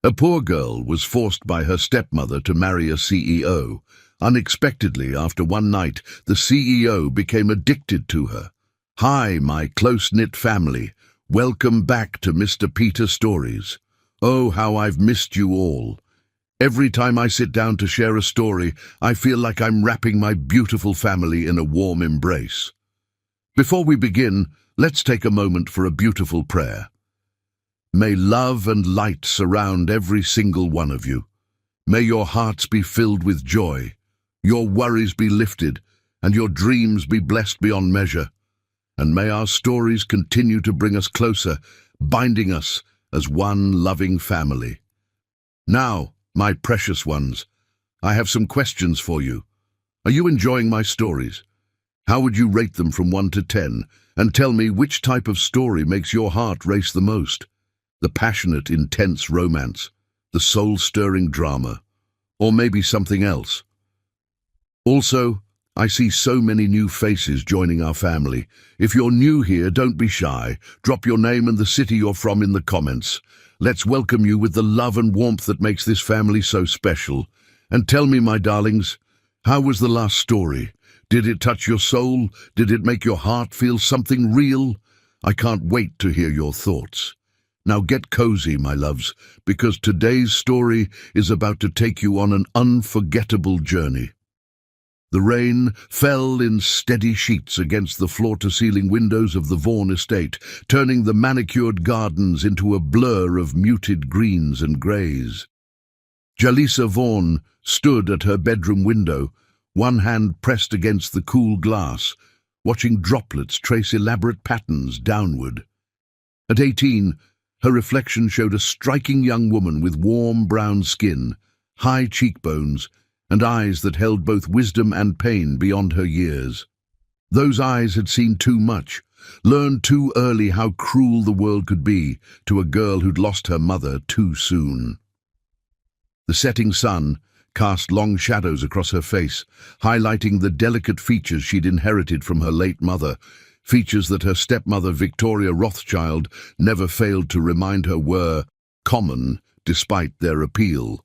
A poor girl was forced by her stepmother to marry a CEO. Unexpectedly, after one night, the CEO became addicted to her. Hi, my close-knit family. Welcome back to Mr. Peter Stories. Oh, how I've missed you all. Every time I sit down to share a story, I feel like I'm wrapping my beautiful family in a warm embrace. Before we begin, let's take a moment for a beautiful prayer. May love and light surround every single one of you. May your hearts be filled with joy, your worries be lifted, and your dreams be blessed beyond measure. And may our stories continue to bring us closer, binding us as one loving family. Now, my precious ones, I have some questions for you. Are you enjoying my stories? How would you rate them from 1 to 10? And tell me which type of story makes your heart race the most? The passionate, intense romance, the soul-stirring drama, or maybe something else? Also, I see so many new faces joining our family. If you're new here, don't be shy. Drop your name and the city you're from in the comments. Let's welcome you with the love and warmth that makes this family so special. And tell me, my darlings, how was the last story? Did it touch your soul? Did it make your heart feel something real? I can't wait to hear your thoughts. Now get cozy, my loves, because today's story is about to take you on an unforgettable journey. The rain fell in steady sheets against the floor-to-ceiling windows of the Vaughan estate, turning the manicured gardens into a blur of muted greens and greys. Jalisa Vaughan stood at her bedroom window, one hand pressed against the cool glass, watching droplets trace elaborate patterns downward. At 18, her reflection showed a striking young woman with warm brown skin, high cheekbones, and eyes that held both wisdom and pain beyond her years. Those eyes had seen too much, learned too early how cruel the world could be to a girl who'd lost her mother too soon. The setting sun cast long shadows across her face, highlighting the delicate features she'd inherited from her late mother, features that her stepmother Victoria Rothschild never failed to remind her were common despite their appeal.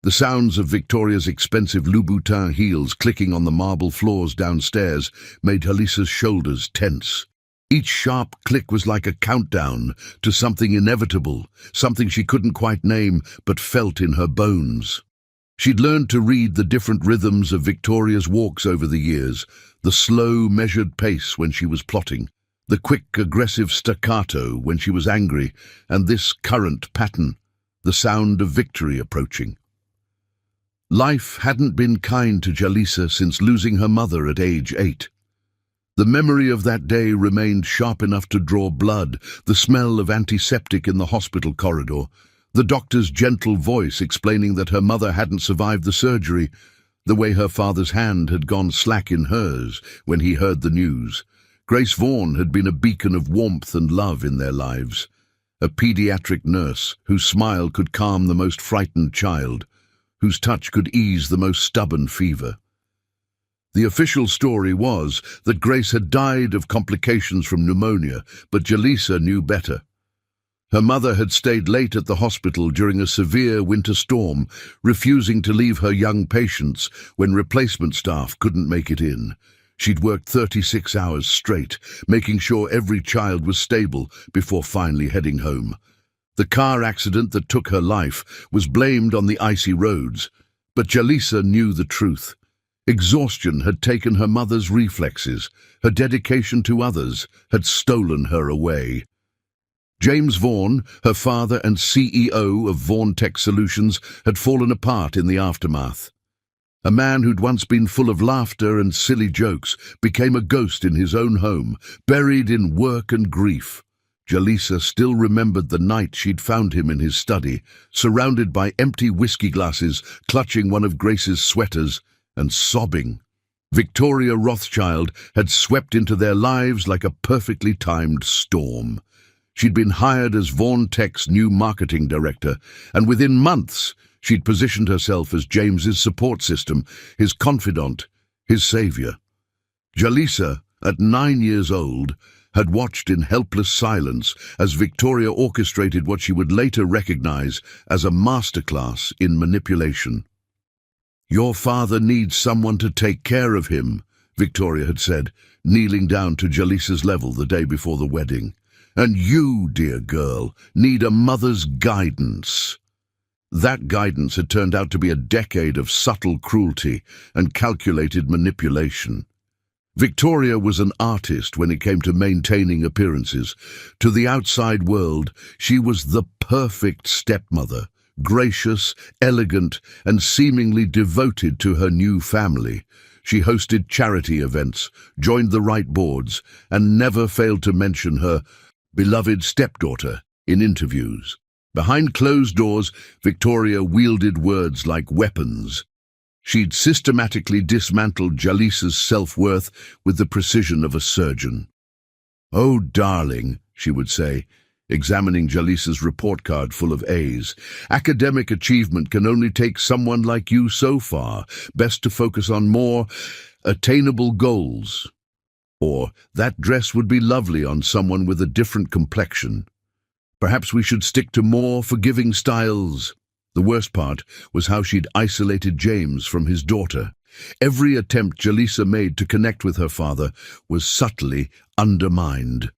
The sounds of Victoria's expensive Louboutin heels clicking on the marble floors downstairs made Jalisa's shoulders tense. Each sharp click was like a countdown to something inevitable, something she couldn't quite name but felt in her bones. She'd learned to read the different rhythms of Victoria's walks over the years, the slow, measured pace when she was plotting, the quick, aggressive staccato when she was angry, and this current pattern, the sound of victory approaching. Life hadn't been kind to Jalisa since losing her mother at age 8. The memory of that day remained sharp enough to draw blood, the smell of antiseptic in the hospital corridor, the doctor's gentle voice explaining that her mother hadn't survived the surgery, the way her father's hand had gone slack in hers when he heard the news. Grace Vaughan had been a beacon of warmth and love in their lives, a pediatric nurse whose smile could calm the most frightened child, whose touch could ease the most stubborn fever. The official story was that Grace had died of complications from pneumonia, but Jalisa knew better. Her mother had stayed late at the hospital during a severe winter storm, refusing to leave her young patients when replacement staff couldn't make it in. She'd worked 36 hours straight, making sure every child was stable before finally heading home. The car accident that took her life was blamed on the icy roads, but Jalisa knew the truth. Exhaustion had taken her mother's reflexes. Her dedication to others had stolen her away. James Vaughan, her father and CEO of Vaughan Tech Solutions, had fallen apart in the aftermath. A man who'd once been full of laughter and silly jokes became a ghost in his own home, buried in work and grief. Jalisa still remembered the night she'd found him in his study, surrounded by empty whiskey glasses, clutching one of Grace's sweaters and sobbing. Victoria Rothschild had swept into their lives like a perfectly timed storm. She'd been hired as Vaughan Tech's new marketing director, and within months she'd positioned herself as James's support system, his confidant, his savior. Jalisa, at 9 years old, had watched in helpless silence as Victoria orchestrated what she would later recognize as a masterclass in manipulation. "Your father needs someone to take care of him," Victoria had said, kneeling down to Jalisa's level the day before the wedding. "And you, dear girl, need a mother's guidance." That guidance had turned out to be a decade of subtle cruelty and calculated manipulation. Victoria was an artist when it came to maintaining appearances. To the outside world, she was the perfect stepmother, gracious, elegant, and seemingly devoted to her new family. She hosted charity events, joined the right boards, and never failed to mention her beloved stepdaughter in interviews. Behind closed doors, Victoria wielded words like weapons. She'd systematically dismantled Jalisa's self-worth with the precision of a surgeon. "Oh, darling," she would say, examining Jalisa's report card full of A's. "Academic achievement can only take someone like you so far. Best to focus on more attainable goals." Or, "That dress would be lovely on someone with a different complexion. Perhaps we should stick to more forgiving styles." The worst part was how she'd isolated James from his daughter. Every attempt Jalisa made to connect with her father was subtly undermined.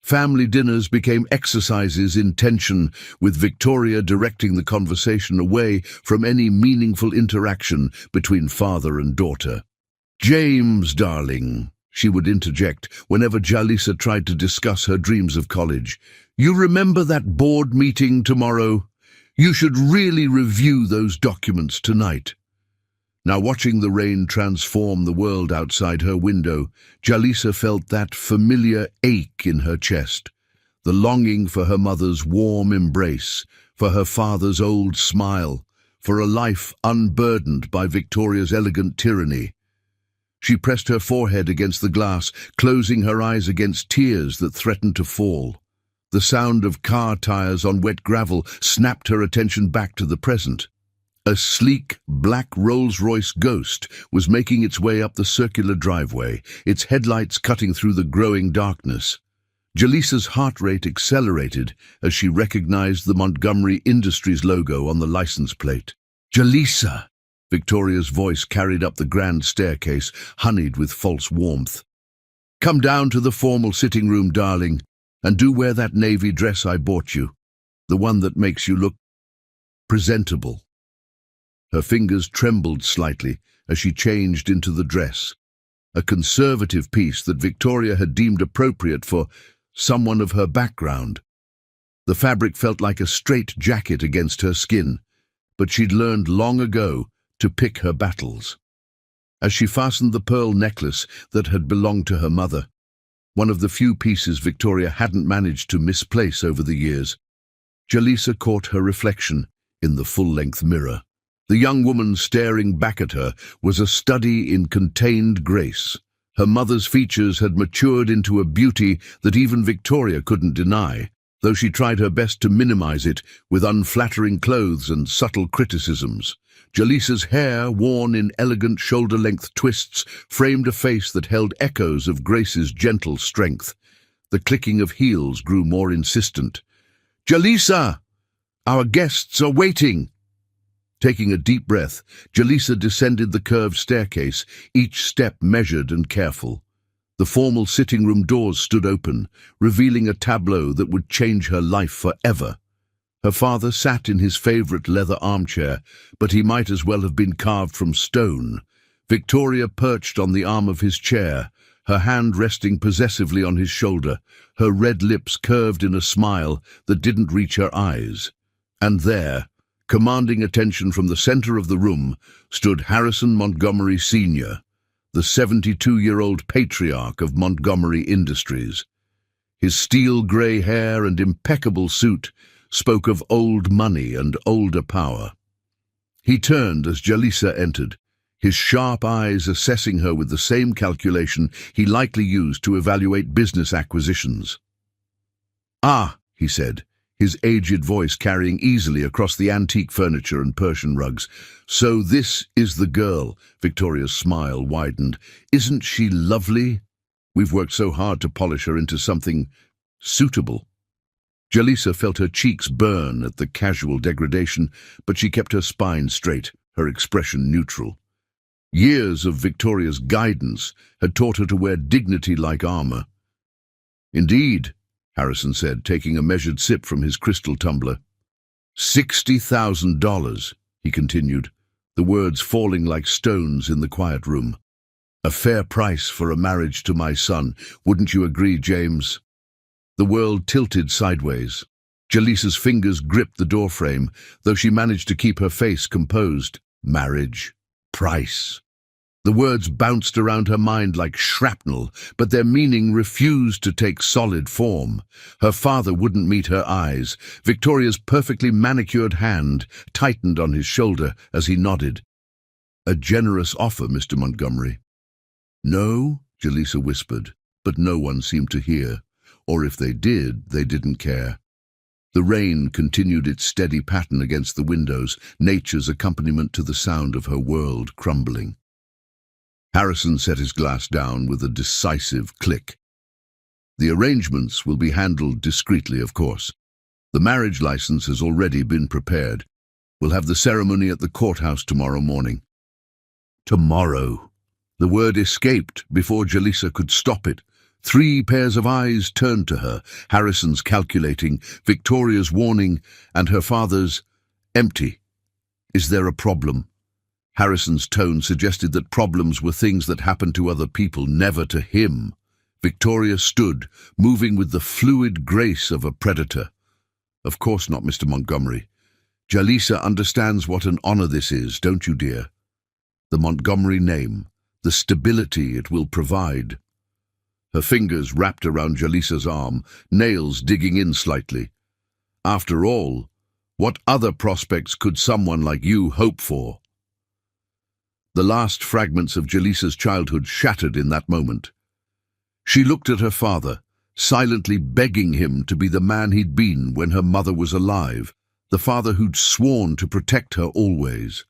Family dinners became exercises in tension, with Victoria directing the conversation away from any meaningful interaction between father and daughter. "James, darling," she would interject whenever Jalisa tried to discuss her dreams of college. "You remember that board meeting tomorrow? You should really review those documents tonight." Now, watching the rain transform the world outside her window, Jalisa felt that familiar ache in her chest, the longing for her mother's warm embrace, for her father's old smile, for a life unburdened by Victoria's elegant tyranny. She pressed her forehead against the glass, closing her eyes against tears that threatened to fall. The sound of car tires on wet gravel snapped her attention back to the present. A sleek, black Rolls-Royce Ghost was making its way up the circular driveway, its headlights cutting through the growing darkness. Jalisa's heart rate accelerated as she recognized the Montgomery Industries logo on the license plate. "Jalisa!" Victoria's voice carried up the grand staircase, honeyed with false warmth. "Come down to the formal sitting room, darling, and do wear that navy dress I bought you, the one that makes you look presentable." Her fingers trembled slightly as she changed into the dress, a conservative piece that Victoria had deemed appropriate for someone of her background. The fabric felt like a straight jacket against her skin, but she'd learned long ago to pick her battles. As she fastened the pearl necklace that had belonged to her mother, one of the few pieces Victoria hadn't managed to misplace over the years, Jalisa caught her reflection in the full-length mirror. The young woman staring back at her was a study in contained grace. Her mother's features had matured into a beauty that even Victoria couldn't deny, though she tried her best to minimize it with unflattering clothes and subtle criticisms. Jalisa's hair, worn in elegant shoulder-length twists, framed a face that held echoes of Grace's gentle strength. The clicking of heels grew more insistent. "Jalisa! Our guests are waiting!" Taking a deep breath, Jalisa descended the curved staircase, each step measured and careful. The formal sitting room doors stood open, revealing a tableau that would change her life forever. Her father sat in his favorite leather armchair, but he might as well have been carved from stone. Victoria perched on the arm of his chair, her hand resting possessively on his shoulder, her red lips curved in a smile that didn't reach her eyes. And there, commanding attention from the center of the room, stood Harrison Montgomery Sr., the 72-year-old patriarch of Montgomery Industries. His steel-gray hair and impeccable suit spoke of old money and older power. He turned as Jalisa entered, his sharp eyes assessing her with the same calculation he likely used to evaluate business acquisitions. "Ah," he said, his aged voice carrying easily across the antique furniture and Persian rugs. "So this is the girl." Victoria's smile widened. "Isn't she lovely?" We've worked so hard to polish her into something suitable. Jalisa felt her cheeks burn at the casual degradation, but she kept her spine straight, her expression neutral. Years of Victoria's guidance had taught her to wear dignity like armor. Indeed, Harrison said, taking a measured sip from his crystal tumbler. $60,000, he continued, the words falling like stones in the quiet room. A fair price for a marriage to my son, wouldn't you agree, James? The world tilted sideways. Jalisa's fingers gripped the doorframe, though she managed to keep her face composed. Marriage. Price. The words bounced around her mind like shrapnel, but their meaning refused to take solid form. Her father wouldn't meet her eyes. Victoria's perfectly manicured hand tightened on his shoulder as he nodded. A generous offer, Mr. Montgomery. No, Jalisa whispered, but no one seemed to hear, or if they did, they didn't care. The rain continued its steady pattern against the windows, nature's accompaniment to the sound of her world crumbling. Harrison set his glass down with a decisive click. The arrangements will be handled discreetly, of course. The marriage license has already been prepared. We'll have the ceremony at the courthouse tomorrow morning. Tomorrow. The word escaped before Jalisa could stop it. 3 pairs of eyes turned to her, Harrison's calculating, Victoria's warning, and her father's empty. Is there a problem? Harrison's tone suggested that problems were things that happened to other people, never to him. Victoria stood, moving with the fluid grace of a predator. Of course not, Mr. Montgomery. Jalisa understands what an honor this is, don't you, dear? The Montgomery name, the stability it will provide. Her fingers wrapped around Jalisa's arm, nails digging in slightly. After all, what other prospects could someone like you hope for? The last fragments of Jalisa's childhood shattered in that moment. She looked at her father, silently begging him to be the man he'd been when her mother was alive, the father who'd sworn to protect her always.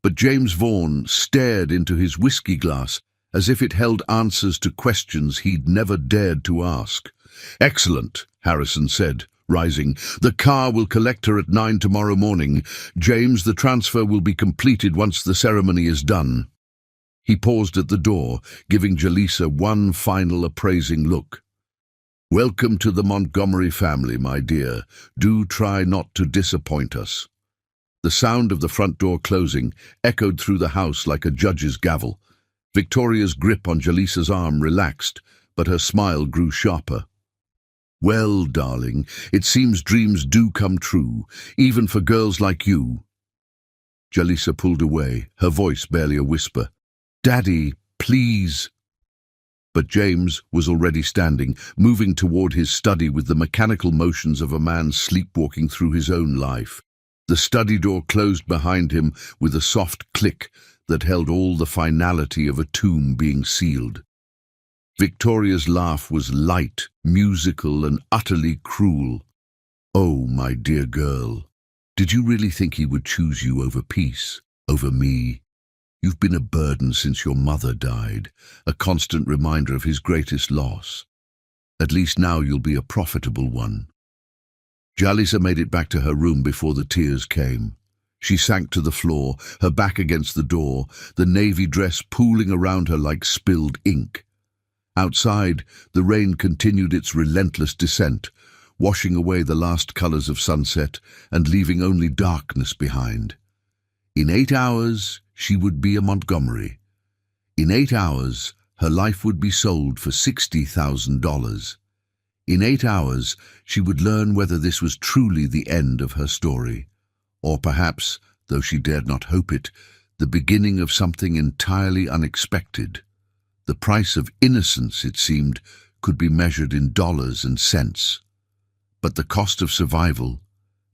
But James Vaughan stared into his whiskey glass as if it held answers to questions he'd never dared to ask. Excellent, Harrison said, rising. The car will collect her at 9 tomorrow morning. James, the transfer will be completed once the ceremony is done. He paused at the door, giving Jalisa one final appraising look. Welcome to the Montgomery family, my dear. Do try not to disappoint us. The sound of the front door closing echoed through the house like a judge's gavel. Victoria's grip on Jalisa's arm relaxed, but her smile grew sharper. Well, darling, it seems dreams do come true, even for girls like you. Jalisa pulled away, her voice barely a whisper. Daddy, please. But James was already standing, moving toward his study with the mechanical motions of a man sleepwalking through his own life. The study door closed behind him with a soft click that held all the finality of a tomb being sealed. Victoria's laugh was light, musical, and utterly cruel. Oh, my dear girl, did you really think he would choose you over peace, over me? You've been a burden since your mother died, a constant reminder of his greatest loss. At least now you'll be a profitable one. Jalisa made it back to her room before the tears came. She sank to the floor, her back against the door, the navy dress pooling around her like spilled ink. Outside, the rain continued its relentless descent, washing away the last colors of sunset and leaving only darkness behind. In 8 hours, she would be a Montgomery. In 8 hours, her life would be sold for $60,000. In 8 hours, she would learn whether this was truly the end of her story, or perhaps, though she dared not hope it, the beginning of something entirely unexpected. The price of innocence, it seemed, could be measured in dollars and cents. But the cost of survival,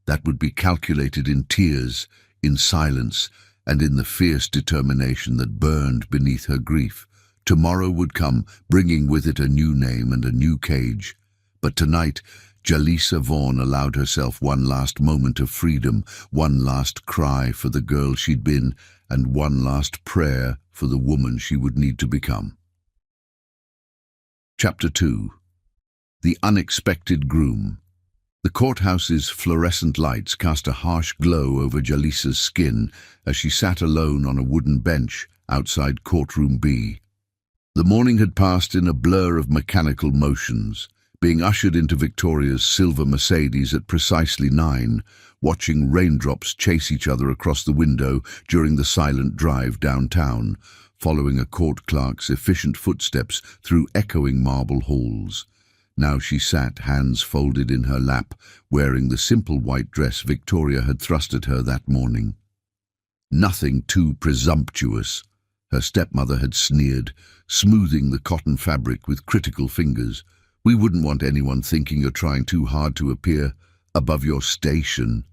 that would be calculated in tears, in silence, and in the fierce determination that burned beneath her grief. Tomorrow would come, bringing with it a new name and a new cage. But tonight, Jalisa Vaughan allowed herself one last moment of freedom, one last cry for the girl she'd been, and one last prayer for the woman she would need to become. Chapter 2. The Unexpected Groom. The courthouse's fluorescent lights cast a harsh glow over Jalisa's skin as she sat alone on a wooden bench outside courtroom B. The morning had passed in a blur of mechanical motions, being ushered into Victoria's silver Mercedes at precisely 9, watching raindrops chase each other across the window during the silent drive downtown, following a court clerk's efficient footsteps through echoing marble halls. Now she sat, hands folded in her lap, wearing the simple white dress Victoria had thrust at her that morning. Nothing too presumptuous, her stepmother had sneered, smoothing the cotton fabric with critical fingers. We wouldn't want anyone thinking you're trying too hard to appear above your station.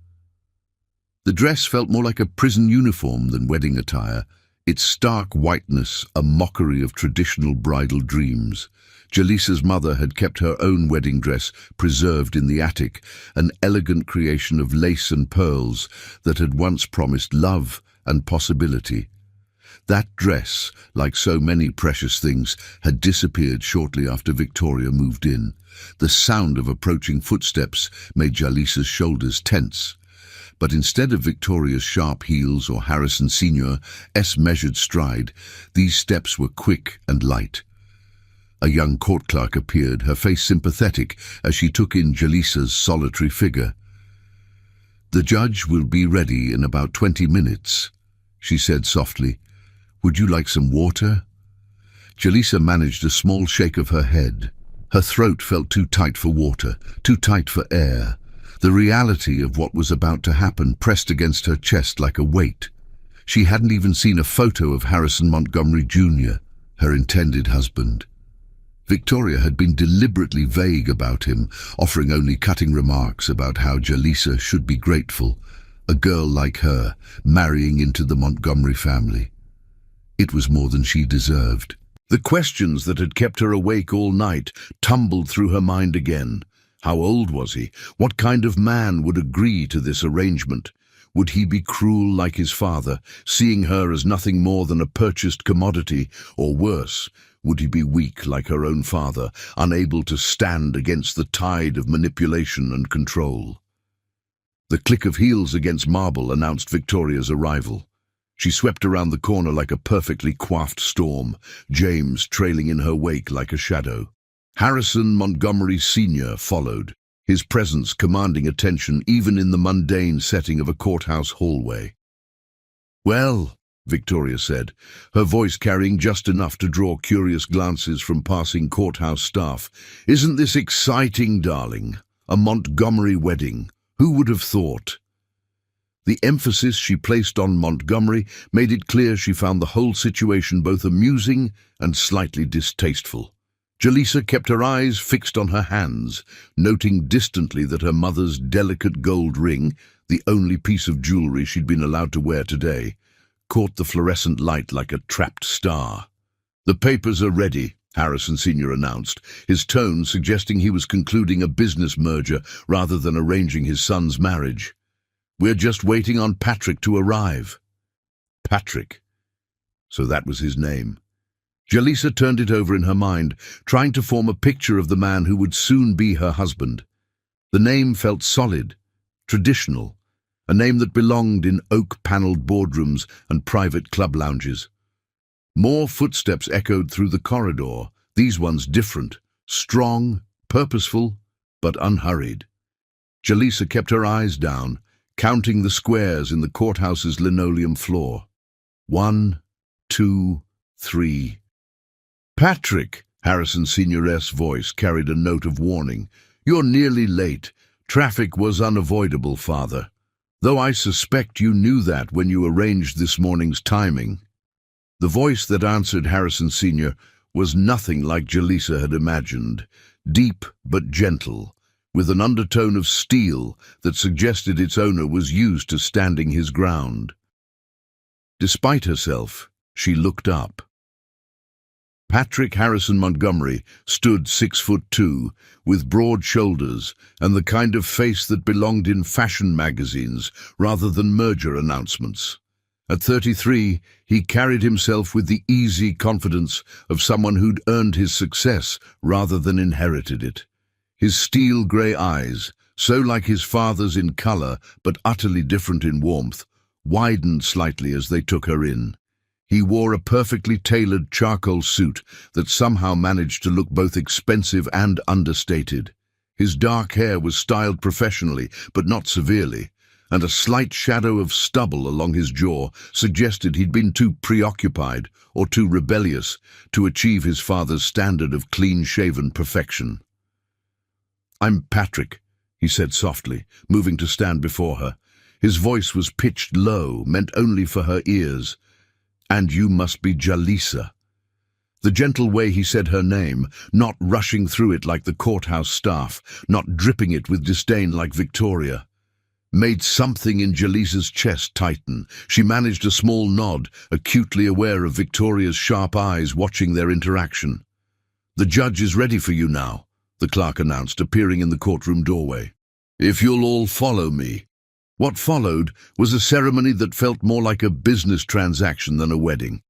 The dress felt more like a prison uniform than wedding attire, its stark whiteness a mockery of traditional bridal dreams. Jalisa's mother had kept her own wedding dress preserved in the attic, an elegant creation of lace and pearls that had once promised love and possibility. That dress, like so many precious things, had disappeared shortly after Victoria moved in. The sound of approaching footsteps made Jalisa's shoulders tense. But instead of Victoria's sharp heels or Harrison Sr.'s measured stride, these steps were quick and light. A young court clerk appeared, her face sympathetic as she took in Jalisa's solitary figure. "The judge will be ready in about 20 minutes, she said softly. "Would you like some water?" Jalisa managed a small shake of her head. Her throat felt too tight for water, too tight for air. The reality of what was about to happen pressed against her chest like a weight. She hadn't even seen a photo of Harrison Montgomery Jr., her intended husband. Victoria had been deliberately vague about him, offering only cutting remarks about how Jalisa should be grateful, a girl like her marrying into the Montgomery family. It was more than she deserved. The questions that had kept her awake all night tumbled through her mind again. How old was he? What kind of man would agree to this arrangement? Would he be cruel like his father, seeing her as nothing more than a purchased commodity? Or worse, would he be weak like her own father, unable to stand against the tide of manipulation and control? The click of heels against marble announced Victoria's arrival. She swept around the corner like a perfectly coiffed storm, James trailing in her wake like a shadow. Harrison Montgomery Sr. followed, his presence commanding attention even in the mundane setting of a courthouse hallway. "Well," Victoria said, her voice carrying just enough to draw curious glances from passing courthouse staff. "Isn't this exciting, darling? A Montgomery wedding. Who would have thought?" The emphasis she placed on Montgomery made it clear she found the whole situation both amusing and slightly distasteful. Jalisa kept her eyes fixed on her hands, noting distantly that her mother's delicate gold ring, the only piece of jewelry she'd been allowed to wear today, caught the fluorescent light like a trapped star. "The papers are ready," Harrison Sr. announced, his tone suggesting he was concluding a business merger rather than arranging his son's marriage. "We're just waiting on Patrick to arrive." Patrick. So that was his name. Jalisa turned it over in her mind, trying to form a picture of the man who would soon be her husband. The name felt solid, traditional, a name that belonged in oak-paneled boardrooms and private club lounges. More footsteps echoed through the corridor, these ones different, strong, purposeful, but unhurried. Jalisa kept her eyes down, counting the squares in the courthouse's linoleum floor. 1, 2, 3. "Patrick," Harrison Sr.'s voice carried a note of warning. "You're nearly late. Traffic was unavoidable, Father. Though I suspect you knew that when you arranged this morning's timing." The voice that answered Harrison Sr. was nothing like Jalisa had imagined, deep but gentle, with an undertone of steel that suggested its owner was used to standing his ground. Despite herself, she looked up. Patrick Harrison Montgomery stood 6'2", with broad shoulders and the kind of face that belonged in fashion magazines rather than merger announcements. At 33, he carried himself with the easy confidence of someone who'd earned his success rather than inherited it. His steel-grey eyes, so like his father's in colour but utterly different in warmth, widened slightly as they took her in. He wore a perfectly tailored charcoal suit that somehow managed to look both expensive and understated. His dark hair was styled professionally, but not severely, and a slight shadow of stubble along his jaw suggested he'd been too preoccupied or too rebellious to achieve his father's standard of clean-shaven perfection. "I'm Patrick," he said softly, moving to stand before her. His voice was pitched low, meant only for her ears. "And you must be Jalisa." The gentle way he said her name, not rushing through it like the courthouse staff, not dripping it with disdain like Victoria, made something in Jalisa's chest tighten. She managed a small nod, acutely aware of Victoria's sharp eyes watching their interaction. "The judge is ready for you now," the clerk announced, appearing in the courtroom doorway. "If you'll all follow me." What followed was a ceremony that felt more like a business transaction than a wedding.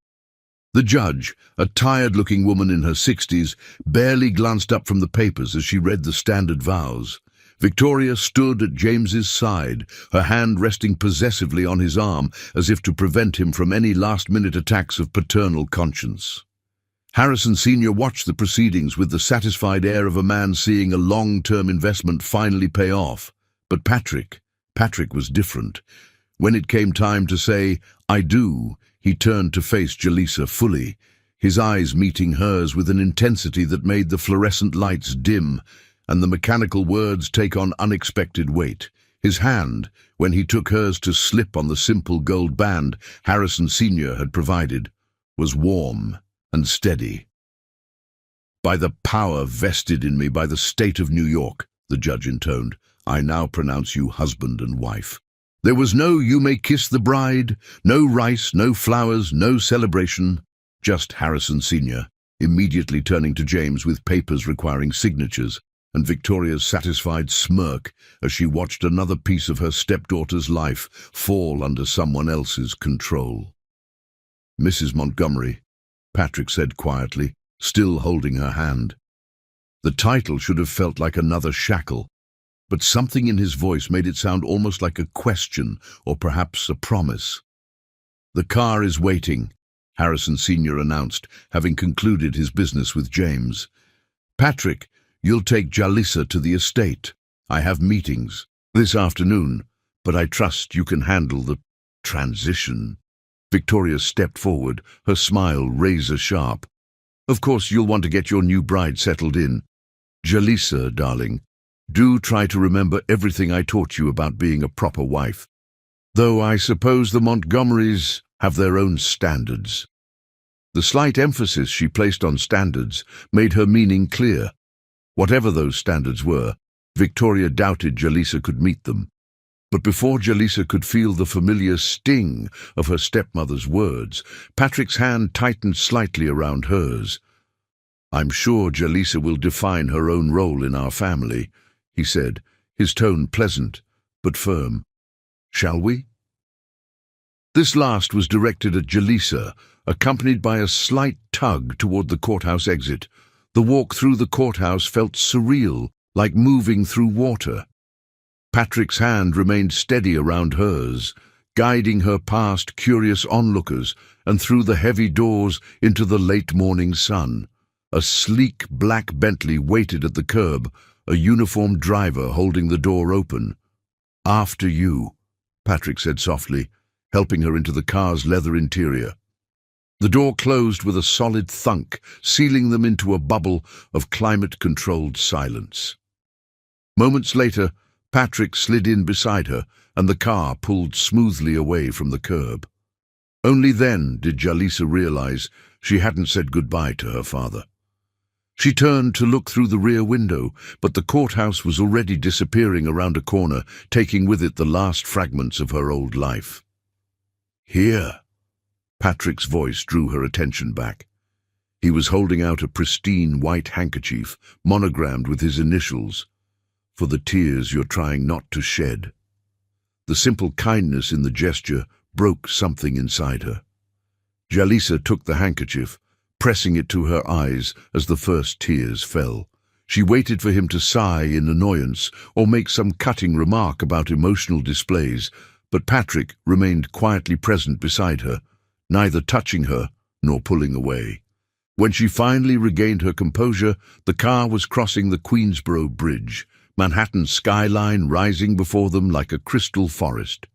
The judge, a tired-looking woman in her 60s, barely glanced up from the papers as she read the standard vows. Victoria stood at James's side, her hand resting possessively on his arm as if to prevent him from any last-minute attacks of paternal conscience. Harrison Sr. watched the proceedings with the satisfied air of a man seeing a long-term investment finally pay off. But Patrick was different. When it came time to say, "I do," he turned to face Jalisa fully, his eyes meeting hers with an intensity that made the fluorescent lights dim and the mechanical words take on unexpected weight. His hand, when he took hers to slip on the simple gold band Harrison Sr. had provided, was warm and steady. "By the power vested in me by the state of New York," the judge intoned, "I now pronounce you husband and wife." There was no "you may kiss the bride," no rice, no flowers, no celebration, just Harrison Sr., immediately turning to James with papers requiring signatures, and Victoria's satisfied smirk as she watched another piece of her stepdaughter's life fall under someone else's control. "Mrs. Montgomery," Patrick said quietly, still holding her hand. The title should have felt like another shackle, but something in his voice made it sound almost like a question or perhaps a promise. "The car is waiting," Harrison Sr. announced, having concluded his business with James. "Patrick, you'll take Jalisa to the estate. I have meetings this afternoon, but I trust you can handle the transition." Victoria stepped forward, her smile razor-sharp. "Of course you'll want to get your new bride settled in. Jalisa, darling, do try to remember everything I taught you about being a proper wife. Though I suppose the Montgomerys have their own standards." The slight emphasis she placed on standards made her meaning clear. Whatever those standards were, Victoria doubted Jalisa could meet them. But before Jalisa could feel the familiar sting of her stepmother's words, Patrick's hand tightened slightly around hers. "I'm sure Jalisa will define her own role in our family," he said, his tone pleasant but firm. "Shall we?" This last was directed at Jalisa, accompanied by a slight tug toward the courthouse exit. The walk through the courthouse felt surreal, like moving through water. Patrick's hand remained steady around hers, guiding her past curious onlookers and through the heavy doors into the late morning sun. A sleek black Bentley waited at the curb, a uniformed driver holding the door open. "After you," Patrick said softly, helping her into the car's leather interior. The door closed with a solid thunk, sealing them into a bubble of climate-controlled silence. Moments later, Patrick slid in beside her, and the car pulled smoothly away from the curb. Only then did Jalisa realize she hadn't said goodbye to her father. She turned to look through the rear window, but the courthouse was already disappearing around a corner, taking with it the last fragments of her old life. "Here." Patrick's voice drew her attention back. He was holding out a pristine white handkerchief, monogrammed with his initials, "For the tears you're trying not to shed." The simple kindness in the gesture broke something inside her. Jalisa took the handkerchief, pressing it to her eyes as the first tears fell. She waited for him to sigh in annoyance or make some cutting remark about emotional displays, but Patrick remained quietly present beside her, neither touching her nor pulling away. When she finally regained her composure, the car was crossing the Queensboro Bridge, Manhattan's skyline rising before them like a crystal forest.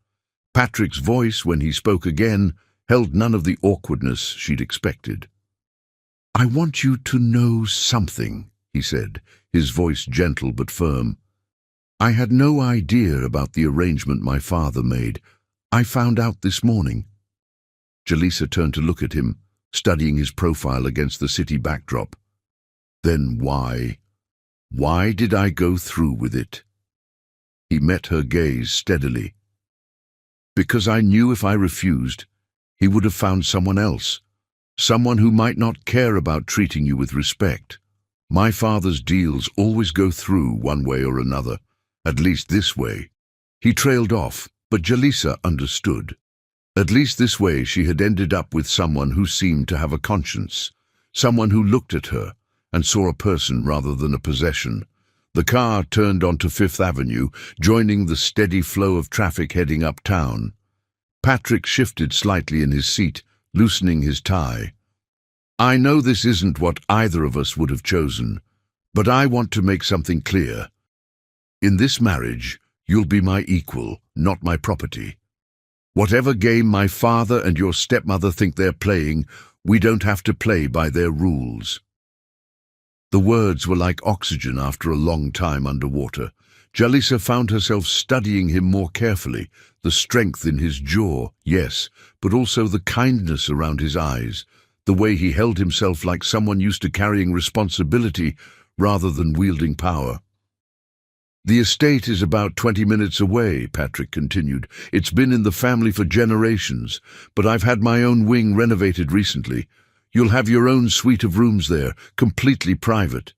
Patrick's voice, when he spoke again, held none of the awkwardness she'd expected. "I want you to know something," he said, his voice gentle but firm. "I had no idea about the arrangement my father made. I found out this morning." Jalisa turned to look at him, studying his profile against the city backdrop. "Then why? Why did I go through with it?" He met her gaze steadily. "Because I knew if I refused, he would have found someone else, someone who might not care about treating you with respect. My father's deals always go through one way or another, at least this way." He trailed off, but Jalisa understood. At least this way she had ended up with someone who seemed to have a conscience, someone who looked at her and saw a person rather than a possession. The car turned onto Fifth Avenue, joining the steady flow of traffic heading uptown. Patrick shifted slightly in his seat, loosening his tie. "I know this isn't what either of us would have chosen, but I want to make something clear. In this marriage, you'll be my equal, not my property. Whatever game my father and your stepmother think they're playing, we don't have to play by their rules." The words were like oxygen after a long time underwater. Jalisa found herself studying him more carefully, the strength in his jaw, yes, but also the kindness around his eyes, the way he held himself like someone used to carrying responsibility rather than wielding power. "The estate is about 20 minutes away," Patrick continued. "It's been in the family for generations, but I've had my own wing renovated recently. You'll have your own suite of rooms there, completely private.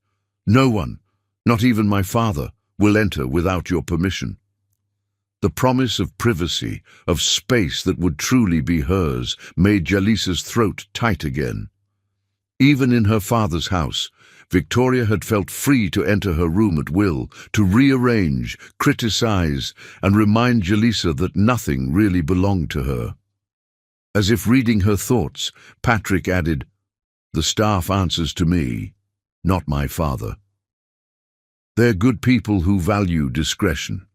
No one, not even my father, will enter without your permission." The promise of privacy, of space that would truly be hers, made Jalisa's throat tight again. Even in her father's house, Victoria had felt free to enter her room at will, to rearrange, criticize, and remind Jalisa that nothing really belonged to her. As if reading her thoughts, Patrick added, "The staff answers to me, not my father. They're good people who value discretion.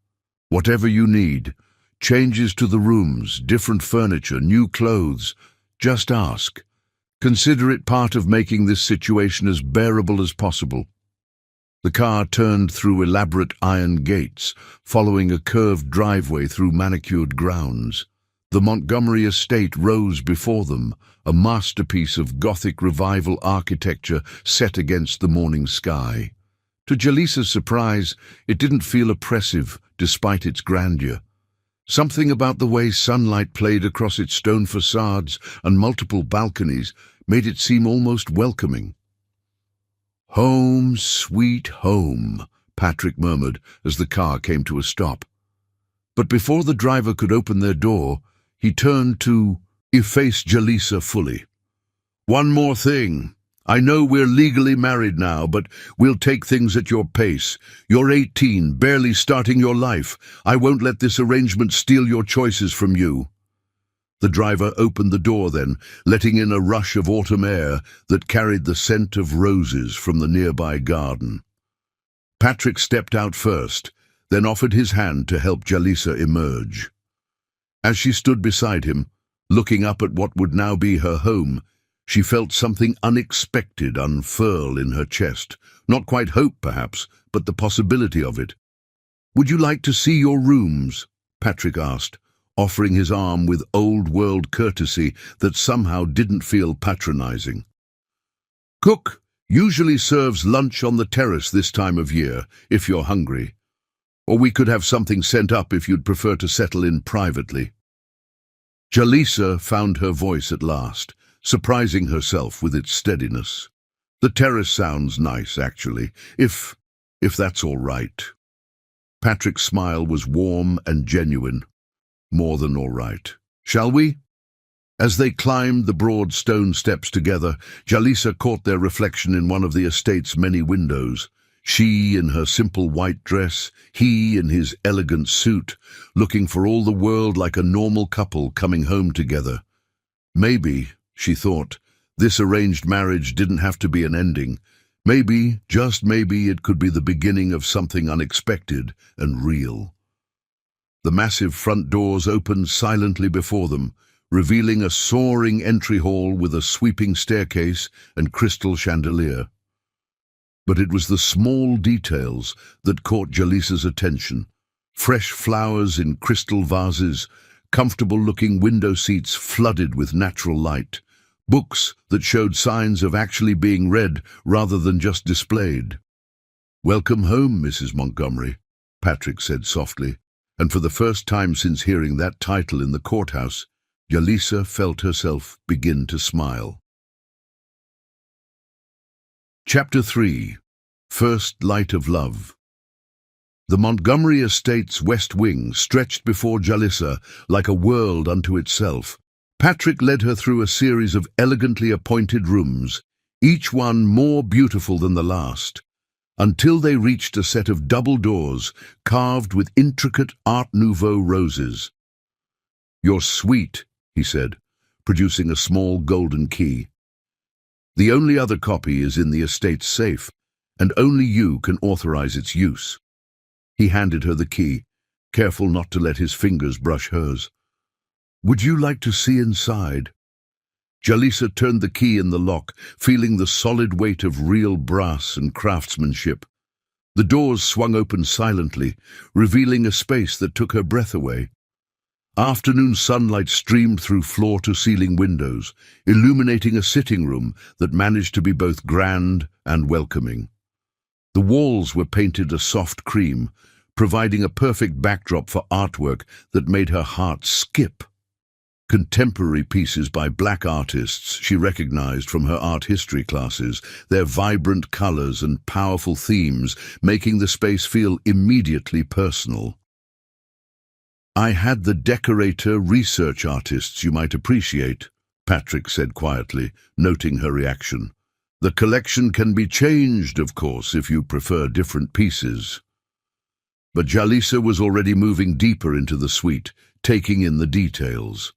Whatever you need, changes to the rooms, different furniture, new clothes, just ask. Consider it part of making this situation as bearable as possible." The car turned through elaborate iron gates, following a curved driveway through manicured grounds. The Montgomery estate rose before them, a masterpiece of Gothic Revival architecture set against the morning sky. To Jalisa's surprise, it didn't feel oppressive despite its grandeur. Something about the way sunlight played across its stone facades and multiple balconies made it seem almost welcoming. "Home, sweet home," Patrick murmured as the car came to a stop. But before the driver could open their door, he turned to face Jalisa fully. "One more thing. I know we're legally married now, but we'll take things at your pace. You're 18, barely starting your life. I won't let this arrangement steal your choices from you." The driver opened the door then, letting in a rush of autumn air that carried the scent of roses from the nearby garden. Patrick stepped out first, then offered his hand to help Jalisa emerge. As she stood beside him, looking up at what would now be her home, she felt something unexpected unfurl in her chest. Not quite hope, perhaps, but the possibility of it. "Would you like to see your rooms?" Patrick asked, offering his arm with old-world courtesy that somehow didn't feel patronizing. "Cook usually serves lunch on the terrace this time of year, if you're hungry. Or we could have something sent up if you'd prefer to settle in privately." Jalisa found her voice at last, surprising herself with its steadiness. "The terrace sounds nice, actually, if that's all right." Patrick's smile was warm and genuine. "More than all right. Shall we? As they climbed the broad stone steps together, Jalisa caught their reflection in one of the estate's many windows. She in her simple white dress, he in his elegant suit, looking for all the world like a normal couple coming home together. Maybe, she thought, this arranged marriage didn't have to be an ending. Maybe, just maybe, it could be the beginning of something unexpected and real. The massive front doors opened silently before them, revealing a soaring entry hall with a sweeping staircase and crystal chandelier. But it was the small details that caught Jalisa's attention. Fresh flowers in crystal vases, comfortable-looking window seats flooded with natural light, books that showed signs of actually being read rather than just displayed. "Welcome home, Mrs. Montgomery," Patrick said softly, and for the first time since hearing that title in the courthouse, Jalisa felt herself begin to smile. Chapter 3. First Light of Love. The Montgomery estate's west wing stretched before Jalisa like a world unto itself. Patrick led her through a series of elegantly appointed rooms, each one more beautiful than the last, until they reached a set of double doors carved with intricate Art Nouveau roses. "Your suite," he said, producing a small golden key. "The only other copy is in the estate's safe, and only you can authorize its use." He handed her the key, careful not to let his fingers brush hers. "Would you like to see inside?" Jalisa turned the key in the lock, feeling the solid weight of real brass and craftsmanship. The doors swung open silently, revealing a space that took her breath away. Afternoon sunlight streamed through floor-to-ceiling windows, illuminating a sitting room that managed to be both grand and welcoming. The walls were painted a soft cream, providing a perfect backdrop for artwork that made her heart skip. Contemporary pieces by black artists she recognized from her art history classes, their vibrant colors and powerful themes making the space feel immediately personal. "I had the decorator research artists you might appreciate," Patrick said quietly, noting her reaction. "The collection can be changed, of course, if you prefer different pieces." But Jalisa was already moving deeper into the suite, taking in the details.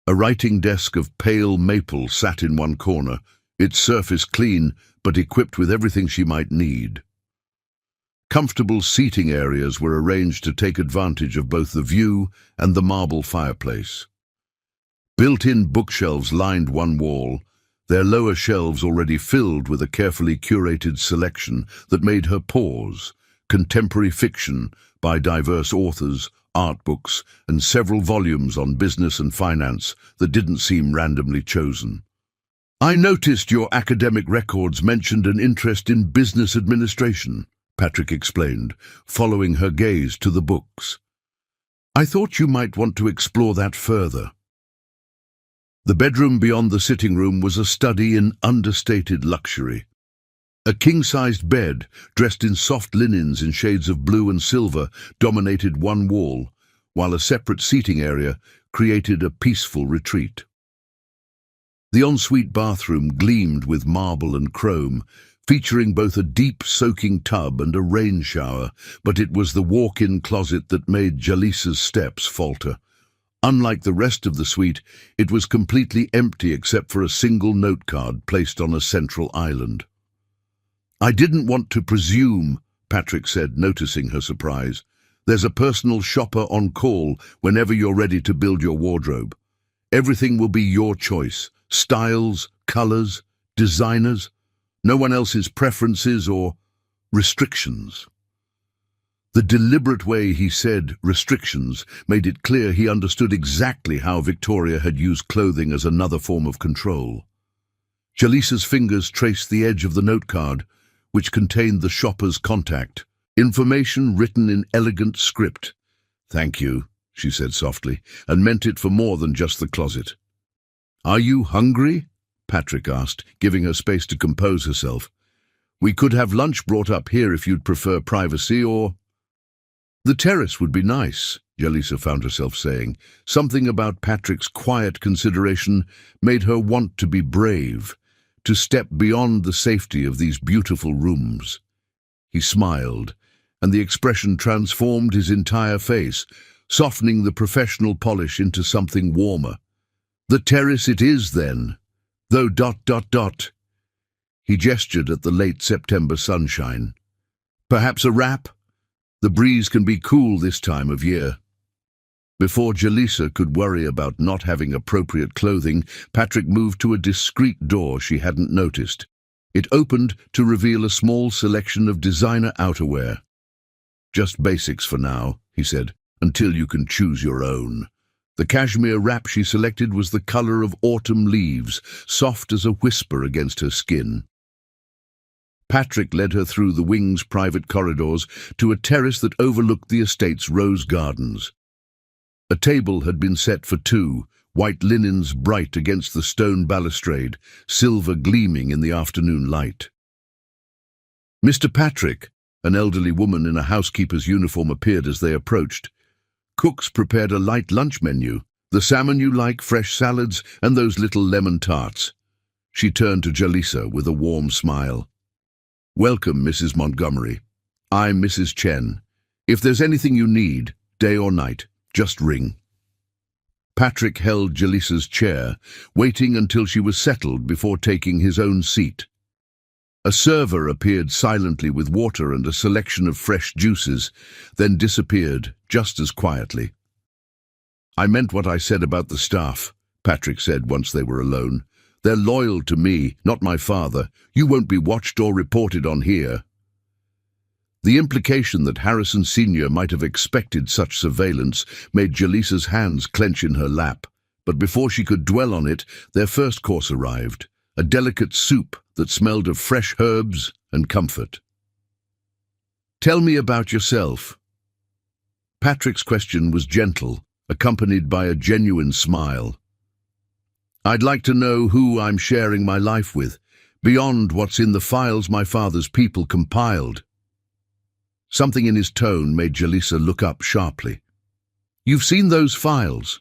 A writing desk of pale maple sat in one corner, its surface clean but equipped with everything she might need. Comfortable seating areas were arranged to take advantage of both the view and the marble fireplace. Built-in bookshelves lined one wall, their lower shelves already filled with a carefully curated selection that made her pause. Contemporary fiction by diverse authors, art books, and several volumes on business and finance that didn't seem randomly chosen. "I noticed your academic records mentioned an interest in business administration," Patrick explained, following her gaze to the books. "I thought you might want to explore that further." The bedroom beyond the sitting room was a study in understated luxury. A king-sized bed, dressed in soft linens in shades of blue and silver, dominated one wall, while a separate seating area created a peaceful retreat. The ensuite bathroom gleamed with marble and chrome, featuring both a deep soaking tub and a rain shower, but it was the walk-in closet that made Jalisa's steps falter. Unlike the rest of the suite, it was completely empty except for a single note card placed on a central island. "I didn't want to presume," Patrick said, noticing her surprise. "There's a personal shopper on call whenever you're ready to build your wardrobe. Everything will be your choice, styles, colors, designers. No one else's preferences or restrictions." The deliberate way he said restrictions made it clear he understood exactly how Victoria had used clothing as another form of control. Jalisa's fingers traced the edge of the note card, which contained the shopper's contact, information written in elegant script. "Thank you," she said softly, and meant it for more than just the closet. "Are you hungry?" Patrick asked, giving her space to compose herself. "We could have lunch brought up here if you'd prefer privacy, or—" "The terrace would be nice," Jalisa found herself saying. Something about Patrick's quiet consideration made her want to be brave, to step beyond the safety of these beautiful rooms. He smiled, and the expression transformed his entire face, softening the professional polish into something warmer. The terrace it is, then, though ... He gestured at the late September sunshine. Perhaps a wrap? The breeze can be cool this time of year. Before Jalisa could worry about not having appropriate clothing, Patrick moved to a discreet door she hadn't noticed. It opened to reveal a small selection of designer outerwear. Just basics for now, he said, until you can choose your own. The cashmere wrap she selected was the color of autumn leaves, soft as a whisper against her skin. Patrick led her through the wing's private corridors to a terrace that overlooked the estate's rose gardens. A table had been set for two, white linens bright against the stone balustrade, silver gleaming in the afternoon light. Mr. Patrick, an elderly woman in a housekeeper's uniform, appeared as they approached. Cooks prepared a light lunch menu, the salmon you like, fresh salads, and those little lemon tarts. She turned to Jalisa with a warm smile. Welcome, Mrs. Montgomery. I'm Mrs. Chen. If there's anything you need, day or night, just ring. Patrick held Jalisa's chair, waiting until she was settled before taking his own seat. A server appeared silently with water and a selection of fresh juices, then disappeared just as quietly. I meant what I said about the staff, Patrick said once they were alone. They're loyal to me, not my father. You won't be watched or reported on here. The implication that Harrison Sr. might have expected such surveillance made Jalisa's hands clench in her lap, but before she could dwell on it, their first course arrived, a delicate soup that smelled of fresh herbs and comfort. Tell me about yourself. Patrick's question was gentle, accompanied by a genuine smile. I'd like to know who I'm sharing my life with, beyond what's in the files my father's people compiled. Something in his tone made Jalisa look up sharply. You've seen those files?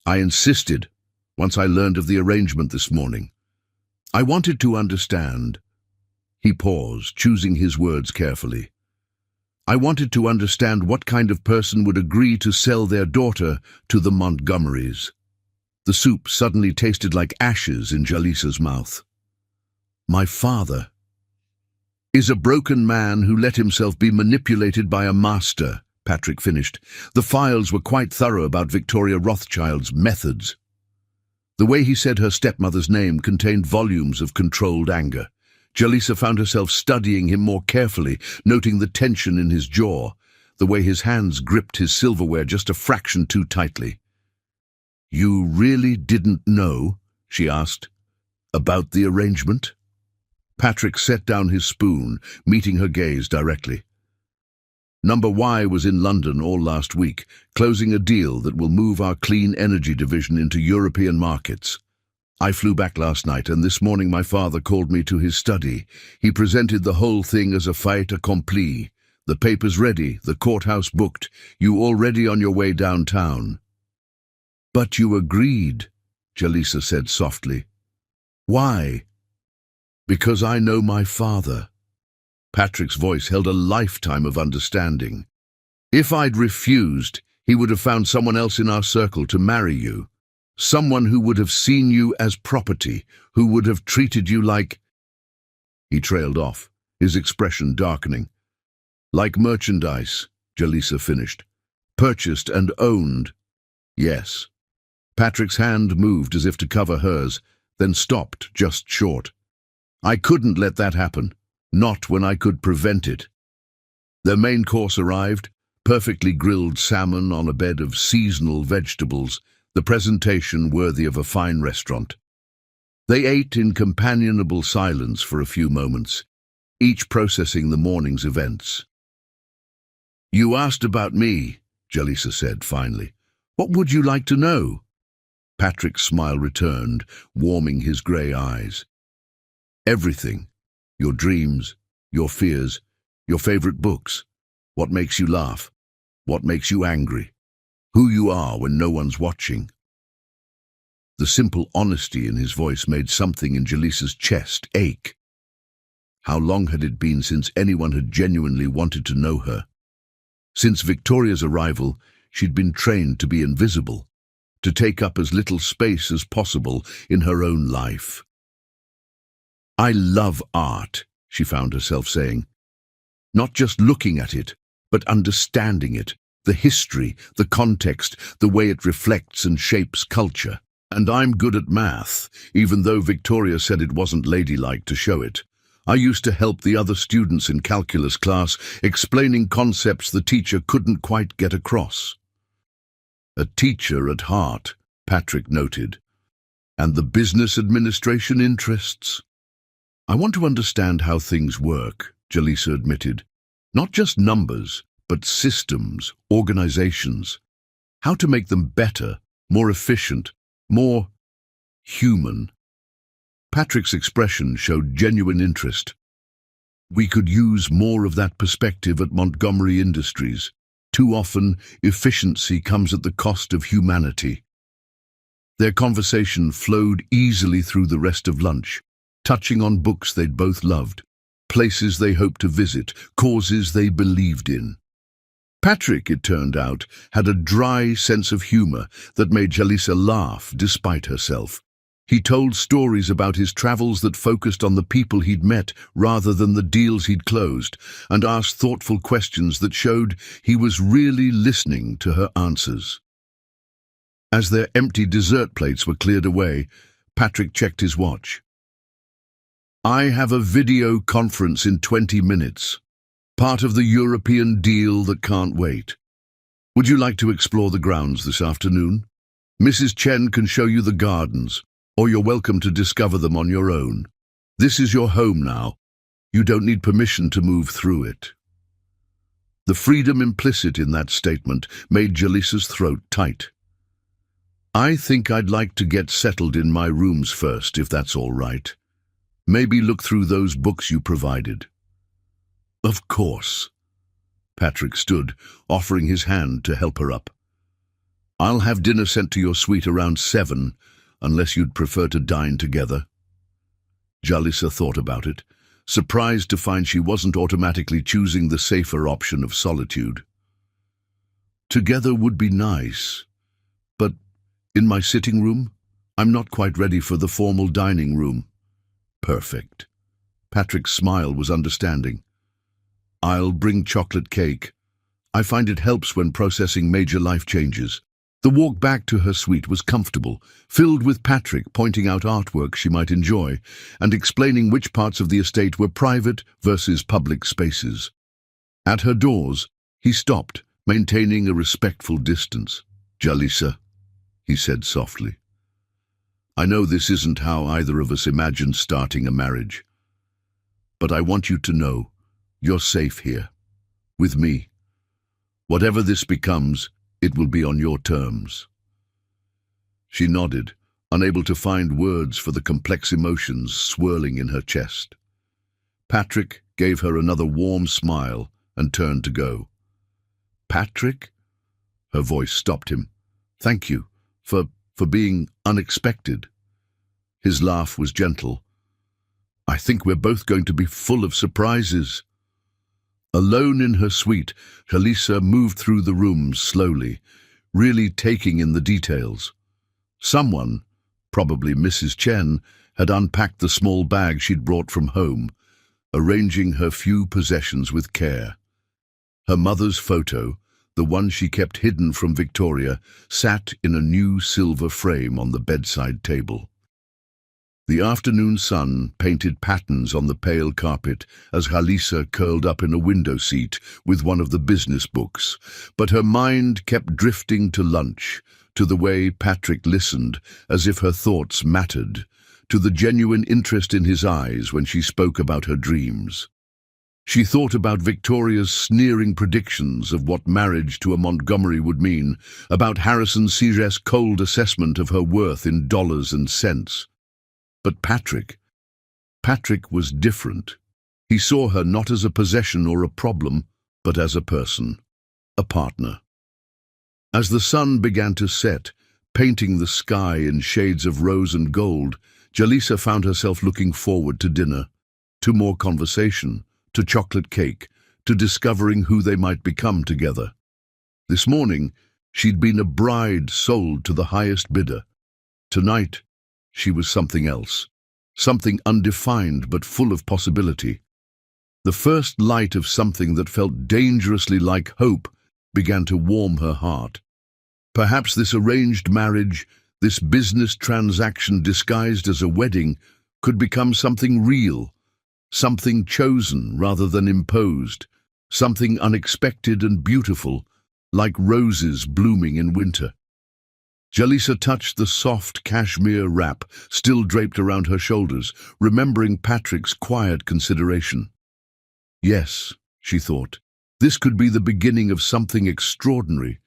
I insisted, once I learned of the arrangement this morning. I wanted to understand. He paused, choosing his words carefully. I wanted to understand what kind of person would agree to sell their daughter to the Montgomerys. The soup suddenly tasted like ashes in Jalisa's mouth. My father is a broken man who let himself be manipulated by a master, Patrick finished. The files were quite thorough about Victoria Rothschild's methods. The way he said her stepmother's name contained volumes of controlled anger. Jalisa found herself studying him more carefully, noting the tension in his jaw, the way his hands gripped his silverware just a fraction too tightly. You really didn't know, she asked, about the arrangement? Patrick set down his spoon, meeting her gaze directly. Number Y was in London all last week, closing a deal that will move our clean energy division into European markets. I flew back last night, and this morning my father called me to his study. He presented the whole thing as a fait accompli. The papers ready, the courthouse booked, you already on your way downtown. But you agreed, Jalisa said softly. Why? Because I know my father. Patrick's voice held a lifetime of understanding. If I'd refused, he would have found someone else in our circle to marry you. Someone who would have seen you as property, who would have treated you like... He trailed off, his expression darkening. Like merchandise, Jalisa finished. Purchased and owned. Yes. Patrick's hand moved as if to cover hers, then stopped just short. I couldn't let that happen, not when I could prevent it. Their main course arrived, perfectly grilled salmon on a bed of seasonal vegetables, the presentation worthy of a fine restaurant. They ate in companionable silence for a few moments, each processing the morning's events. You asked about me, Jalisa said finally. What would you like to know? Patrick's smile returned, warming his grey eyes. Everything. Your dreams, your fears, your favorite books. What makes you laugh? What makes you angry? who you are when no one's watching. The simple honesty in his voice made something in Jalisa's chest ache. How long had it been since anyone had genuinely wanted to know her? Since Victoria's arrival, she'd been trained to be invisible, to take up as little space as possible in her own life. "I love art," she found herself saying. "Not just looking at it, but understanding it, the history, the context, the way it reflects and shapes culture. And I'm good at math, even though Victoria said it wasn't ladylike to show it. I used to help the other students in calculus class explaining concepts the teacher couldn't quite get across." A teacher at heart, Patrick noted. And the business administration interests? "I want to understand how things work," Jalisa admitted. "Not just numbers, but systems, organizations. How to make them better, more efficient, more human." Patrick's expression showed genuine interest. "We could use more of that perspective at Montgomery Industries. Too often, efficiency comes at the cost of humanity." Their conversation flowed easily through the rest of lunch, touching on books they'd both loved, places they hoped to visit, causes they believed in. Patrick, it turned out, had a dry sense of humor that made Jalisa laugh despite herself. He told stories about his travels that focused on the people he'd met rather than the deals he'd closed, and asked thoughtful questions that showed he was really listening to her answers. As their empty dessert plates were cleared away, Patrick checked his watch. "I have a video conference in 20 minutes. Part of the European deal that can't wait. Would you like to explore the grounds this afternoon? Mrs. Chen can show you the gardens, or you're welcome to discover them on your own. This is your home now. You don't need permission to move through it." The freedom implicit in that statement made Jalisa's throat tight. "I think I'd like to get settled in my rooms first, if that's all right. Maybe look through those books you provided." "Of course." Patrick stood, offering his hand to help her up. "I'll have dinner sent to your suite around 7, unless you'd prefer to dine together." Jalisa thought about it, surprised to find she wasn't automatically choosing the safer option of solitude. "Together would be nice, but in my sitting room, I'm not quite ready for the formal dining room." "Perfect." Patrick's smile was understanding. "I'll bring chocolate cake. I find it helps when processing major life changes." The walk back to her suite was comfortable, filled with Patrick pointing out artwork she might enjoy and explaining which parts of the estate were private versus public spaces. At her doors, he stopped, maintaining a respectful distance. "Jalisa," he said softly, "I know this isn't how either of us imagined starting a marriage, but I want you to know you're safe here, with me. Whatever this becomes, it will be on your terms." She nodded, unable to find words for the complex emotions swirling in her chest. Patrick gave her another warm smile and turned to go. "Patrick?" Her voice stopped him. "Thank you for being unexpected." His laugh was gentle. "I think we're both going to be full of surprises." Alone in her suite, Jalisa moved through the rooms slowly, really taking in the details. Someone, probably Mrs. Chen, had unpacked the small bag she'd brought from home, arranging her few possessions with care. Her mother's photo, the one she kept hidden from Victoria, sat in a new silver frame on the bedside table. The afternoon sun painted patterns on the pale carpet as Jalisa curled up in a window seat with one of the business books, but her mind kept drifting to lunch, to the way Patrick listened as if her thoughts mattered, to the genuine interest in his eyes when she spoke about her dreams. She thought about Victoria's sneering predictions of what marriage to a Montgomery would mean, about Harrison C's cold assessment of her worth in dollars and cents. But Patrick was different. He saw her not as a possession or a problem, but as a person, a partner. As the sun began to set, painting the sky in shades of rose and gold, Jalisa found herself looking forward to dinner, to more conversation, to chocolate cake, to discovering who they might become together. This morning, she'd been a bride sold to the highest bidder. Tonight, she was something else, something undefined but full of possibility. The first light of something that felt dangerously like hope began to warm her heart. Perhaps this arranged marriage, this business transaction disguised as a wedding, could become something real, something chosen rather than imposed, something unexpected and beautiful, like roses blooming in winter. Jalisa touched the soft cashmere wrap still draped around her shoulders, remembering Patrick's quiet consideration. Yes, she thought, this could be the beginning of something extraordinary,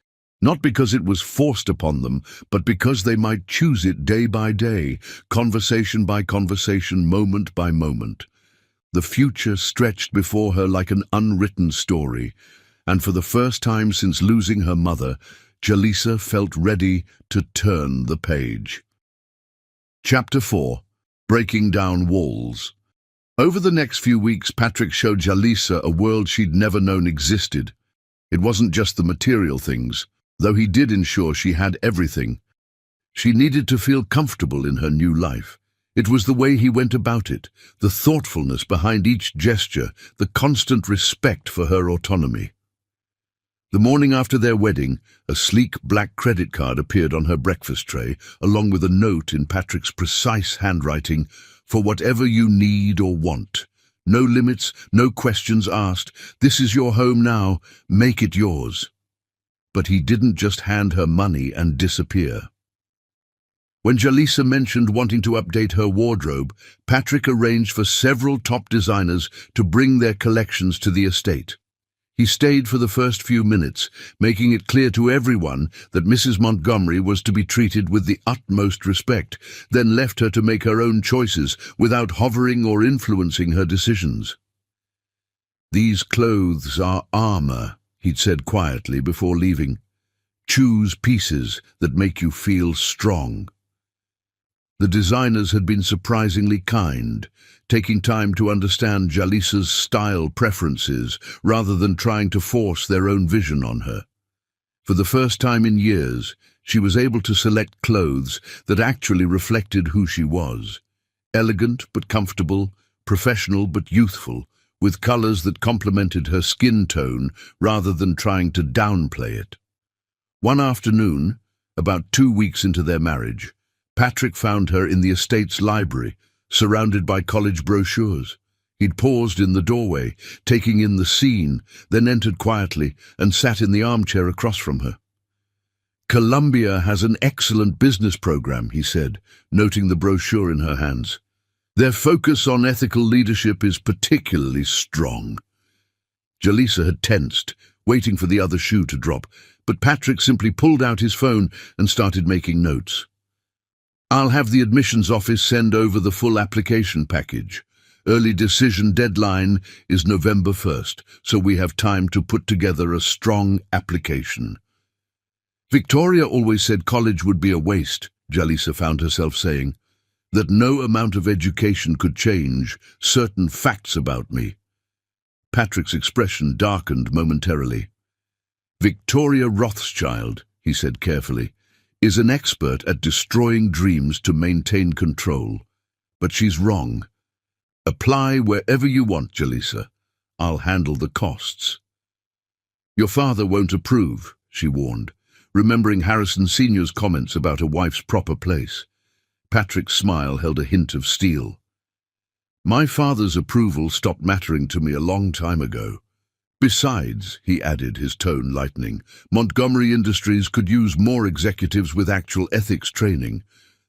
not because it was forced upon them, but because they might choose it day by day, conversation by conversation, moment by moment. The future stretched before her like an unwritten story, and for the first time since losing her mother, Jalisa felt ready to turn the page. Chapter 4. Breaking Down Walls. Over the next few weeks, Patrick showed Jalisa a world she'd never known existed. It wasn't just the material things, though he did ensure she had everything. She needed to feel comfortable in her new life. It was the way he went about it, the thoughtfulness behind each gesture, the constant respect for her autonomy. The morning after their wedding, a sleek black credit card appeared on her breakfast tray, along with a note in Patrick's precise handwriting, "For whatever you need or want. No limits, no questions asked. This is your home now. Make it yours." But he didn't just hand her money and disappear. When Jalisa mentioned wanting to update her wardrobe, Patrick arranged for several top designers to bring their collections to the estate. He stayed for the first few minutes, making it clear to everyone that Mrs. Montgomery was to be treated with the utmost respect, then left her to make her own choices without hovering or influencing her decisions. "These clothes are armor," he'd said quietly before leaving. "Choose pieces that make you feel strong." The designers had been surprisingly kind, taking time to understand Jalisa's style preferences rather than trying to force their own vision on her. For the first time in years, she was able to select clothes that actually reflected who she was. Elegant but comfortable, professional but youthful, with colors that complemented her skin tone rather than trying to downplay it. One afternoon, about 2 weeks into their marriage, Patrick found her in the estate's library, surrounded by college brochures. He'd paused in the doorway, taking in the scene, then entered quietly and sat in the armchair across from her. "Columbia has an excellent business program," he said, noting the brochure in her hands. "Their focus on ethical leadership is particularly strong." Jalisa had tensed, waiting for the other shoe to drop, but Patrick simply pulled out his phone and started making notes. "I'll have the admissions office send over the full application package. Early decision deadline is November 1st, so we have time to put together a strong application." "Victoria always said college would be a waste," Jalisa found herself saying, "that no amount of education could change certain facts about me." Patrick's expression darkened momentarily. "Victoria Rothschild," he said carefully, "is an expert at destroying dreams to maintain control. But she's wrong. Apply wherever you want, Jalisa. I'll handle the costs." "Your father won't approve," she warned, remembering Harrison Sr.'s comments about a wife's proper place. Patrick's smile held a hint of steel. "My father's approval stopped mattering to me a long time ago. Besides," he added, his tone lightening, "Montgomery Industries could use more executives with actual ethics training.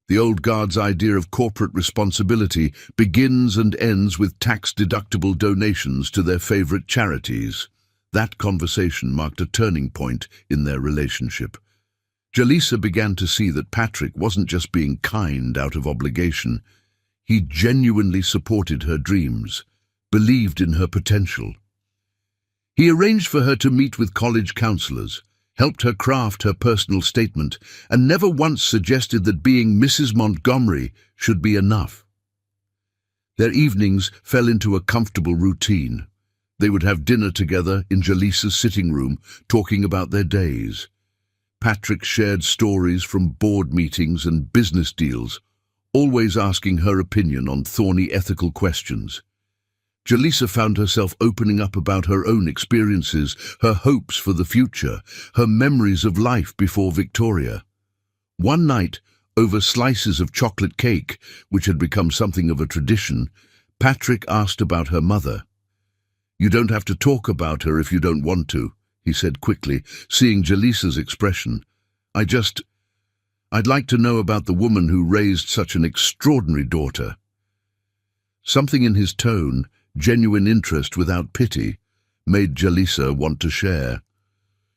The old guard's idea of corporate responsibility begins and ends with tax-deductible donations to their favorite charities." That conversation marked a turning point in their relationship. Jalisa began to see that Patrick wasn't just being kind out of obligation. He genuinely supported her dreams, believed in her potential. He arranged for her to meet with college counselors, helped her craft her personal statement, and never once suggested that being Mrs. Montgomery should be enough. Their evenings fell into a comfortable routine. They would have dinner together in Jalisa's sitting room, talking about their days. Patrick shared stories from board meetings and business deals, always asking her opinion on thorny ethical questions. Jalisa found herself opening up about her own experiences, her hopes for the future, her memories of life before Victoria. One night, over slices of chocolate cake, which had become something of a tradition, Patrick asked about her mother. "You don't have to talk about her if you don't want to," he said quickly, seeing Jalisa's expression. I'd like to know about the woman who raised such an extraordinary daughter." Something in his tone, genuine interest without pity, made Jalisa want to share.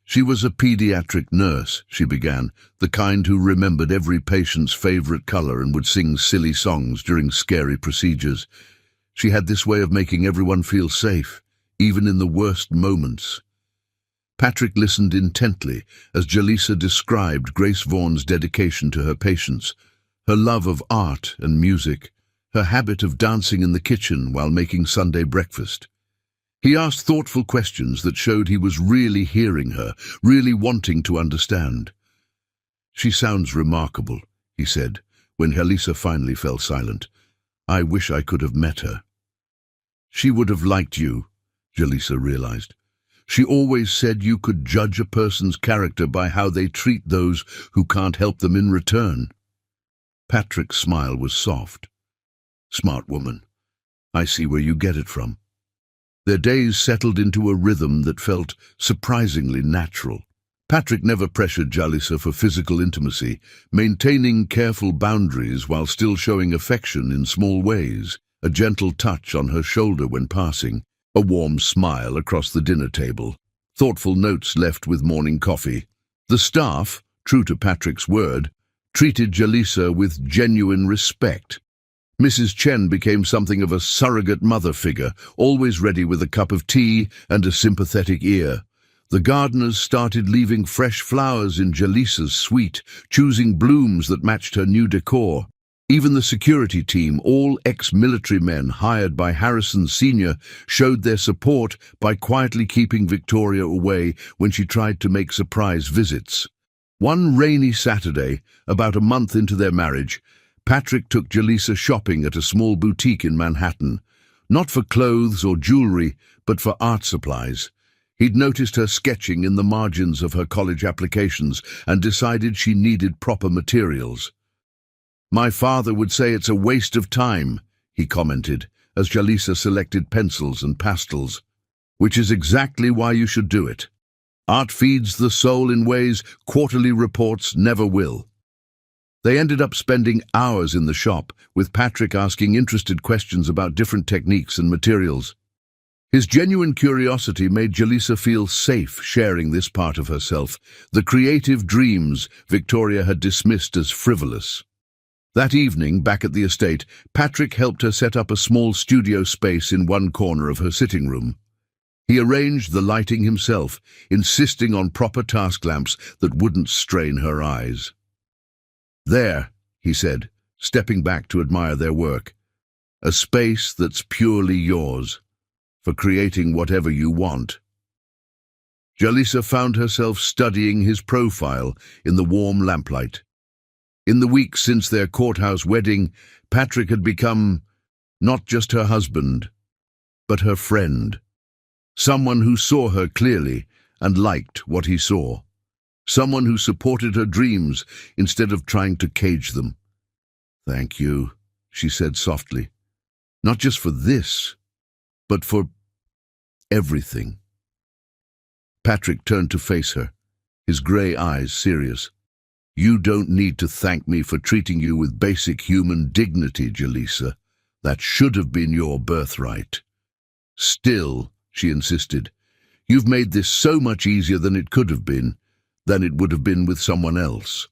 "She was a pediatric nurse," she began, "the kind who remembered every patient's favorite color and would sing silly songs during scary procedures. She had this way of making everyone feel safe, even in the worst moments." Patrick listened intently as Jalisa described Grace Vaughan's dedication to her patients, her love of art and music, her habit of dancing in the kitchen while making Sunday breakfast. He asked thoughtful questions that showed he was really hearing her, really wanting to understand. "She sounds remarkable," he said, when Jalisa finally fell silent. "I wish I could have met her." "She would have liked you," Jalisa realized. "She always said you could judge a person's character by how they treat those who can't help them in return." Patrick's smile was soft. "Smart woman. I see where you get it from." Their days settled into a rhythm that felt surprisingly natural. Patrick never pressured Jalisa for physical intimacy, maintaining careful boundaries while still showing affection in small ways, a gentle touch on her shoulder when passing, a warm smile across the dinner table, thoughtful notes left with morning coffee. The staff, true to Patrick's word, treated Jalisa with genuine respect. Mrs. Chen became something of a surrogate mother figure, always ready with a cup of tea and a sympathetic ear. The gardeners started leaving fresh flowers in Jalisa's suite, choosing blooms that matched her new decor. Even the security team, all ex-military men hired by Harrison Sr., showed their support by quietly keeping Victoria away when she tried to make surprise visits. One rainy Saturday, about a month into their marriage, Patrick took Jalisa shopping at a small boutique in Manhattan, not for clothes or jewelry, but for art supplies. He'd noticed her sketching in the margins of her college applications and decided she needed proper materials. "My father would say it's a waste of time," he commented, as Jalisa selected pencils and pastels. "Which is exactly why you should do it. Art feeds the soul in ways quarterly reports never will." They ended up spending hours in the shop, with Patrick asking interested questions about different techniques and materials. His genuine curiosity made Jalisa feel safe sharing this part of herself, the creative dreams Victoria had dismissed as frivolous. That evening, back at the estate, Patrick helped her set up a small studio space in one corner of her sitting room. He arranged the lighting himself, insisting on proper task lamps that wouldn't strain her eyes. "There," he said, stepping back to admire their work. "A space that's purely yours, for creating whatever you want." Jalisa found herself studying his profile in the warm lamplight. In the weeks since their courthouse wedding, Patrick had become not just her husband, but her friend. Someone who saw her clearly and liked what he saw. Someone who supported her dreams instead of trying to cage them. "Thank you," she said softly. "Not just for this, but for everything." Patrick turned to face her, his grey eyes serious. "You don't need to thank me for treating you with basic human dignity, Jalisa. That should have been your birthright." "Still," she insisted, "you've made this so much easier than it could have been, than it would have been with someone else."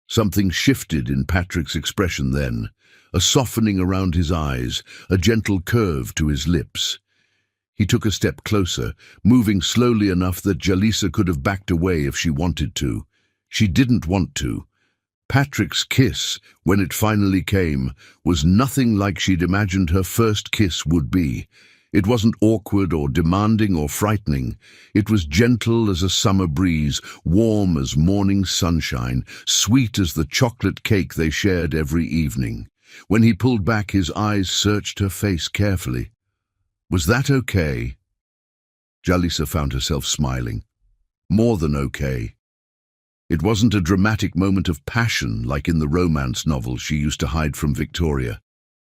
Something shifted in Patrick's expression then, a softening around his eyes, a gentle curve to his lips. He took a step closer, moving slowly enough that Jalisa could have backed away if she wanted to. She didn't want to. Patrick's kiss, when it finally came, was nothing like she'd imagined her first kiss would be. It wasn't awkward or demanding or frightening. It was gentle as a summer breeze, warm as morning sunshine, sweet as the chocolate cake they shared every evening. When he pulled back, his eyes searched her face carefully. Was that okay? Jalisa found herself smiling. More than okay. It wasn't a dramatic moment of passion like in the romance novels she used to hide from Victoria.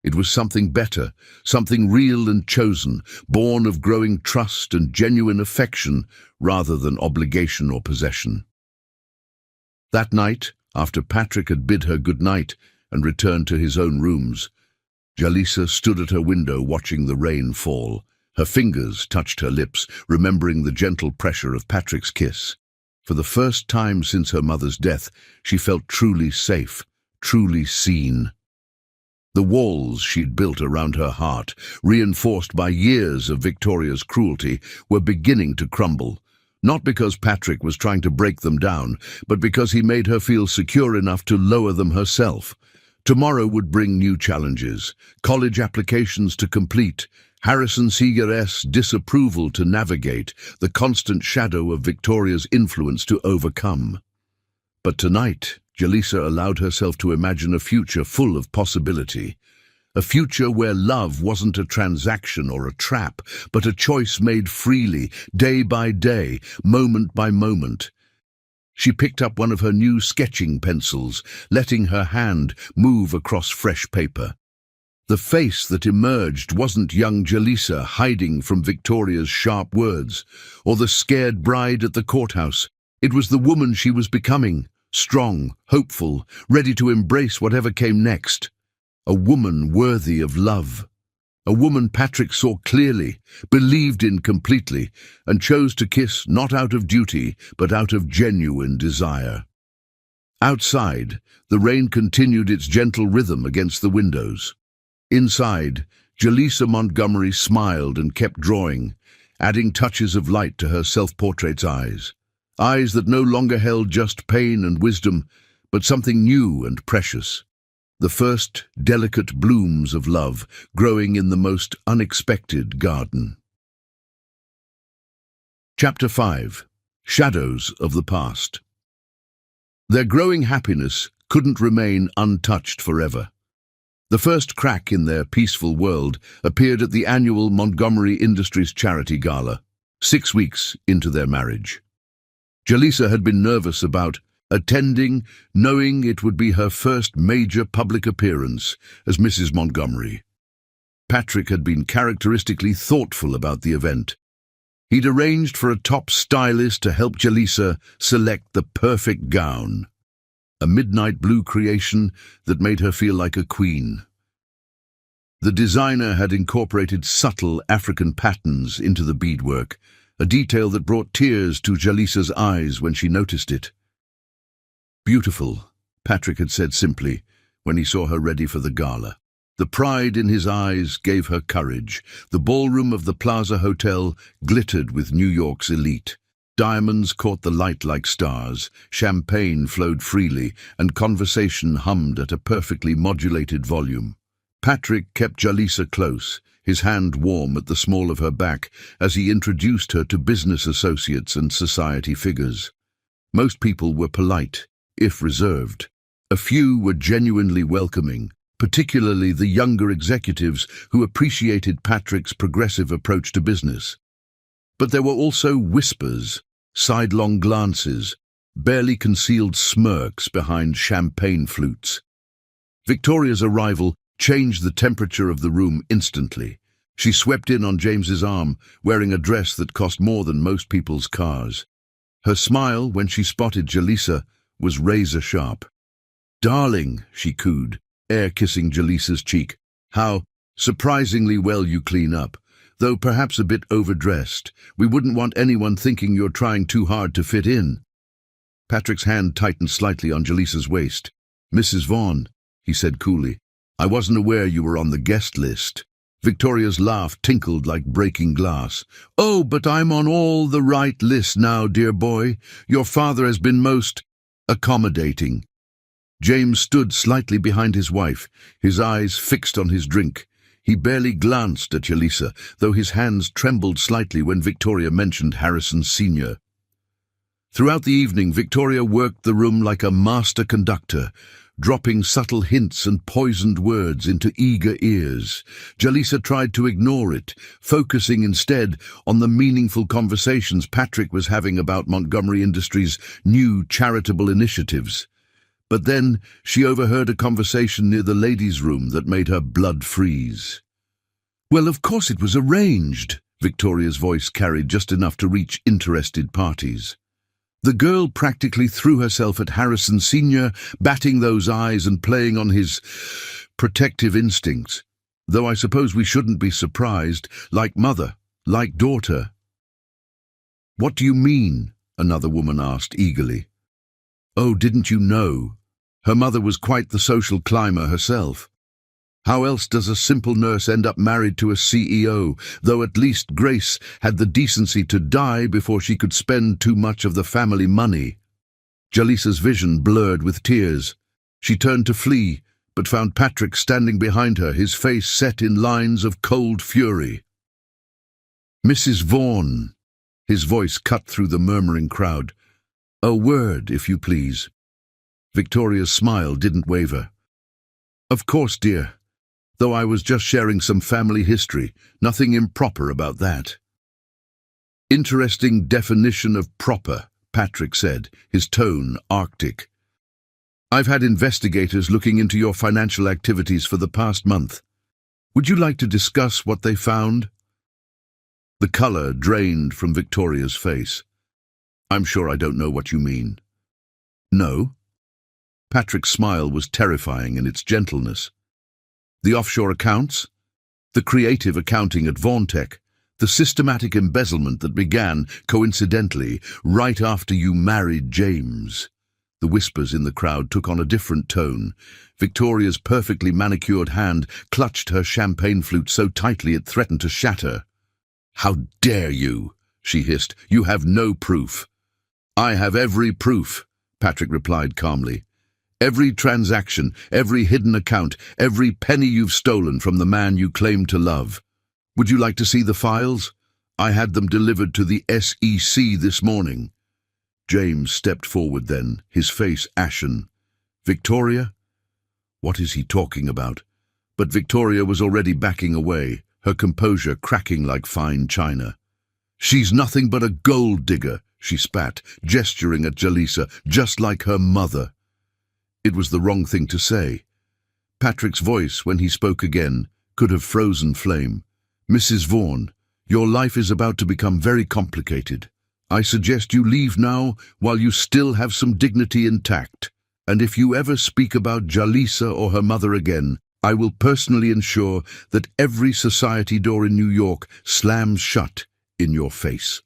It was something better, something real and chosen, born of growing trust and genuine affection rather than obligation or possession. That night, after Patrick had bid her good night and returned to his own rooms, Jalisa stood at her window watching the rain fall. Her fingers touched her lips, remembering the gentle pressure of Patrick's kiss. For the first time since her mother's death, she felt truly safe, truly seen. The walls she'd built around her heart, reinforced by years of Victoria's cruelty, were beginning to crumble. Not because Patrick was trying to break them down, but because he made her feel secure enough to lower them herself. Tomorrow would bring new challenges, college applications to complete, Harrison Seeger's disapproval to navigate, the constant shadow of Victoria's influence to overcome. But tonight, Jalisa allowed herself to imagine a future full of possibility. A future where love wasn't a transaction or a trap, but a choice made freely, day by day, moment by moment. She picked up one of her new sketching pencils, letting her hand move across fresh paper. The face that emerged wasn't young Jalisa hiding from Victoria's sharp words, or the scared bride at the courthouse. It was the woman she was becoming, strong, hopeful, ready to embrace whatever came next. A woman worthy of love. A woman Patrick saw clearly, believed in completely, and chose to kiss not out of duty, but out of genuine desire. Outside, the rain continued its gentle rhythm against the windows. Inside, Jalisa Montgomery smiled and kept drawing, adding touches of light to her self-portrait's eyes. Eyes that no longer held just pain and wisdom, but something new and precious. The first delicate blooms of love growing in the most unexpected garden. Chapter 5. Shadows of the Past. Their growing happiness couldn't remain untouched forever. The first crack in their peaceful world appeared at the annual Montgomery Industries Charity Gala, 6 weeks into their marriage. Jalisa had been nervous about attending, knowing it would be her first major public appearance as Mrs. Montgomery. Patrick had been characteristically thoughtful about the event. He'd arranged for a top stylist to help Jalisa select the perfect gown. A midnight blue creation that made her feel like a queen. The designer had incorporated subtle African patterns into the beadwork, a detail that brought tears to Jalisa's eyes when she noticed it. Beautiful, Patrick had said simply when he saw her ready for the gala. The pride in his eyes gave her courage. The ballroom of the Plaza Hotel glittered with New York's elite. Diamonds caught the light like stars, champagne flowed freely, and conversation hummed at a perfectly modulated volume. Patrick kept Jalisa close, his hand warm at the small of her back as he introduced her to business associates and society figures. Most people were polite, if reserved. A few were genuinely welcoming, particularly the younger executives who appreciated Patrick's progressive approach to business. But there were also whispers, sidelong glances, barely concealed smirks behind champagne flutes. Victoria's arrival changed the temperature of the room instantly. She swept in on James's arm, wearing a dress that cost more than most people's cars. Her smile, when she spotted Jalisa, was razor-sharp. "Darling," she cooed, air-kissing Jalisa's cheek. "How surprisingly well you clean up. Though perhaps a bit overdressed. We wouldn't want anyone thinking you're trying too hard to fit in." Patrick's hand tightened slightly on Jalisa's waist. "Mrs. Vaughn," he said coolly, "I wasn't aware you were on the guest list." Victoria's laugh tinkled like breaking glass. "Oh, but I'm on all the right lists now, dear boy. Your father has been most accommodating." James stood slightly behind his wife, his eyes fixed on his drink. He barely glanced at Jalisa, though his hands trembled slightly when Victoria mentioned Harrison Sr. Throughout the evening, Victoria worked the room like a master conductor, dropping subtle hints and poisoned words into eager ears. Jalisa tried to ignore it, focusing instead on the meaningful conversations Patrick was having about Montgomery Industries' new charitable initiatives. But then she overheard a conversation near the ladies' room that made her blood freeze. "Well, of course it was arranged," Victoria's voice carried just enough to reach interested parties. The girl practically threw herself at Harrison Sr., batting those eyes and playing on his protective instincts. "Though I suppose we shouldn't be surprised, like mother, like daughter." "What do you mean?" another woman asked eagerly. "Oh, didn't you know? Her mother was quite the social climber herself. How else does a simple nurse end up married to a CEO, though at least Grace had the decency to die before she could spend too much of the family money?" Jalisa's vision blurred with tears. She turned to flee, but found Patrick standing behind her, his face set in lines of cold fury. "Mrs. Vaughan," his voice cut through the murmuring crowd. "A word, if you please." Victoria's smile didn't waver. "Of course, dear. Though I was just sharing some family history, nothing improper about that." "Interesting definition of proper," Patrick said, his tone arctic. "I've had investigators looking into your financial activities for the past month. Would you like to discuss what they found?" The color drained from Victoria's face. "I'm sure I don't know what you mean." "No?" Patrick's smile was terrifying in its gentleness. "The offshore accounts? The creative accounting at Vauntech? The systematic embezzlement that began, coincidentally, right after you married James?" The whispers in the crowd took on a different tone. Victoria's perfectly manicured hand clutched her champagne flute so tightly it threatened to shatter. "How dare you?" she hissed. "You have no proof." "I have every proof," Patrick replied calmly. "Every transaction, every hidden account, every penny you've stolen from the man you claim to love. Would you like to see the files? I had them delivered to the SEC this morning." James stepped forward then, his face ashen. "Victoria?" What is he talking about? But Victoria was already backing away, her composure cracking like fine china. "She's nothing but a gold digger," she spat, gesturing at Jalisa, "just like her mother." It was the wrong thing to say. Patrick's voice, when he spoke again, could have frozen flame. "Mrs. Vaughan, your life is about to become very complicated. I suggest you leave now while you still have some dignity intact. And if you ever speak about Jalisa or her mother again, I will personally ensure that every society door in New York slams shut in your face."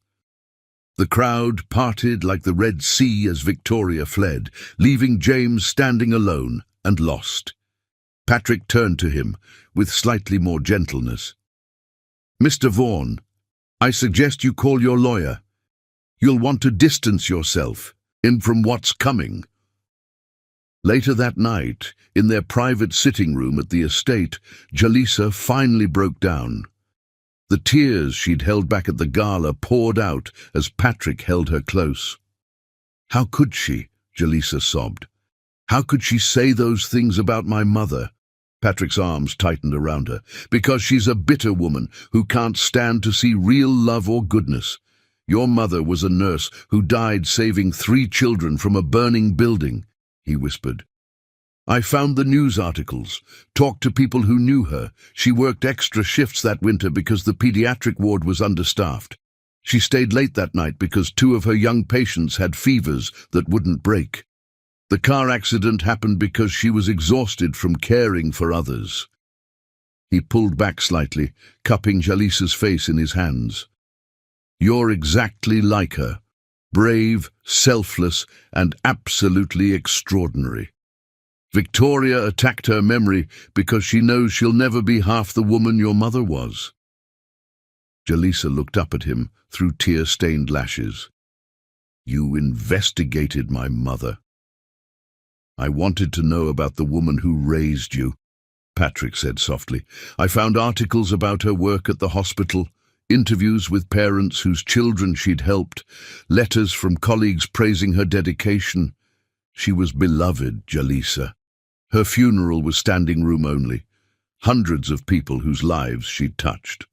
The crowd parted like the Red Sea as Victoria fled, leaving James standing alone and lost. Patrick turned to him with slightly more gentleness. "Mr. Vaughan, I suggest you call your lawyer. You'll want to distance yourself from what's coming." Later that night, in their private sitting room at the estate, Jalisa finally broke down. The tears she'd held back at the gala poured out as Patrick held her close. "How could she?" Jalisa sobbed. "How could she say those things about my mother?" Patrick's arms tightened around her. "Because she's a bitter woman who can't stand to see real love or goodness. Your mother was a nurse who died saving 3 children from a burning building," he whispered. "I found the news articles, talked to people who knew her. She worked extra shifts that winter because the pediatric ward was understaffed. She stayed late that night because 2 of her young patients had fevers that wouldn't break. The car accident happened because she was exhausted from caring for others." He pulled back slightly, cupping Jalisa's face in his hands. "You're exactly like her. Brave, selfless, and absolutely extraordinary." Victoria attacked her memory because she knows she'll never be half the woman your mother was. Jalisa looked up at him through tear-stained lashes. You investigated my mother. I wanted to know about the woman who raised you, Patrick said softly. I found articles about her work at the hospital, interviews with parents whose children she'd helped, letters from colleagues praising her dedication. She was beloved, Jalisa. Her funeral was standing room only. Hundreds of people whose lives she'd touched.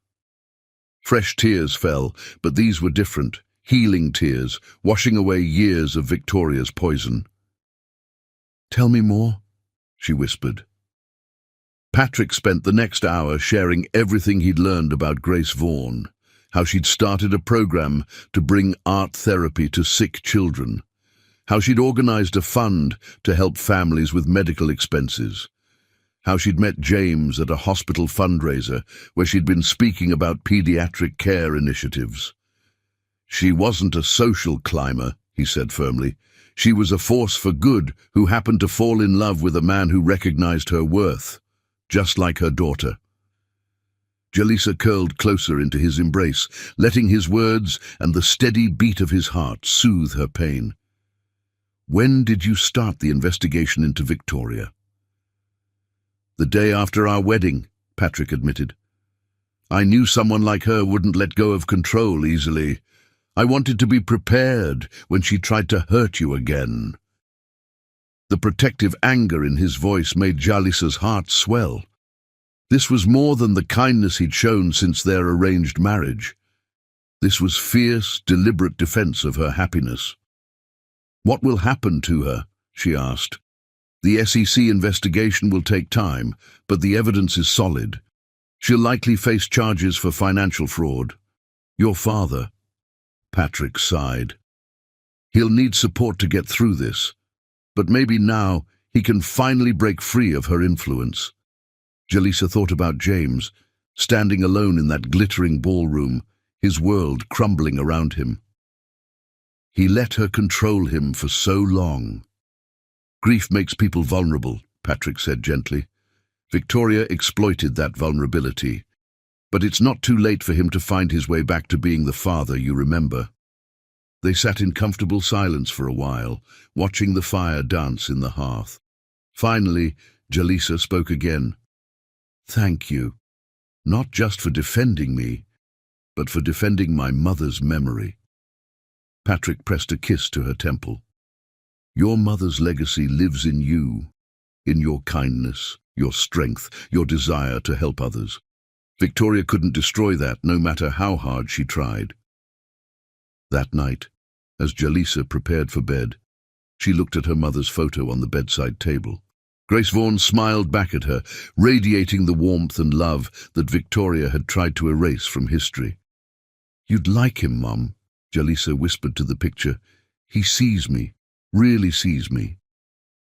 Fresh tears fell, but these were different, healing tears, washing away years of Victoria's poison. Tell me more, she whispered. Patrick spent the next hour sharing everything he'd learned about Grace Vaughan, how she'd started a program to bring art therapy to sick children, how she'd organized a fund to help families with medical expenses, how she'd met James at a hospital fundraiser where she'd been speaking about pediatric care initiatives. She wasn't a social climber, he said firmly. She was a force for good who happened to fall in love with a man who recognized her worth, just like her daughter. Jalisa curled closer into his embrace, letting his words and the steady beat of his heart soothe her pain. When did you start the investigation into Victoria? The day after our wedding, Patrick admitted. I knew someone like her wouldn't let go of control easily. I wanted to be prepared when she tried to hurt you again. The protective anger in his voice made Jalisa's heart swell. This was more than the kindness he'd shown since their arranged marriage. This was fierce, deliberate defense of her happiness. What will happen to her? She asked. The SEC investigation will take time, but the evidence is solid. She'll likely face charges for financial fraud. Your father, Patrick sighed. He'll need support to get through this, but maybe now he can finally break free of her influence. Jalisa thought about James, standing alone in that glittering ballroom, his world crumbling around him. He let her control him for so long. Grief makes people vulnerable, Patrick said gently. Victoria exploited that vulnerability. But it's not too late for him to find his way back to being the father you remember. They sat in comfortable silence for a while, watching the fire dance in the hearth. Finally, Jalisa spoke again. Thank you, not just for defending me, but for defending my mother's memory. Patrick pressed a kiss to her temple. Your mother's legacy lives in you, in your kindness, your strength, your desire to help others. Victoria couldn't destroy that, no matter how hard she tried. That night, as Jalisa prepared for bed, she looked at her mother's photo on the bedside table. Grace Vaughan smiled back at her, radiating the warmth and love that Victoria had tried to erase from history. You'd like him, Mum, Jalisa whispered to the picture. He sees me, really sees me,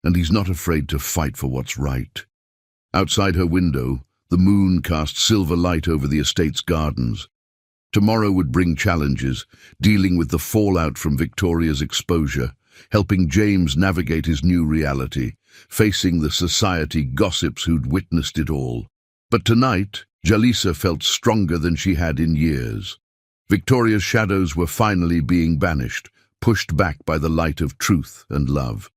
and he's not afraid to fight for what's right. Outside her window, the moon cast silver light over the estate's gardens. Tomorrow would bring challenges, dealing with the fallout from Victoria's exposure, helping James navigate his new reality, facing the society gossips who'd witnessed it all. But tonight, Jalisa felt stronger than she had in years. Victoria's shadows were finally being banished, pushed back by the light of truth and love.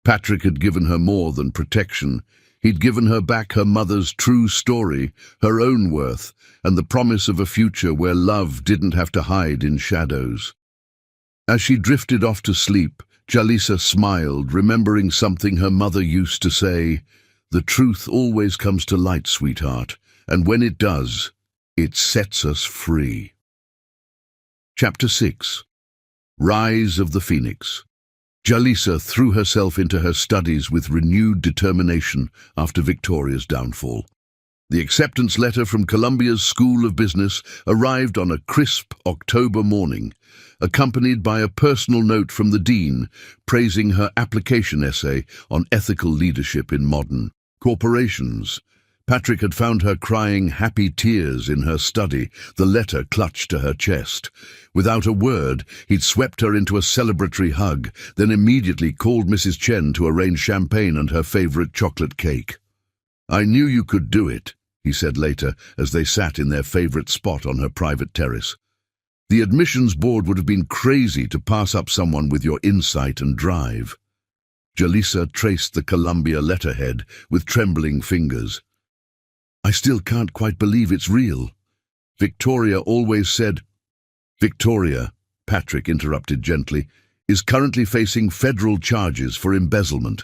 Patrick had given her more than protection. He'd given her back her mother's true story, her own worth, and the promise of a future where love didn't have to hide in shadows. As she drifted off to sleep, Jalisa smiled, remembering something her mother used to say, "The truth always comes to light, sweetheart, and when it does, it sets us free." Chapter 6. Rise of the Phoenix. Jalisa threw herself into her studies with renewed determination after Victoria's downfall. The acceptance letter from Columbia's School of Business arrived on a crisp October morning, accompanied by a personal note from the dean praising her application essay on ethical leadership in modern corporations. Patrick had found her crying happy tears in her study, the letter clutched to her chest. Without a word, he'd swept her into a celebratory hug, then immediately called Mrs. Chen to arrange champagne and her favorite chocolate cake. "I knew you could do it," he said later, as they sat in their favorite spot on her private terrace. "The admissions board would have been crazy to pass up someone with your insight and drive." Jalisa traced the Columbia letterhead with trembling fingers. "I still can't quite believe it's real. Victoria always said—" "Victoria," Patrick interrupted gently, "is currently facing federal charges for embezzlement.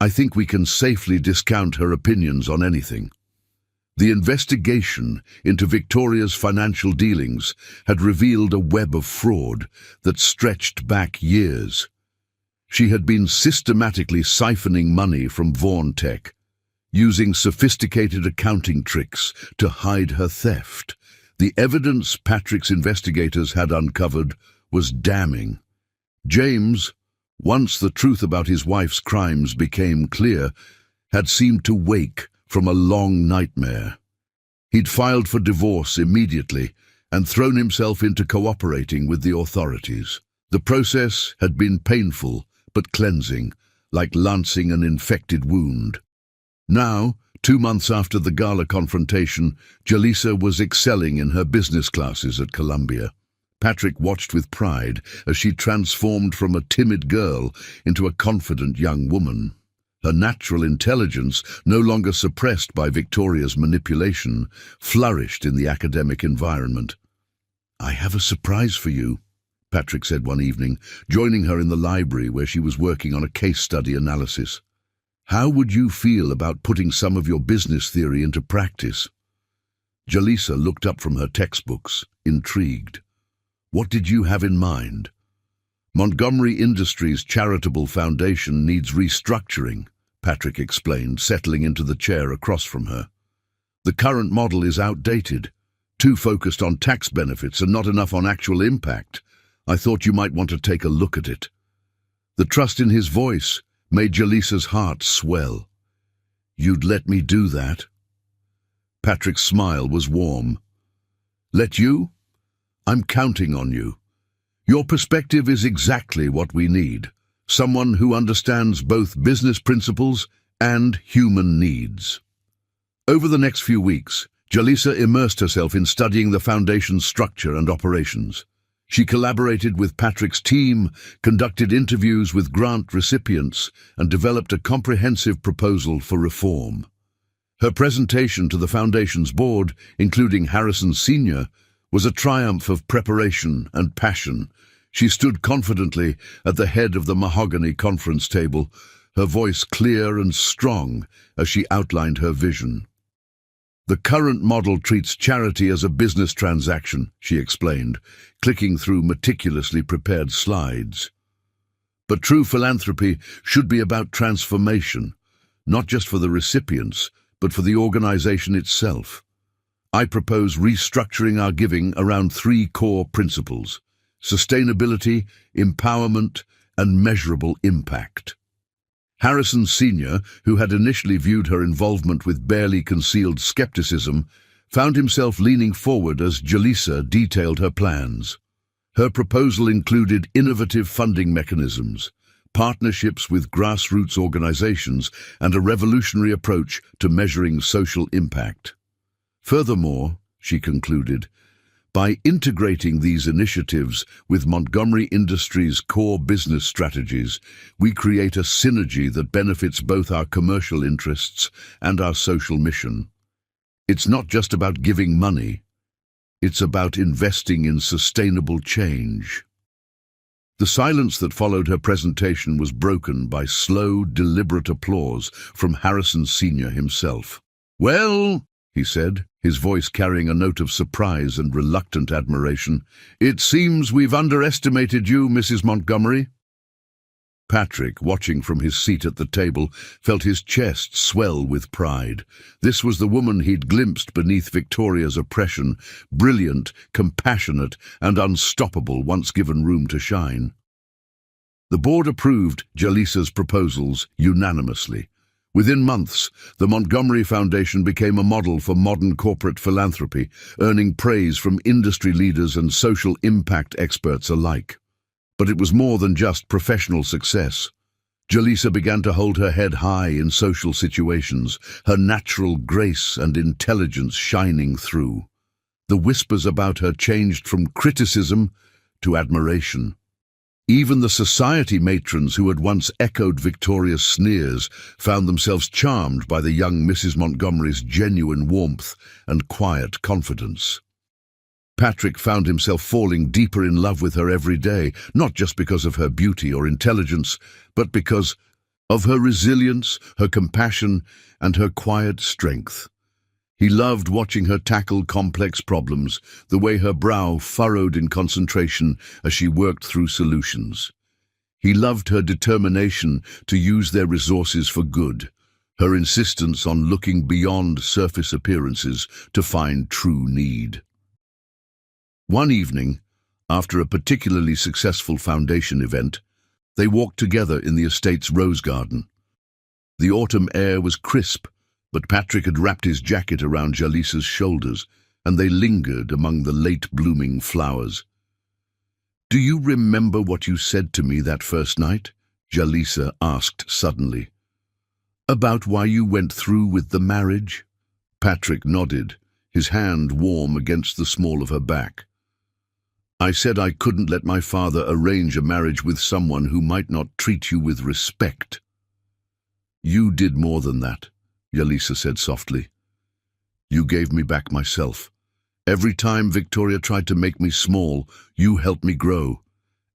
I think we can safely discount her opinions on anything." The investigation into Victoria's financial dealings had revealed a web of fraud that stretched back years. She had been systematically siphoning money from Vaughan Tech, using sophisticated accounting tricks to hide her theft. The evidence Patrick's investigators had uncovered was damning. James, once the truth about his wife's crimes became clear, had seemed to wake from a long nightmare. He'd filed for divorce immediately and thrown himself into cooperating with the authorities. The process had been painful but cleansing, like lancing an infected wound. Now, 2 months after the gala confrontation, Jalisa was excelling in her business classes at Columbia. Patrick watched with pride as she transformed from a timid girl into a confident young woman. Her natural intelligence, no longer suppressed by Victoria's manipulation, flourished in the academic environment. "I have a surprise for you," Patrick said one evening, joining her in the library where she was working on a case study analysis. "How would you feel about putting some of your business theory into practice?" Jalisa looked up from her textbooks, intrigued. "What did you have in mind?" "Montgomery Industries' charitable foundation needs restructuring," Patrick explained, settling into the chair across from her. "The current model is outdated, too focused on tax benefits and not enough on actual impact. I thought you might want to take a look at it." The trust in his voice made Jalisa's heart swell. "You'd let me do that?" Patrick's smile was warm. "Let you? I'm counting on you. Your perspective is exactly what we need. Someone who understands both business principles and human needs." Over the next few weeks, Jalisa immersed herself in studying the foundation's structure and operations. She collaborated with Patrick's team, conducted interviews with grant recipients, and developed a comprehensive proposal for reform. Her presentation to the Foundation's board, including Harrison Sr., was a triumph of preparation and passion. She stood confidently at the head of the mahogany conference table, her voice clear and strong as she outlined her vision. "The current model treats charity as a business transaction," she explained, clicking through meticulously prepared slides. "But true philanthropy should be about transformation, not just for the recipients, but for the organization itself. I propose restructuring our giving around 3 core principles: sustainability, empowerment, and measurable impact." Harrison Sr., who had initially viewed her involvement with barely concealed skepticism, found himself leaning forward as Jalisa detailed her plans. Her proposal included innovative funding mechanisms, partnerships with grassroots organizations, and a revolutionary approach to measuring social impact. Furthermore, she concluded, by integrating these initiatives with Montgomery Industries' core business strategies, we create a synergy that benefits both our commercial interests and our social mission. It's not just about giving money, it's about investing in sustainable change. The silence that followed her presentation was broken by slow, deliberate applause from Harrison Sr. himself. "Well," he said, his voice carrying a note of surprise and reluctant admiration, "it seems we've underestimated you, Mrs. Montgomery." Patrick, watching from his seat at the table, felt his chest swell with pride. This was the woman he'd glimpsed beneath Victoria's oppression, brilliant, compassionate, and unstoppable once given room to shine. The board approved Jalisa's proposals unanimously. Within months, the Montgomery Foundation became a model for modern corporate philanthropy, earning praise from industry leaders and social impact experts alike. But it was more than just professional success. Jaleesa began to hold her head high in social situations, her natural grace and intelligence shining through. The whispers about her changed from criticism to admiration. Even the society matrons who had once echoed Victoria's sneers found themselves charmed by the young Mrs. Montgomery's genuine warmth and quiet confidence. Patrick found himself falling deeper in love with her every day, not just because of her beauty or intelligence, but because of her resilience, her compassion, and her quiet strength. He loved watching her tackle complex problems, the way her brow furrowed in concentration as she worked through solutions. He loved her determination to use their resources for good, her insistence on looking beyond surface appearances to find true need. One evening, after a particularly successful foundation event, they walked together in the estate's rose garden. The autumn air was crisp, but Patrick had wrapped his jacket around Jaleesa's shoulders, and they lingered among the late-blooming flowers. "Do you remember what you said to me that first night?" Jaleesa asked suddenly. "About why you went through with the marriage?" Patrick nodded, his hand warm against the small of her back. "I said I couldn't let my father arrange a marriage with someone who might not treat you with respect." "You did more than that," Jaleesa said softly. "You gave me back myself. Every time Victoria tried to make me small, you helped me grow.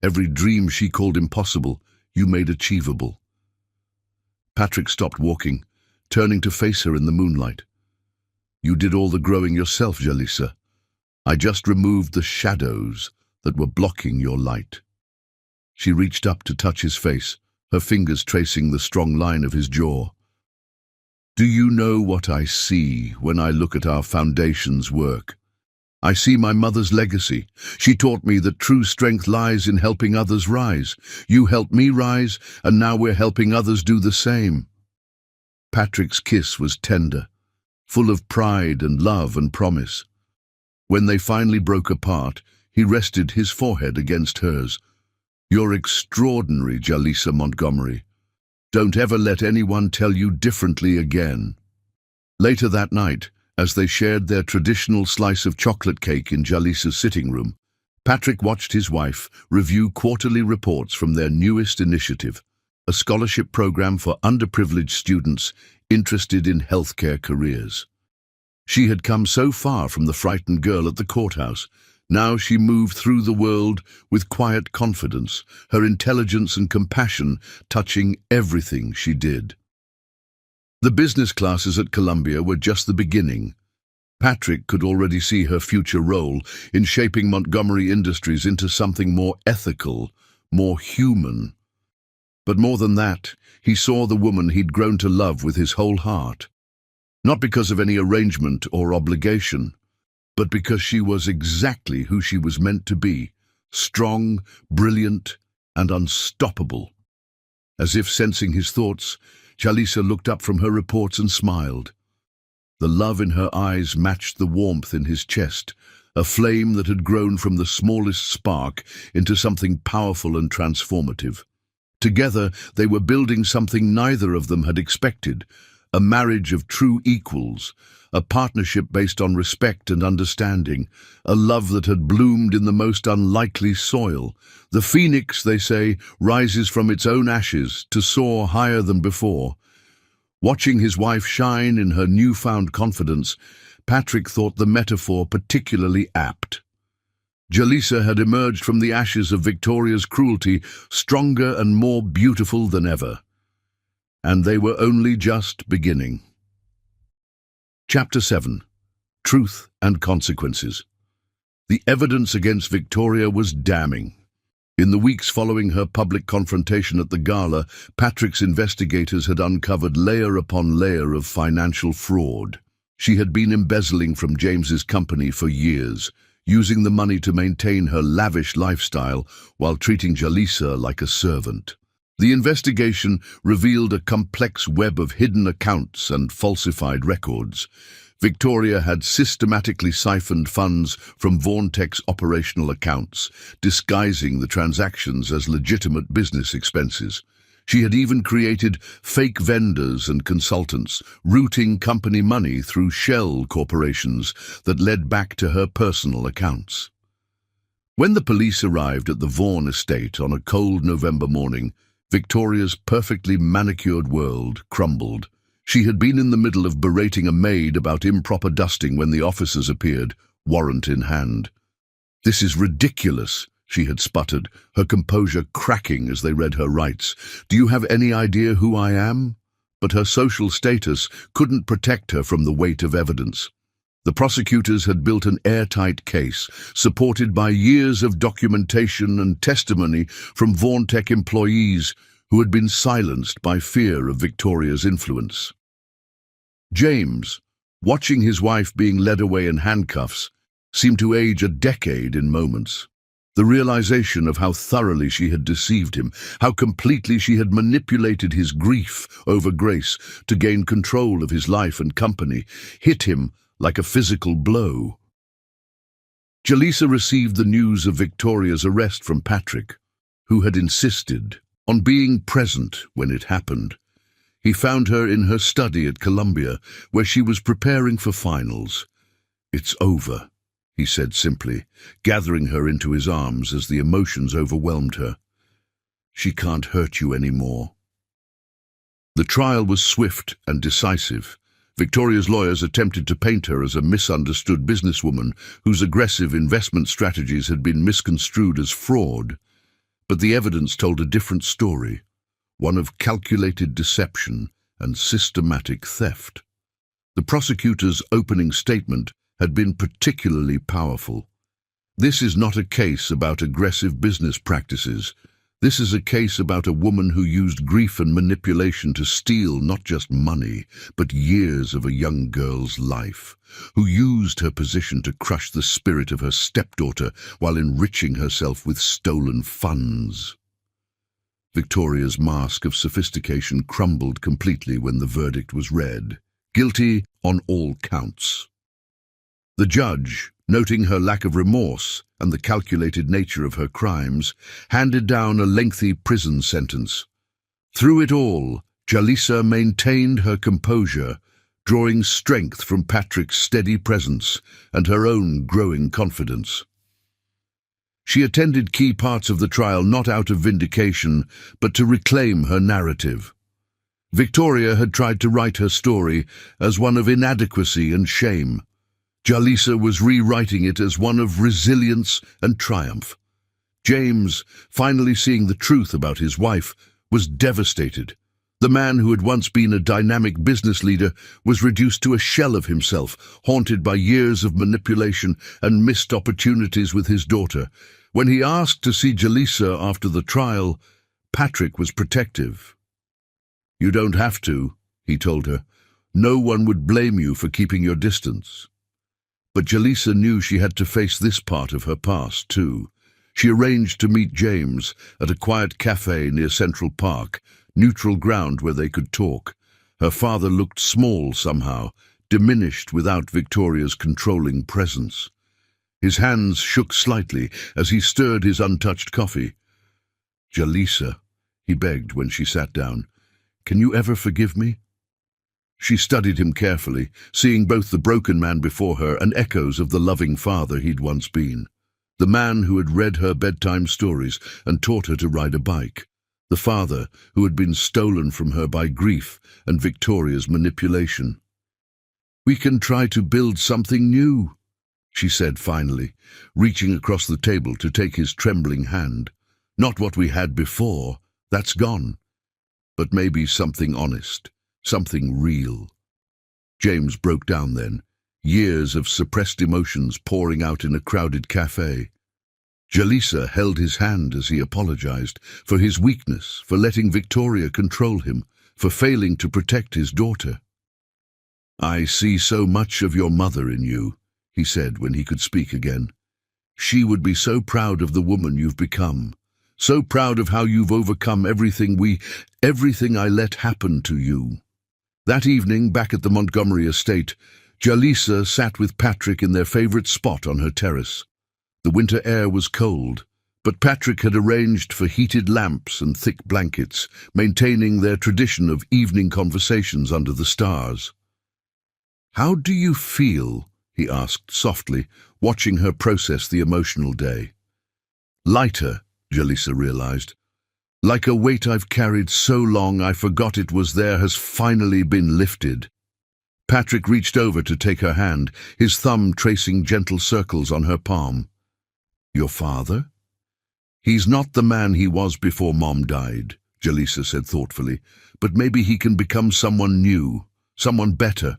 Every dream she called impossible, you made achievable." Patrick stopped walking, turning to face her in the moonlight. "You did all the growing yourself, Jaleesa. I just removed the shadows that were blocking your light." She reached up to touch his face, her fingers tracing the strong line of his jaw. "Do you know what I see when I look at our foundation's work? I see my mother's legacy. She taught me that true strength lies in helping others rise. You helped me rise, and now we're helping others do the same." Patrick's kiss was tender, full of pride and love and promise. When they finally broke apart, he rested his forehead against hers. "You're extraordinary, Jaleesa Montgomery. Don't ever let anyone tell you differently again." Later that night, as they shared their traditional slice of chocolate cake in Jaleesa's sitting room, Patrick watched his wife review quarterly reports from their newest initiative, a scholarship program for underprivileged students interested in healthcare careers. She had come so far from the frightened girl at the courthouse. Now she moved through the world with quiet confidence, her intelligence and compassion touching everything she did. The business classes at Columbia were just the beginning. Patrick could already see her future role in shaping Montgomery Industries into something more ethical, more human. But more than that, he saw the woman he'd grown to love with his whole heart. Not because of any arrangement or obligation, but because she was exactly who she was meant to be, strong, brilliant, and unstoppable. As if sensing his thoughts, Jaleesa looked up from her reports and smiled. The love in her eyes matched the warmth in his chest, a flame that had grown from the smallest spark into something powerful and transformative. Together, they were building something neither of them had expected, a marriage of true equals, a partnership based on respect and understanding, a love that had bloomed in the most unlikely soil. The phoenix, they say, rises from its own ashes to soar higher than before. Watching his wife shine in her newfound confidence, Patrick thought the metaphor particularly apt. Jaleesa had emerged from the ashes of Victoria's cruelty, stronger and more beautiful than ever. And they were only just beginning. Chapter 7. Truth and Consequences. The evidence against Victoria was damning. In the weeks following her public confrontation at the gala, Patrick's investigators had uncovered layer upon layer of financial fraud. She had been embezzling from James's company for years, using the money to maintain her lavish lifestyle while treating Jaleesa like a servant. The investigation revealed a complex web of hidden accounts and falsified records. Victoria had systematically siphoned funds from Vaughan-Tech's operational accounts, disguising the transactions as legitimate business expenses. She had even created fake vendors and consultants, routing company money through shell corporations that led back to her personal accounts. When the police arrived at the Vaughan estate on a cold November morning, Victoria's perfectly manicured world crumbled. She had been in the middle of berating a maid about improper dusting when the officers appeared, warrant in hand. "This is ridiculous," she had sputtered, her composure cracking as they read her rights. "Do you have any idea who I am?" But her social status couldn't protect her from the weight of evidence. The prosecutors had built an airtight case, supported by years of documentation and testimony from Vaughan-Tech employees who had been silenced by fear of Victoria's influence. James, watching his wife being led away in handcuffs, seemed to age a decade in moments. The realization of how thoroughly she had deceived him, how completely she had manipulated his grief over Grace to gain control of his life and company, hit him like a physical blow. Jaleesa received the news of Victoria's arrest from Patrick, who had insisted on being present when it happened. He found her in her study at Columbia, where she was preparing for finals. "It's over," he said simply, gathering her into his arms as the emotions overwhelmed her. "She can't hurt you anymore." The trial was swift and decisive. Victoria's lawyers attempted to paint her as a misunderstood businesswoman whose aggressive investment strategies had been misconstrued as fraud. But the evidence told a different story, one of calculated deception and systematic theft. The prosecutor's opening statement had been particularly powerful. "This is not a case about aggressive business practices. This is a case about a woman who used grief and manipulation to steal not just money, but years of a young girl's life, who used her position to crush the spirit of her stepdaughter while enriching herself with stolen funds." Victoria's mask of sophistication crumbled completely when the verdict was read. Guilty on all counts. The judge, noting her lack of remorse and the calculated nature of her crimes, handed down a lengthy prison sentence. Through it all, Jaleesa maintained her composure, drawing strength from Patrick's steady presence and her own growing confidence. She attended key parts of the trial not out of vindication, but to reclaim her narrative. Victoria had tried to write her story as one of inadequacy and shame. Jaleesa was rewriting it as one of resilience and triumph. James, finally seeing the truth about his wife, was devastated. The man who had once been a dynamic business leader was reduced to a shell of himself, haunted by years of manipulation and missed opportunities with his daughter. When he asked to see Jaleesa after the trial, Patrick was protective. "You don't have to," he told her. "No one would blame you for keeping your distance." But Jaleesa knew she had to face this part of her past, too. She arranged to meet James at a quiet cafe near Central Park, neutral ground where they could talk. Her father looked small somehow, diminished without Victoria's controlling presence. His hands shook slightly as he stirred his untouched coffee. "Jaleesa," he begged when she sat down, "can you ever forgive me?" She studied him carefully, seeing both the broken man before her and echoes of the loving father he'd once been. The man who had read her bedtime stories and taught her to ride a bike. The father who had been stolen from her by grief and Victoria's manipulation. "We can try to build something new," she said finally, reaching across the table to take his trembling hand. "Not what we had before, that's gone. But maybe something honest, something real." James broke down then, years of suppressed emotions pouring out in a crowded cafe. Jaleesa held his hand as he apologized for his weakness, for letting Victoria control him, for failing to protect his daughter. "I see so much of your mother in you," he said when he could speak again. "She would be so proud of the woman you've become, So proud of how you've overcome everything I let happen to you." That evening, back at the Montgomery estate, Jalisa sat with Patrick in their favorite spot on her terrace. The winter air was cold, but Patrick had arranged for heated lamps and thick blankets, maintaining their tradition of evening conversations under the stars. "How do you feel?" he asked softly, watching her process the emotional day. "Lighter," Jalisa realized. "Like a weight I've carried so long I forgot it was there has finally been lifted." Patrick reached over to take her hand, his thumb tracing gentle circles on her palm. "Your father?" "He's not the man he was before Mom died," Jalisa said thoughtfully, "but maybe he can become someone new, someone better."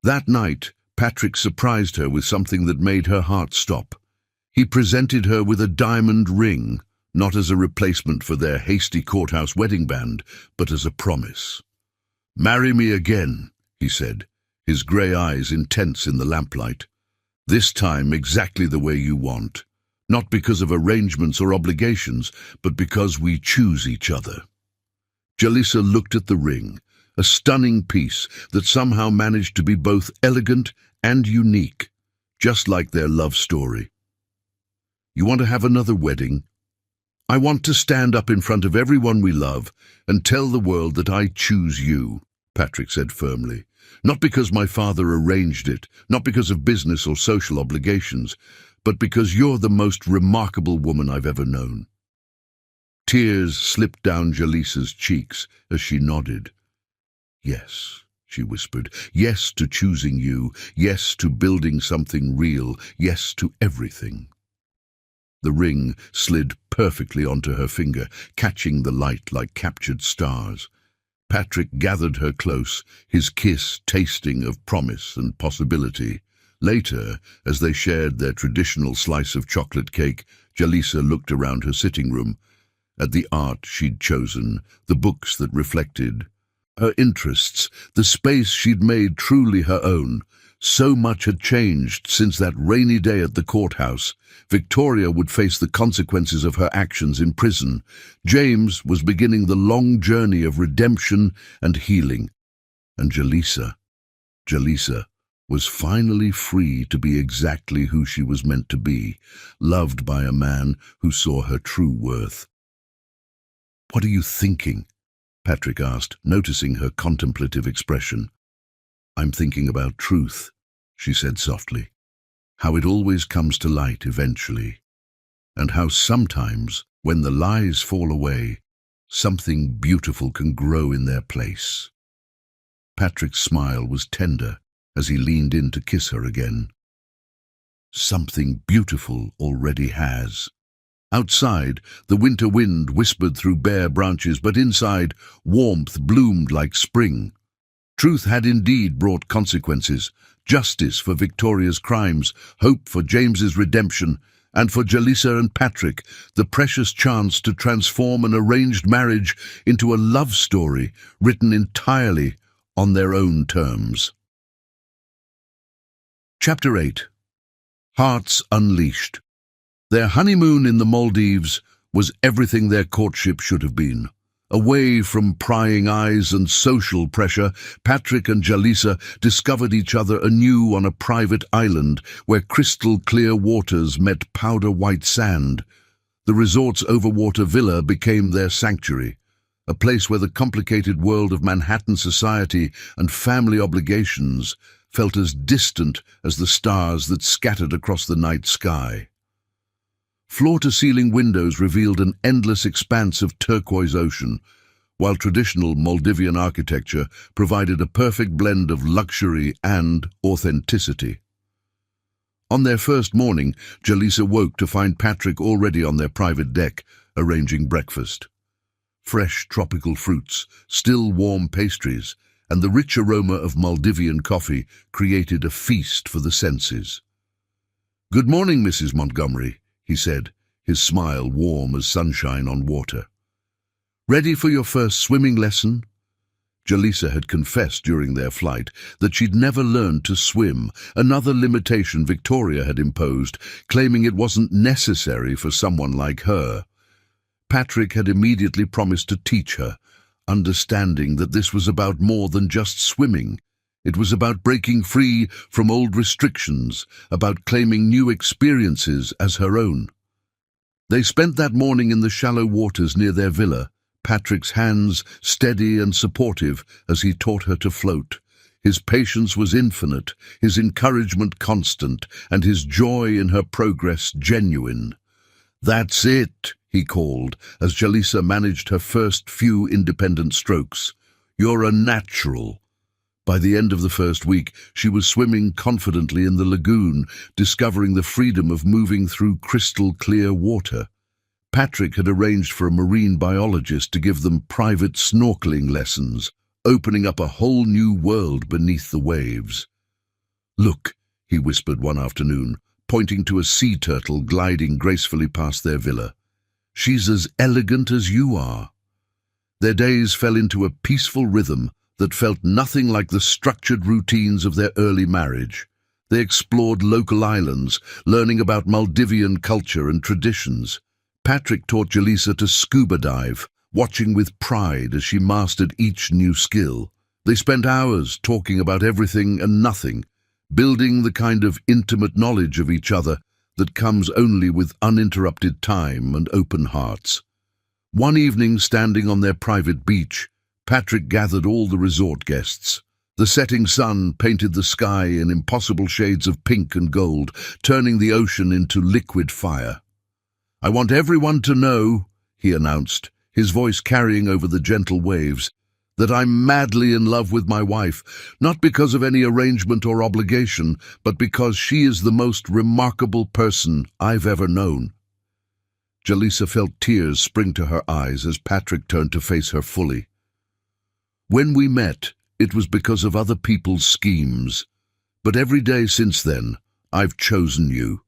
That night, Patrick surprised her with something that made her heart stop. He presented her with a diamond ring, not as a replacement for their hasty courthouse wedding band, but as a promise. "Marry me again," he said, his grey eyes intense in the lamplight. "This time exactly the way you want. Not because of arrangements or obligations, but because we choose each other." Jalisa looked at the ring, a stunning piece that somehow managed to be both elegant and unique, just like their love story. "You want to have another wedding?" "I want to stand up in front of everyone we love and tell the world that I choose you," Patrick said firmly. "Not because my father arranged it, not because of business or social obligations, but because you're the most remarkable woman I've ever known." Tears slipped down Jalisa's cheeks as she nodded. "Yes," she whispered. "Yes to choosing you. Yes to building something real. Yes to everything." The ring slid perfectly onto her finger, catching the light like captured stars. Patrick gathered her close, his kiss tasting of promise and possibility. Later, as they shared their traditional slice of chocolate cake, Jalisa looked around her sitting room, at the art she'd chosen, the books that reflected her interests, the space she'd made truly her own. So much had changed since that rainy day at the courthouse. Victoria would face the consequences of her actions in prison. James was beginning the long journey of redemption and healing. And Jalisa was finally free to be exactly who she was meant to be, loved by a man who saw her true worth. "What are you thinking?" Patrick asked, noticing her contemplative expression. "I'm thinking about truth," she said softly. "How it always comes to light eventually. And how sometimes, when the lies fall away, something beautiful can grow in their place." Patrick's smile was tender as he leaned in to kiss her again. "Something beautiful already has." Outside, the winter wind whispered through bare branches, but inside, warmth bloomed like spring. Truth had indeed brought consequences, justice for Victoria's crimes, hope for James's redemption, and for Jalisa and Patrick, the precious chance to transform an arranged marriage into a love story written entirely on their own terms. Chapter 8. Hearts Unleashed. Their honeymoon in the Maldives was everything their courtship should have been. Away from prying eyes and social pressure, Patrick and Jalisa discovered each other anew on a private island where crystal-clear waters met powder-white sand. The resort's overwater villa became their sanctuary, a place where the complicated world of Manhattan society and family obligations felt as distant as the stars that scattered across the night sky. Floor-to-ceiling windows revealed an endless expanse of turquoise ocean, while traditional Maldivian architecture provided a perfect blend of luxury and authenticity. On their first morning, Jalisa woke to find Patrick already on their private deck, arranging breakfast. Fresh tropical fruits, still warm pastries, and the rich aroma of Maldivian coffee created a feast for the senses. "Good morning, Mrs. Montgomery," he said, his smile warm as sunshine on water. "Ready for your first swimming lesson?" Jalisa had confessed during their flight that she'd never learned to swim, another limitation Victoria had imposed, claiming it wasn't necessary for someone like her. Patrick had immediately promised to teach her, understanding that this was about more than just swimming. It was about breaking free from old restrictions, about claiming new experiences as her own. They spent that morning in the shallow waters near their villa, Patrick's hands steady and supportive as he taught her to float. His patience was infinite, his encouragement constant, and his joy in her progress genuine. "That's it," he called, as Jalisa managed her first few independent strokes. "You're a natural." By the end of the first week, she was swimming confidently in the lagoon, discovering the freedom of moving through crystal-clear water. Patrick had arranged for a marine biologist to give them private snorkeling lessons, opening up a whole new world beneath the waves. "Look," he whispered one afternoon, pointing to a sea turtle gliding gracefully past their villa. "She's as elegant as you are." Their days fell into a peaceful rhythm that felt nothing like the structured routines of their early marriage. They explored local islands, learning about Maldivian culture and traditions. Patrick taught Jalisa to scuba dive, watching with pride as she mastered each new skill. They spent hours talking about everything and nothing, building the kind of intimate knowledge of each other that comes only with uninterrupted time and open hearts. One evening, standing on their private beach, Patrick gathered all the resort guests. The setting sun painted the sky in impossible shades of pink and gold, turning the ocean into liquid fire. "I want everyone to know," he announced, his voice carrying over the gentle waves, "that I'm madly in love with my wife, not because of any arrangement or obligation, but because she is the most remarkable person I've ever known." Jalisa felt tears spring to her eyes as Patrick turned to face her fully. "When we met, it was because of other people's schemes. But every day since then, I've chosen you.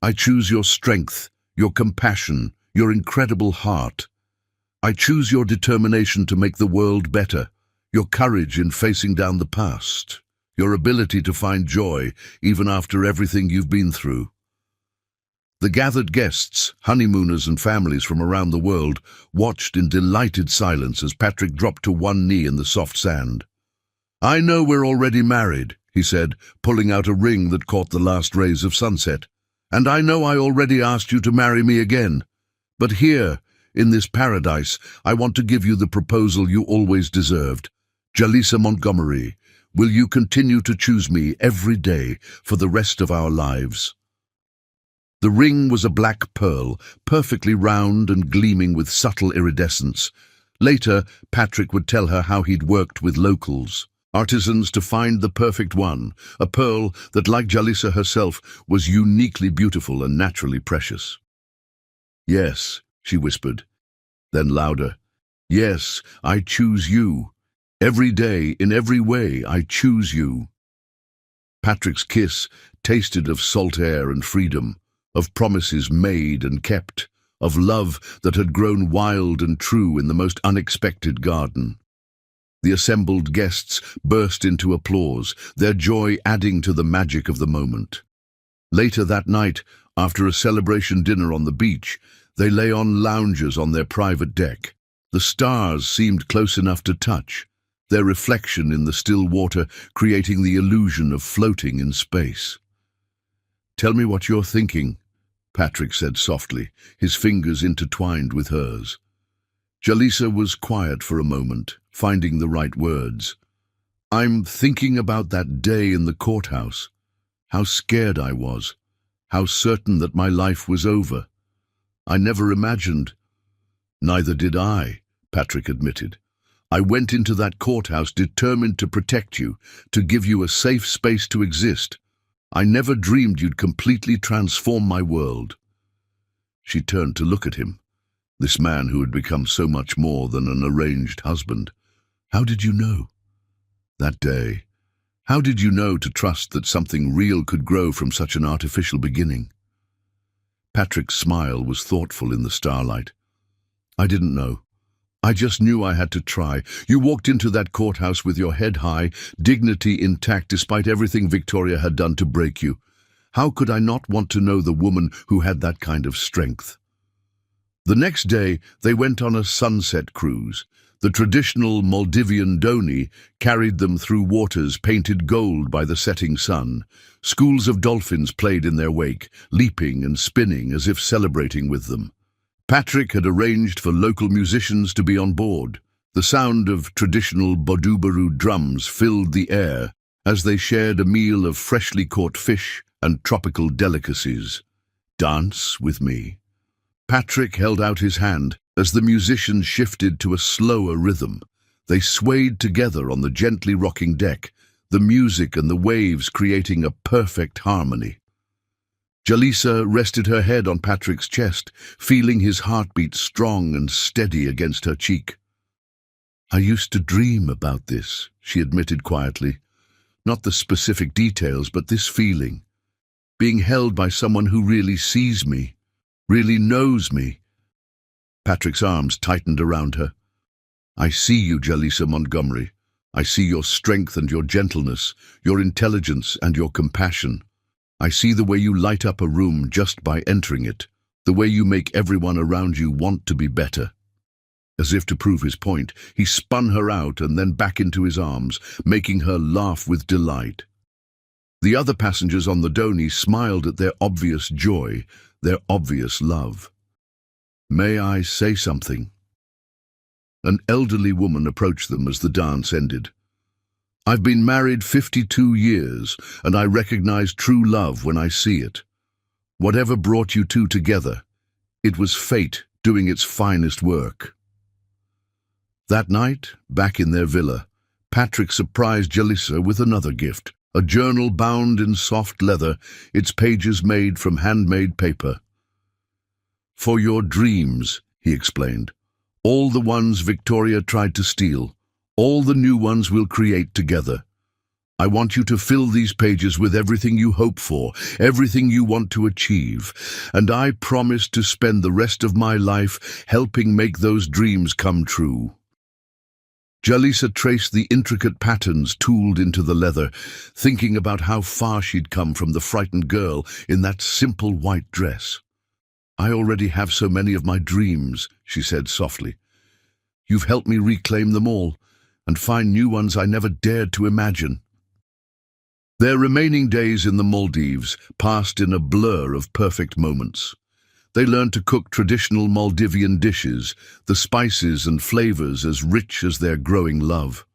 I choose your strength, your compassion, your incredible heart. I choose your determination to make the world better, your courage in facing down the past, your ability to find joy even after everything you've been through." The gathered guests, honeymooners and families from around the world, watched in delighted silence as Patrick dropped to one knee in the soft sand. "I know we're already married," he said, pulling out a ring that caught the last rays of sunset. "And I know I already asked you to marry me again. But here, in this paradise, I want to give you the proposal you always deserved. Jalisa Montgomery, will you continue to choose me every day for the rest of our lives?" The ring was a black pearl, perfectly round and gleaming with subtle iridescence. Later, Patrick would tell her how he'd worked with locals, artisans, to find the perfect one, a pearl that, like Jalisa herself, was uniquely beautiful and naturally precious. "Yes," she whispered, then louder, "Yes, I choose you. Every day, in every way, I choose you." Patrick's kiss tasted of salt air and freedom, of promises made and kept, of love that had grown wild and true in the most unexpected garden. The assembled guests burst into applause, their joy adding to the magic of the moment. Later that night, after a celebration dinner on the beach, they lay on lounges on their private deck. The stars seemed close enough to touch, their reflection in the still water creating the illusion of floating in space. "Tell me what you're thinking," Patrick said softly, his fingers intertwined with hers. Jalisa was quiet for a moment, finding the right words. "I'm thinking about that day in the courthouse. How scared I was. How certain that my life was over. I never imagined—" "Neither did I," Patrick admitted. "I went into that courthouse determined to protect you, to give you a safe space to exist. I never dreamed you'd completely transform my world." She turned to look at him, this man who had become so much more than an arranged husband. "How did you know?" "That day. How did you know to trust that something real could grow from such an artificial beginning?" Patrick's smile was thoughtful in the starlight. "I didn't know. I just knew I had to try. You walked into that courthouse with your head high, dignity intact despite everything Victoria had done to break you. How could I not want to know the woman who had that kind of strength?" The next day, they went on a sunset cruise. The traditional Maldivian dhoni carried them through waters painted gold by the setting sun. Schools of dolphins played in their wake, leaping and spinning as if celebrating with them. Patrick had arranged for local musicians to be on board. The sound of traditional bodubaru drums filled the air as they shared a meal of freshly caught fish and tropical delicacies. "Dance with me." Patrick held out his hand as the musicians shifted to a slower rhythm. They swayed together on the gently rocking deck, the music and the waves creating a perfect harmony. Jalisa rested her head on Patrick's chest, feeling his heartbeat strong and steady against her cheek. "I used to dream about this," she admitted quietly. "Not the specific details, but this feeling. Being held by someone who really sees me, really knows me." Patrick's arms tightened around her. "I see you, Jalisa Montgomery. I see your strength and your gentleness, your intelligence and your compassion. I see the way you light up a room just by entering it, the way you make everyone around you want to be better." As if to prove his point, he spun her out and then back into his arms, making her laugh with delight. The other passengers on the dhoni smiled at their obvious joy, their obvious love. "May I say something?" An elderly woman approached them as the dance ended. "I've been married 52 years, and I recognize true love when I see it. Whatever brought you two together, it was fate doing its finest work." That night, back in their villa, Patrick surprised Jalisa with another gift, a journal bound in soft leather, its pages made from handmade paper. "For your dreams," he explained. "All the ones Victoria tried to steal, all the new ones we'll create together. I want you to fill these pages with everything you hope for, everything you want to achieve, and I promise to spend the rest of my life helping make those dreams come true." Jalisa traced the intricate patterns tooled into the leather, thinking about how far she'd come from the frightened girl in that simple white dress. "I already have so many of my dreams," she said softly. "You've helped me reclaim them all, and find new ones I never dared to imagine." Their remaining days in the Maldives passed in a blur of perfect moments. They learned to cook traditional Maldivian dishes, the spices and flavors as rich as their growing love.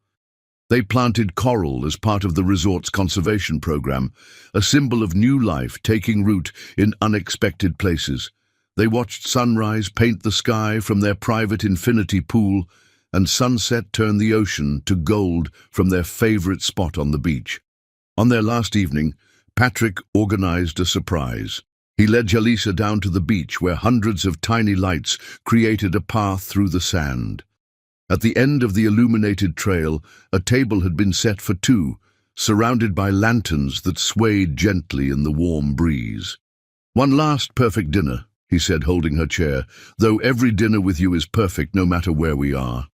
They planted coral as part of the resort's conservation program, a symbol of new life taking root in unexpected places. They watched sunrise paint the sky from their private infinity pool and sunset turn the ocean to gold from their favorite spot on the beach. On their last evening, Patrick organized a surprise. He led Jalisa down to the beach where hundreds of tiny lights created a path through the sand. At the end of the illuminated trail, a table had been set for two, surrounded by lanterns that swayed gently in the warm breeze. "One last perfect dinner," he said, holding her chair, "though every dinner with you is perfect no matter where we are."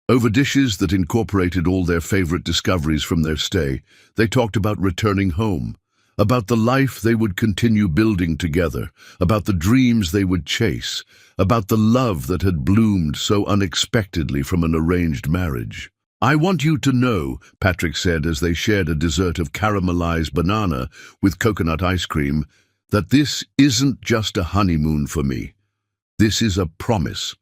Over dishes that incorporated all their favorite discoveries from their stay, they talked about returning home, about the life they would continue building together, about the dreams they would chase, about the love that had bloomed so unexpectedly from an arranged marriage. "I want you to know," Patrick said as they shared a dessert of caramelized banana with coconut ice cream, "that this isn't just a honeymoon for me. This is a promise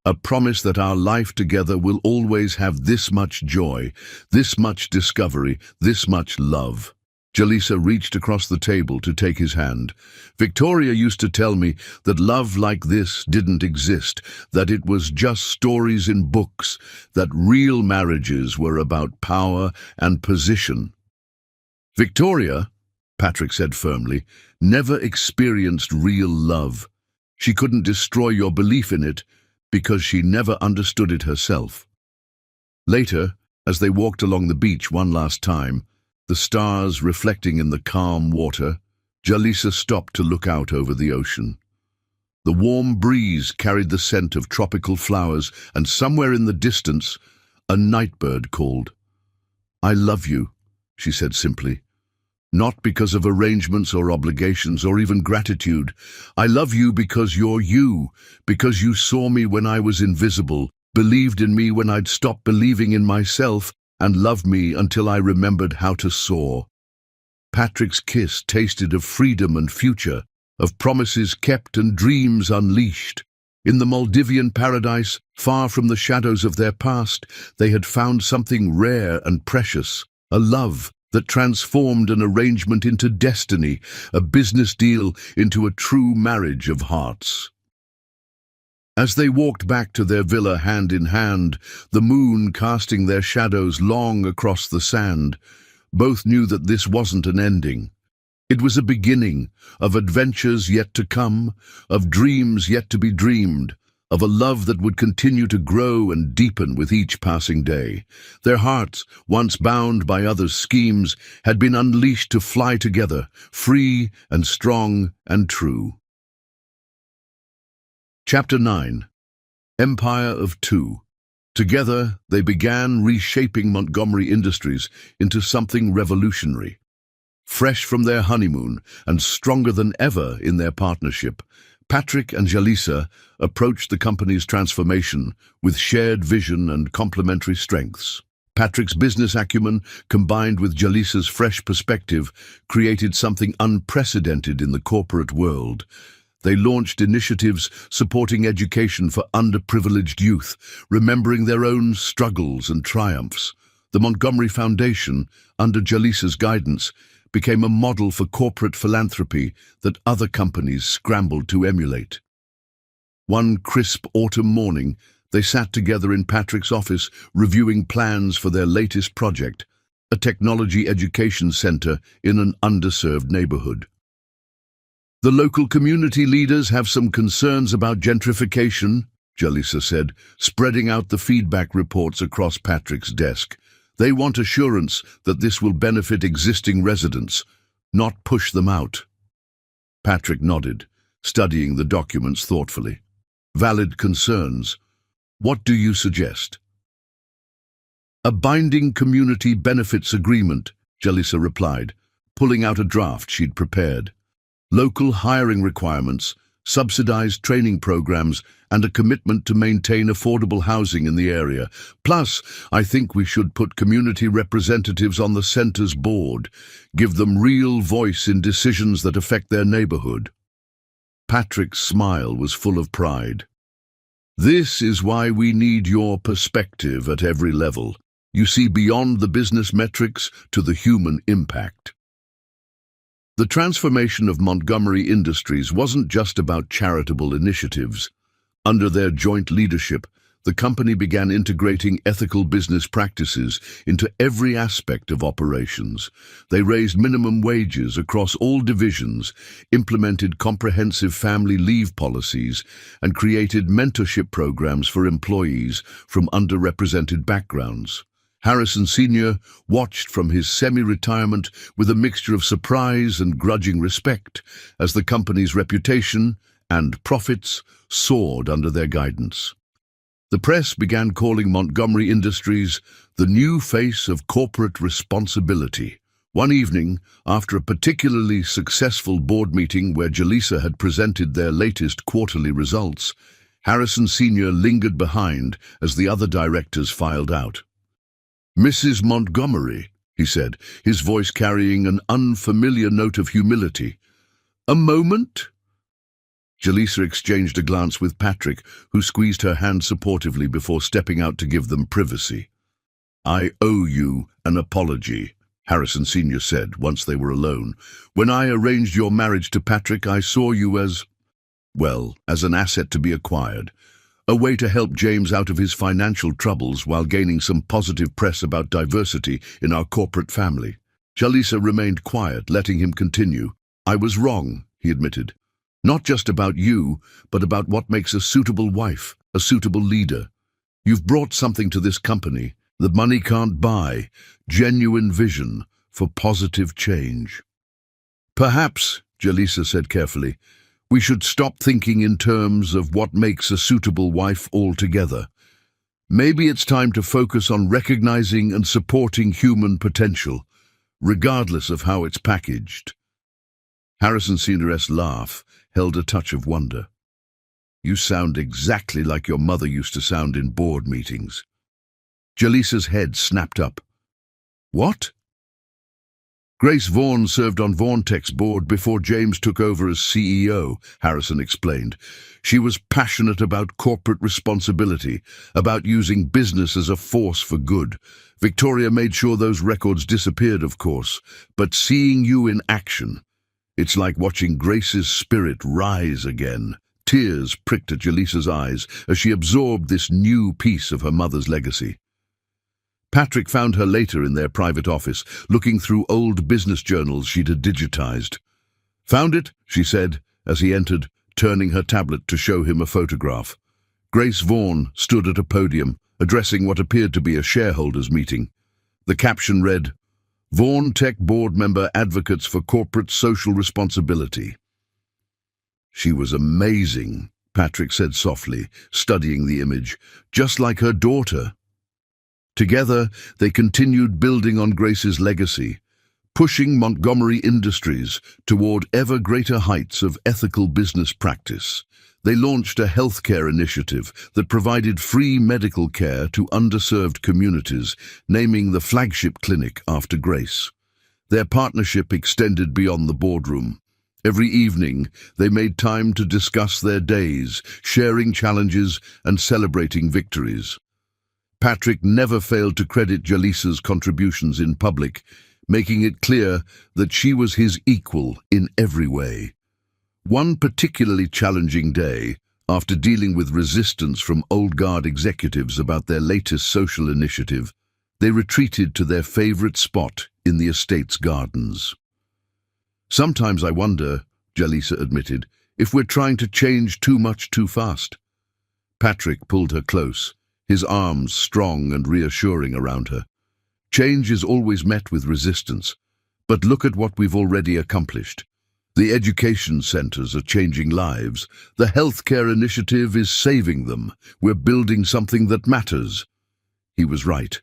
that our life together will always have this much joy, this much discovery, this much love." Jalisa reached across the table to take his hand. "Victoria used to tell me that love like this didn't exist, that it was just stories in books, that real marriages were about power and position." "Victoria," Patrick said firmly, "never experienced real love. She couldn't destroy your belief in it because she never understood it herself." Later, as they walked along the beach one last time, the stars reflecting in the calm water, Jalisa stopped to look out over the ocean. The warm breeze carried the scent of tropical flowers, and somewhere in the distance, a nightbird called. "I love you," she said simply. not because of arrangements or obligations or even gratitude. I love you because you're you, because you saw me when I was invisible, believed in me when I'd stopped believing in myself, and loved me until I remembered how to soar. Patrick's kiss tasted of freedom and future, of promises kept and dreams unleashed. In the Maldivian paradise, far from the shadows of their past, they had found something rare and precious, a love that transformed an arrangement into destiny, a business deal into a true marriage of hearts. As they walked back to their villa hand in hand, the moon casting their shadows long across the sand, both knew that this wasn't an ending. It was a beginning of adventures yet to come, of dreams yet to be dreamed, of a love that would continue to grow and deepen with each passing day. Their hearts, once bound by others' schemes, had been unleashed to fly together, free and strong and true. Chapter 9. Empire of Two. Together, they began reshaping Montgomery Industries into something revolutionary. Fresh from their honeymoon and stronger than ever in their partnership, Patrick and Jalisa approached the company's transformation with shared vision and complementary strengths. Patrick's business acumen, combined with Jalisa's fresh perspective, created something unprecedented in the corporate world. They launched initiatives supporting education for underprivileged youth, remembering their own struggles and triumphs. The Montgomery Foundation, under Jalisa's guidance, became a model for corporate philanthropy that other companies scrambled to emulate. One crisp autumn morning, they sat together in Patrick's office, reviewing plans for their latest project, a technology education center in an underserved neighborhood. "The local community leaders have some concerns about gentrification," Jalisa said, spreading out the feedback reports across Patrick's desk. "They want assurance that this will benefit existing residents, not push them out." Patrick nodded, studying the documents thoughtfully. "Valid concerns. What do you suggest?" "A binding community benefits agreement," Jalisa replied, pulling out a draft she'd prepared. "Local hiring requirements, subsidized training programs, and a commitment to maintain affordable housing in the area. Plus, I think we should put community representatives on the center's board, give them real voice in decisions that affect their neighborhood." Patrick's smile was full of pride. "This is why we need your perspective at every level. You see beyond the business metrics to the human impact." The transformation of Montgomery Industries wasn't just about charitable initiatives. Under their joint leadership, the company began integrating ethical business practices into every aspect of operations. They raised minimum wages across all divisions, implemented comprehensive family leave policies, and created mentorship programs for employees from underrepresented backgrounds. Harrison Sr. watched from his semi-retirement with a mixture of surprise and grudging respect as the company's reputation and profits soared under their guidance. The press began calling Montgomery Industries the new face of corporate responsibility. One evening, after a particularly successful board meeting where Jalisa had presented their latest quarterly results, Harrison Sr. lingered behind as the other directors filed out. "Mrs. Montgomery," he said, his voice carrying an unfamiliar note of humility. "A moment?" Jalisa exchanged a glance with Patrick, who squeezed her hand supportively before stepping out to give them privacy. "I owe you an apology," Harrison Sr. said once they were alone. "When I arranged your marriage to Patrick, I saw you as an asset to be acquired. A way to help James out of his financial troubles while gaining some positive press about diversity in our corporate family." Jalisa remained quiet, letting him continue. "I was wrong," he admitted. "Not just about you, but about what makes a suitable wife, a suitable leader. You've brought something to this company that money can't buy, genuine vision for positive change." "Perhaps," Jalisa said carefully, "we should stop thinking in terms of what makes a suitable wife altogether. Maybe it's time to focus on recognizing and supporting human potential, regardless of how it's packaged. Harrison Sr.'s laugh held a touch of wonder. You sound exactly like your mother used to sound in board meetings. Jalisa's head snapped up. What? Grace Vaughan served on Vaughn-Tech's board before James took over as CEO, Harrison explained. She was passionate about corporate responsibility, about using business as a force for good. Victoria made sure those records disappeared, of course, but seeing you in action, it's like watching Grace's spirit rise again. Tears pricked at Jalisa's eyes as she absorbed this new piece of her mother's legacy. Patrick found her later in their private office, looking through old business journals she'd digitized. Found it, she said, as he entered, turning her tablet to show him a photograph. Grace Vaughan stood at a podium, addressing what appeared to be a shareholders' meeting. The caption read, Vaughn-Tech board member advocates for corporate social responsibility. She was amazing, Patrick said softly, studying the image, just like her daughter. Together, they continued building on Grace's legacy, pushing Montgomery Industries toward ever greater heights of ethical business practice. They launched a healthcare initiative that provided free medical care to underserved communities, naming the flagship clinic after Grace. Their partnership extended beyond the boardroom. Every evening, they made time to discuss their days, sharing challenges and celebrating victories. Patrick never failed to credit Jalisa's contributions in public, making it clear that she was his equal in every way. One particularly challenging day, after dealing with resistance from old guard executives about their latest social initiative, they retreated to their favorite spot in the estate's gardens. Sometimes I wonder, Jalisa admitted, if we're trying to change too much too fast. Patrick pulled her close, his arms strong and reassuring around her. Change is always met with resistance, but look at what we've already accomplished. The education centers are changing lives. The healthcare initiative is saving them. We're building something that matters. He was right.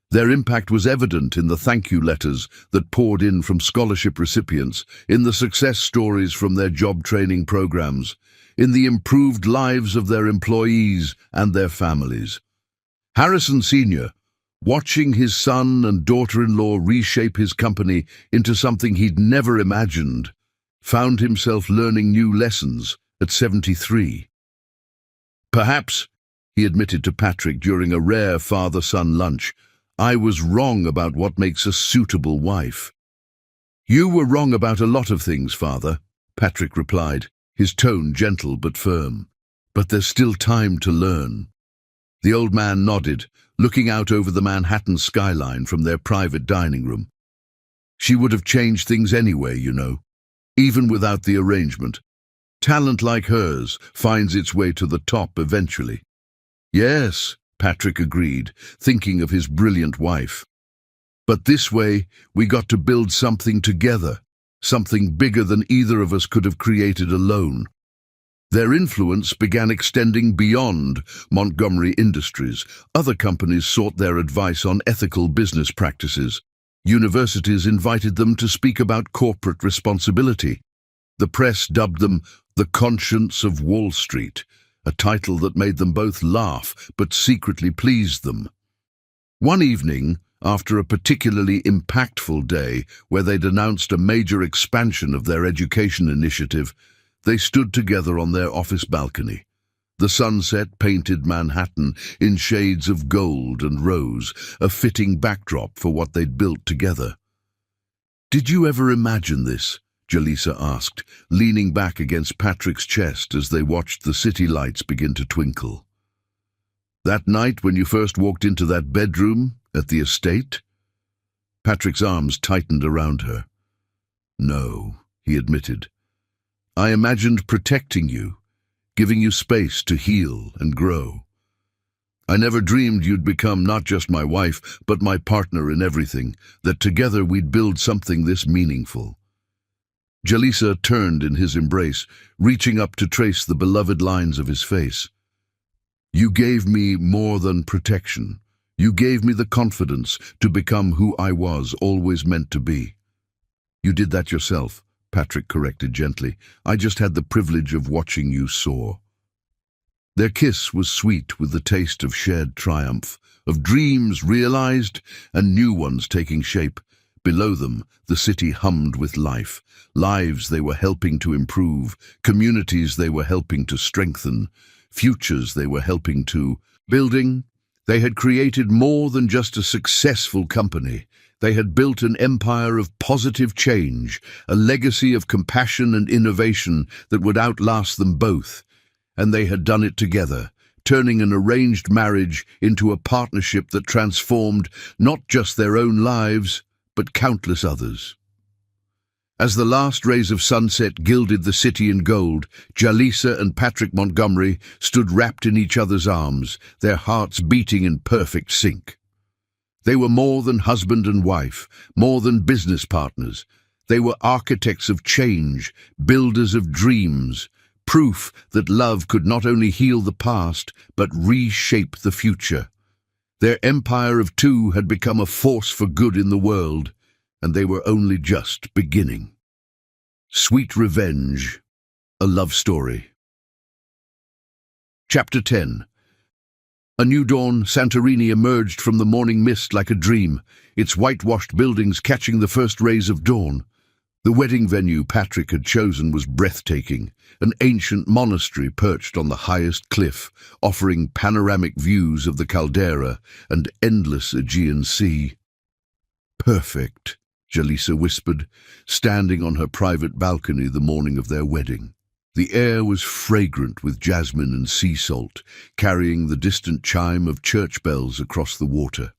Their impact was evident in the thank you letters that poured in from scholarship recipients, in the success stories from their job training programs, in the improved lives of their employees and their families. Harrison Sr., watching his son and daughter-in-law reshape his company into something he'd never imagined, found himself learning new lessons at 73. Perhaps, he admitted to Patrick during a rare father-son lunch, I was wrong about what makes a suitable wife. You were wrong about a lot of things, Father, Patrick replied, his tone gentle but firm. But there's still time to learn. The old man nodded, looking out over the Manhattan skyline from their private dining room. She would have changed things anyway, you know, even without the arrangement. Talent like hers finds its way to the top eventually. Yes, Patrick agreed, thinking of his brilliant wife. But this way, we got to build something together, something bigger than either of us could have created alone. Their influence began extending beyond Montgomery Industries. Other companies sought their advice on ethical business practices. Universities invited them to speak about corporate responsibility. The press dubbed them the conscience of Wall Street, a title that made them both laugh but secretly pleased them. One evening, after a particularly impactful day where they'd announced a major expansion of their education initiative, they stood together on their office balcony. The sunset painted Manhattan in shades of gold and rose, a fitting backdrop for what they'd built together. Did you ever imagine this? Jalisa asked, leaning back against Patrick's chest as they watched the city lights begin to twinkle. That night when you first walked into that bedroom at the estate? Patrick's arms tightened around her. No, he admitted. I imagined protecting you, giving you space to heal and grow. I never dreamed you'd become not just my wife, but my partner in everything, that together we'd build something this meaningful. Jalisa turned in his embrace, reaching up to trace the beloved lines of his face. You gave me more than protection. You gave me the confidence to become who I was always meant to be. You did that yourself, Patrick corrected gently. I just had the privilege of watching you soar. Their kiss was sweet with the taste of shared triumph, of dreams realized and new ones taking shape. Below them, the city hummed with life, lives they were helping to improve, communities they were helping to strengthen, futures they were helping to building. They had created more than just a successful company. They had built an empire of positive change, a legacy of compassion and innovation that would outlast them both. And they had done it together, turning an arranged marriage into a partnership that transformed not just their own lives, but countless others. As the last rays of sunset gilded the city in gold, Jalisa and Patrick Montgomery stood wrapped in each other's arms, their hearts beating in perfect sync. They were more than husband and wife, more than business partners. They were architects of change, builders of dreams, proof that love could not only heal the past, but reshape the future. Their empire of two had become a force for good in the world, and they were only just beginning. Sweet Revenge, a Love Story. Chapter 10. A new dawn, Santorini emerged from the morning mist like a dream, its whitewashed buildings catching the first rays of dawn. The wedding venue Patrick had chosen was breathtaking, an ancient monastery perched on the highest cliff, offering panoramic views of the caldera and endless Aegean Sea. Perfect, Jalisa whispered, standing on her private balcony the morning of their wedding. The air was fragrant with jasmine and sea salt, carrying the distant chime of church bells across the water.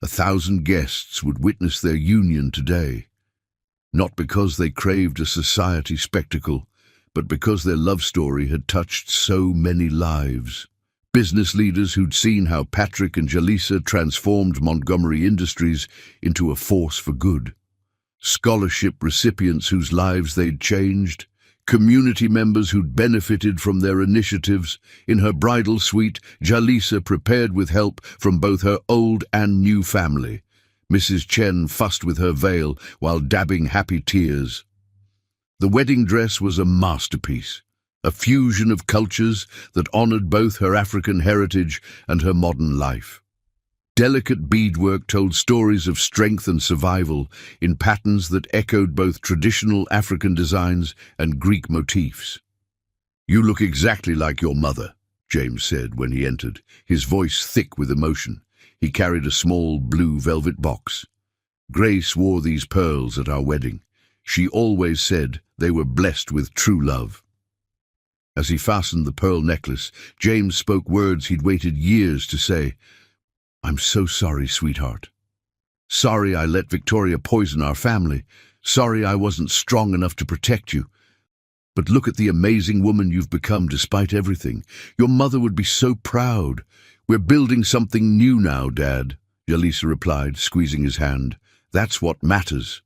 1,000 guests would witness their union today, not because they craved a society spectacle, but because their love story had touched so many lives. Business leaders who'd seen how Patrick and Jalisa transformed Montgomery Industries into a force for good. Scholarship recipients whose lives they'd changed. Community members who'd benefited from their initiatives. In her bridal suite, Jalisa prepared with help from both her old and new family. Mrs. Chen fussed with her veil while dabbing happy tears. The wedding dress was a masterpiece, a fusion of cultures that honored both her African heritage and her modern life. Delicate beadwork told stories of strength and survival in patterns that echoed both traditional African designs and Greek motifs. "You look exactly like your mother," James said when he entered, his voice thick with emotion. He carried a small blue velvet box. "Grace wore these pearls at our wedding. She always said they were blessed with true love." As he fastened the pearl necklace, James spoke words he'd waited years to say. "I'm so sorry, sweetheart. Sorry I let Victoria poison our family. Sorry I wasn't strong enough to protect you. But look at the amazing woman you've become despite everything. Your mother would be so proud. We're building something new now, Dad," Jalisa replied, squeezing his hand. "That's what matters."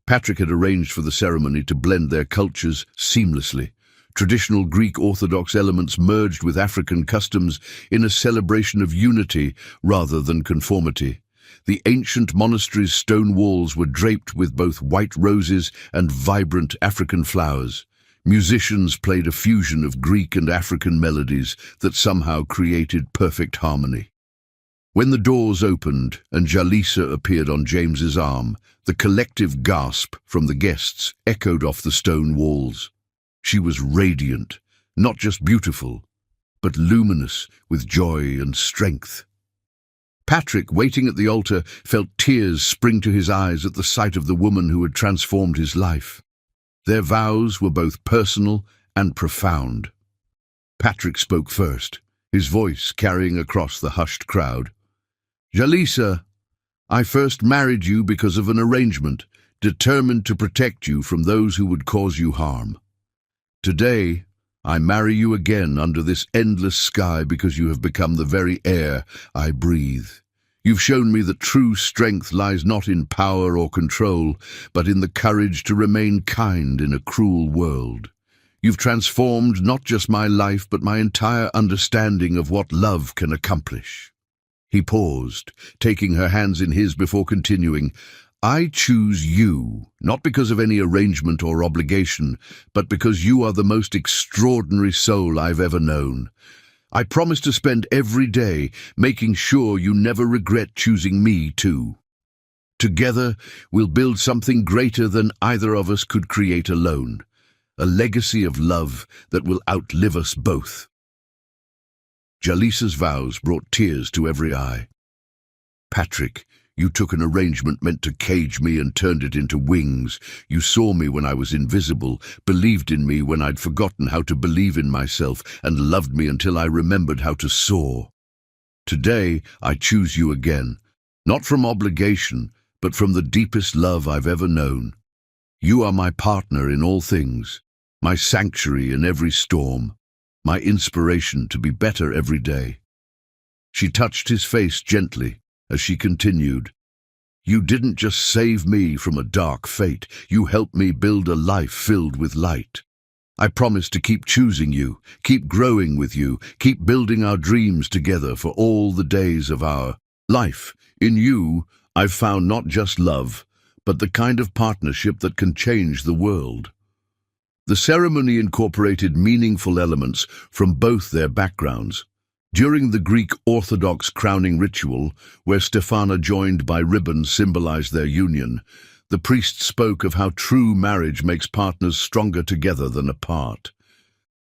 Patrick had arranged for the ceremony to blend their cultures seamlessly. Traditional Greek Orthodox elements merged with African customs in a celebration of unity rather than conformity. The ancient monastery's stone walls were draped with both white roses and vibrant African flowers. Musicians played a fusion of Greek and African melodies that somehow created perfect harmony. When the doors opened and Jalisa appeared on James's arm, the collective gasp from the guests echoed off the stone walls. She was radiant, not just beautiful, but luminous with joy and strength. Patrick, waiting at the altar, felt tears spring to his eyes at the sight of the woman who had transformed his life. Their vows were both personal and profound. Patrick spoke first, his voice carrying across the hushed crowd. "Jalisa, I first married you because of an arrangement, determined to protect you from those who would cause you harm. Today, I marry you again under this endless sky because you have become the very air I breathe. You've shown me that true strength lies not in power or control, but in the courage to remain kind in a cruel world. You've transformed not just my life, but my entire understanding of what love can accomplish." He paused, taking her hands in his before continuing. I choose you, not because of any arrangement or obligation, but because you are the most extraordinary soul I've ever known. I promise to spend every day making sure you never regret choosing me too. Together, we'll build something greater than either of us could create alone. A legacy of love that will outlive us both. Jalisa's vows brought tears to every eye. Patrick, you took an arrangement meant to cage me and turned it into wings. You saw me when I was invisible, believed in me when I'd forgotten how to believe in myself, and loved me until I remembered how to soar. Today, I choose you again, not from obligation, but from the deepest love I've ever known. You are my partner in all things, my sanctuary in every storm, my inspiration to be better every day. She touched his face gently as she continued. You didn't just save me from a dark fate, you helped me build a life filled with light. I promise to keep choosing you, keep growing with you, keep building our dreams together for all the days of our life. In you, I've found not just love, but the kind of partnership that can change the world. The ceremony incorporated meaningful elements from both their backgrounds. During the Greek Orthodox crowning ritual, where Stepmother joined by ribbons symbolized their union, the priest spoke of how true marriage makes partners stronger together than apart.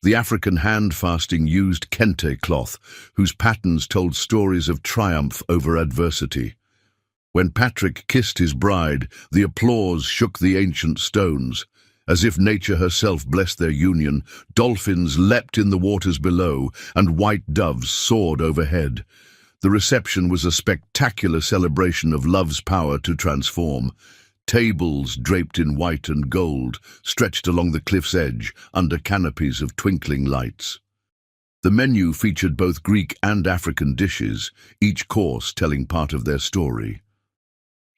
The African hand-fasting used kente cloth, whose patterns told stories of triumph over adversity. When Patrick kissed his bride, the applause shook the ancient stones. As if nature herself blessed their union, dolphins leapt in the waters below, and white doves soared overhead. The reception was a spectacular celebration of love's power to transform. Tables draped in white and gold stretched along the cliff's edge under canopies of twinkling lights. The menu featured both Greek and African dishes, each course telling part of their story.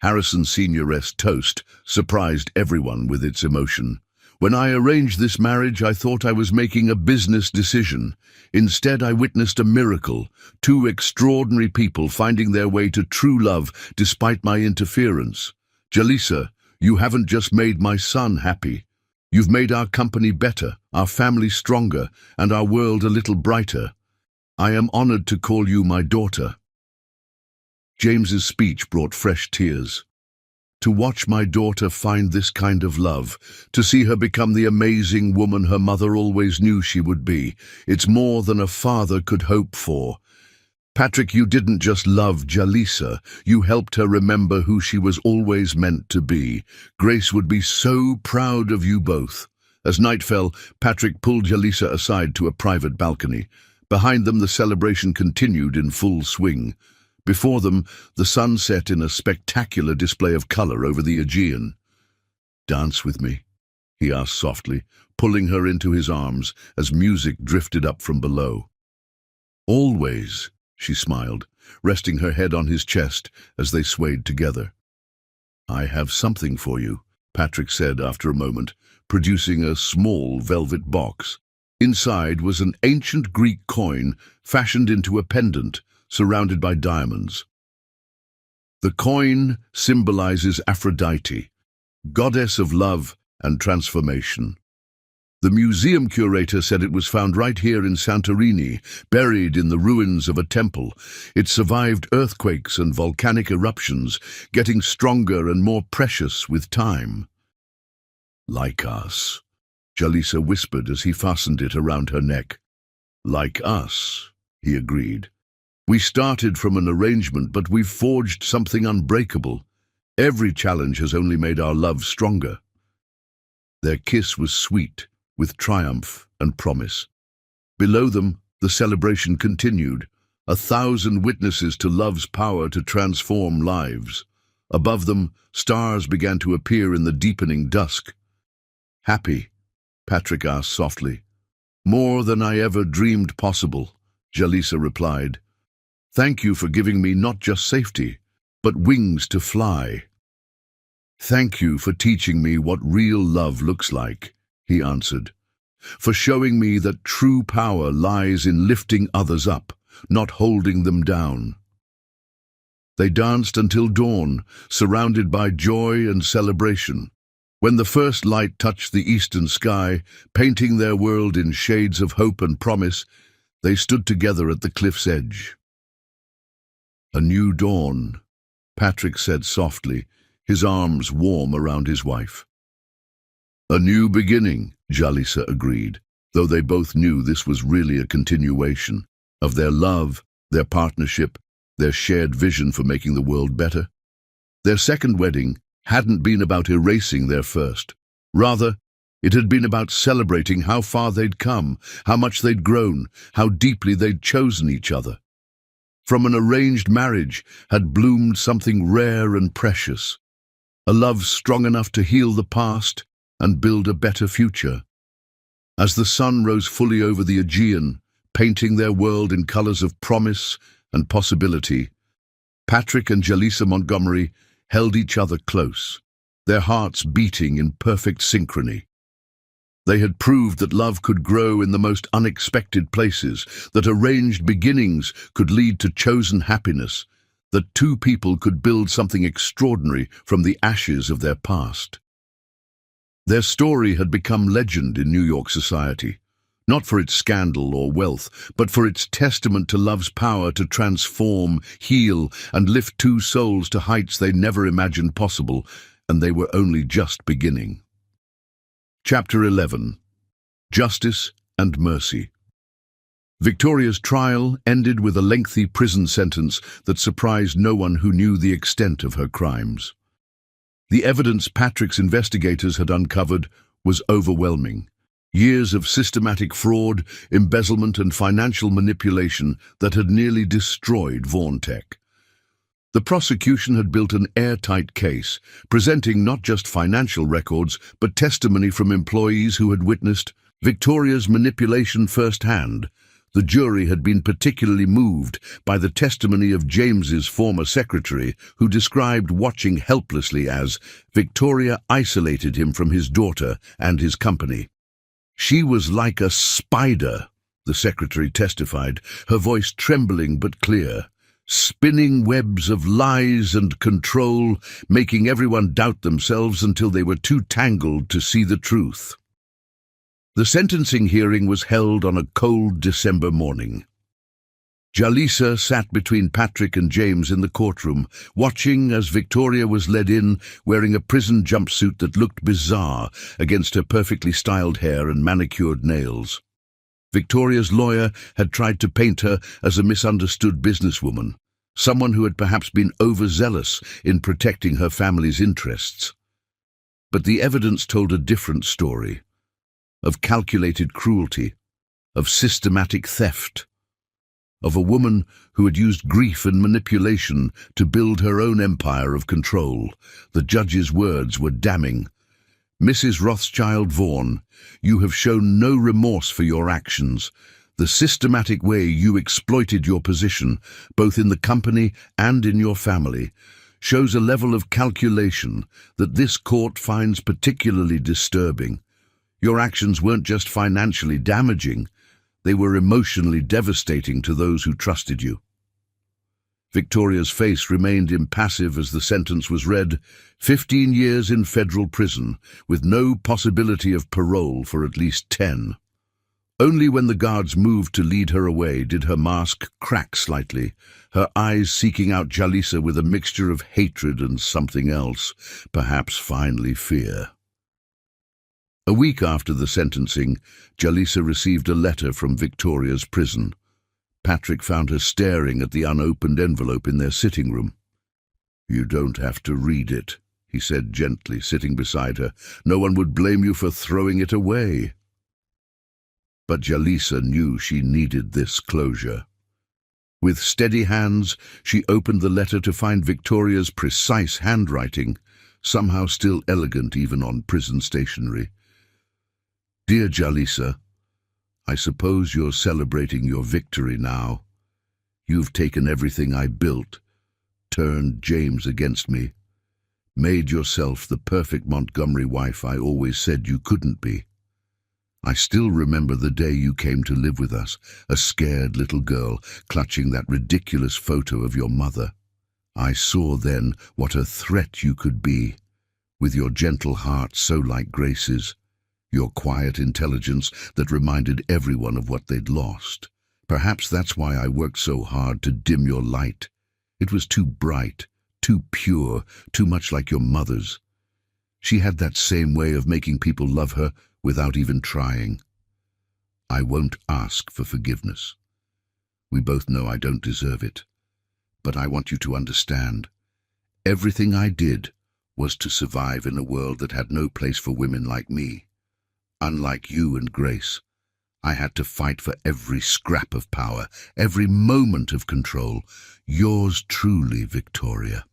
Harrison's senioress toast surprised everyone with its emotion. When I arranged this marriage, I thought I was making a business decision. Instead, I witnessed a miracle, two extraordinary people finding their way to true love despite my interference. Jalisa, you haven't just made my son happy. You've made our company better, our family stronger, and our world a little brighter. I am honored to call you my daughter. James's speech brought fresh tears. To watch my daughter find this kind of love, to see her become the amazing woman her mother always knew she would be, it's more than a father could hope for. Patrick, you didn't just love Jalisa, you helped her remember who she was always meant to be. Grace would be so proud of you both. As night fell, Patrick pulled Jalisa aside to a private balcony. Behind them, the celebration continued in full swing. Before them, the sun set in a spectacular display of color over the Aegean. Dance with me, he asked softly, pulling her into his arms as music drifted up from below. Always, she smiled, resting her head on his chest as they swayed together. I have something for you, Patrick said after a moment, producing a small velvet box. Inside was an ancient Greek coin fashioned into a pendant, surrounded by diamonds. The coin symbolizes Aphrodite, goddess of love and transformation. The museum curator said it was found right here in Santorini, buried in the ruins of a temple. It survived earthquakes and volcanic eruptions, getting stronger and more precious with time. Like us, Jalisa whispered as he fastened it around her neck. Like us, he agreed. We started from an arrangement, but we've forged something unbreakable. Every challenge has only made our love stronger. Their kiss was sweet, with triumph and promise. Below them, the celebration continued, 1,000 witnesses to love's power to transform lives. Above them, stars began to appear in the deepening dusk. Happy? Patrick asked softly. More than I ever dreamed possible, Jalisa replied. Thank you for giving me not just safety, but wings to fly. Thank you for teaching me what real love looks like, he answered. For showing me that true power lies in lifting others up, not holding them down. They danced until dawn, surrounded by joy and celebration. When the first light touched the eastern sky, painting their world in shades of hope and promise, they stood together at the cliff's edge. "A new dawn," Patrick said softly, his arms warm around his wife. "A new beginning," Jalisa agreed, though they both knew this was really a continuation of their love, their partnership, their shared vision for making the world better. Their second wedding hadn't been about erasing their first. Rather, it had been about celebrating how far they'd come, how much they'd grown, how deeply they'd chosen each other. From an arranged marriage had bloomed something rare and precious, a love strong enough to heal the past and build a better future. As the sun rose fully over the Aegean, painting their world in colors of promise and possibility, Patrick and Jalisa Montgomery held each other close, their hearts beating in perfect synchrony. They had proved that love could grow in the most unexpected places, that arranged beginnings could lead to chosen happiness, that two people could build something extraordinary from the ashes of their past. Their story had become legend in New York society, not for its scandal or wealth, but for its testament to love's power to transform, heal, and lift two souls to heights they never imagined possible, and they were only just beginning. Chapter 11. Justice and Mercy. Victoria's trial ended with a lengthy prison sentence that surprised no one who knew the extent of her crimes. The evidence Patrick's investigators had uncovered was overwhelming. Years of systematic fraud, embezzlement, and financial manipulation that had nearly destroyed Vaughn-Tech. The prosecution had built an airtight case, presenting not just financial records, but testimony from employees who had witnessed Victoria's manipulation firsthand. The jury had been particularly moved by the testimony of James's former secretary, who described watching helplessly as Victoria isolated him from his daughter and his company. "She was like a spider," the secretary testified, her voice trembling but clear, "spinning webs of lies and control, making everyone doubt themselves until they were too tangled to see the truth." The sentencing hearing was held on a cold December morning. Jalisa sat between Patrick and James in the courtroom, watching as Victoria was led in, wearing a prison jumpsuit that looked bizarre against her perfectly styled hair and manicured nails. Victoria's lawyer had tried to paint her as a misunderstood businesswoman, someone who had perhaps been overzealous in protecting her family's interests. But the evidence told a different story, of calculated cruelty, of systematic theft, of a woman who had used grief and manipulation to build her own empire of control. The judge's words were damning. "Mrs. Rothschild Vaughan, you have shown no remorse for your actions. The systematic way you exploited your position, both in the company and in your family, shows a level of calculation that this court finds particularly disturbing. Your actions weren't just financially damaging, they were emotionally devastating to those who trusted you." Victoria's face remained impassive as the sentence was read: 15 years in federal prison, with no possibility of parole for at least 10. Only when the guards moved to lead her away did her mask crack slightly, her eyes seeking out Jalisa with a mixture of hatred and something else, perhaps finally fear. A week after the sentencing, Jalisa received a letter from Victoria's prison. Patrick found her staring at the unopened envelope in their sitting room. "You don't have to read it," he said gently, sitting beside her. "No one would blame you for throwing it away." But Jalisa knew she needed this closure. With steady hands, she opened the letter to find Victoria's precise handwriting, somehow still elegant even on prison stationery. "Dear Jalisa, I suppose you're celebrating your victory now. You've taken everything I built, turned James against me, made yourself the perfect Montgomery wife I always said you couldn't be. I still remember the day you came to live with us, a scared little girl clutching that ridiculous photo of your mother. I saw then what a threat you could be, with your gentle heart so like Grace's, your quiet intelligence that reminded everyone of what they'd lost. Perhaps that's why I worked so hard to dim your light. It was too bright, too pure, too much like your mother's. She had that same way of making people love her without even trying. I won't ask for forgiveness. We both know I don't deserve it. But I want you to understand, everything I did was to survive in a world that had no place for women like me. Unlike you and Grace, I had to fight for every scrap of power, every moment of control. Yours truly, Victoria.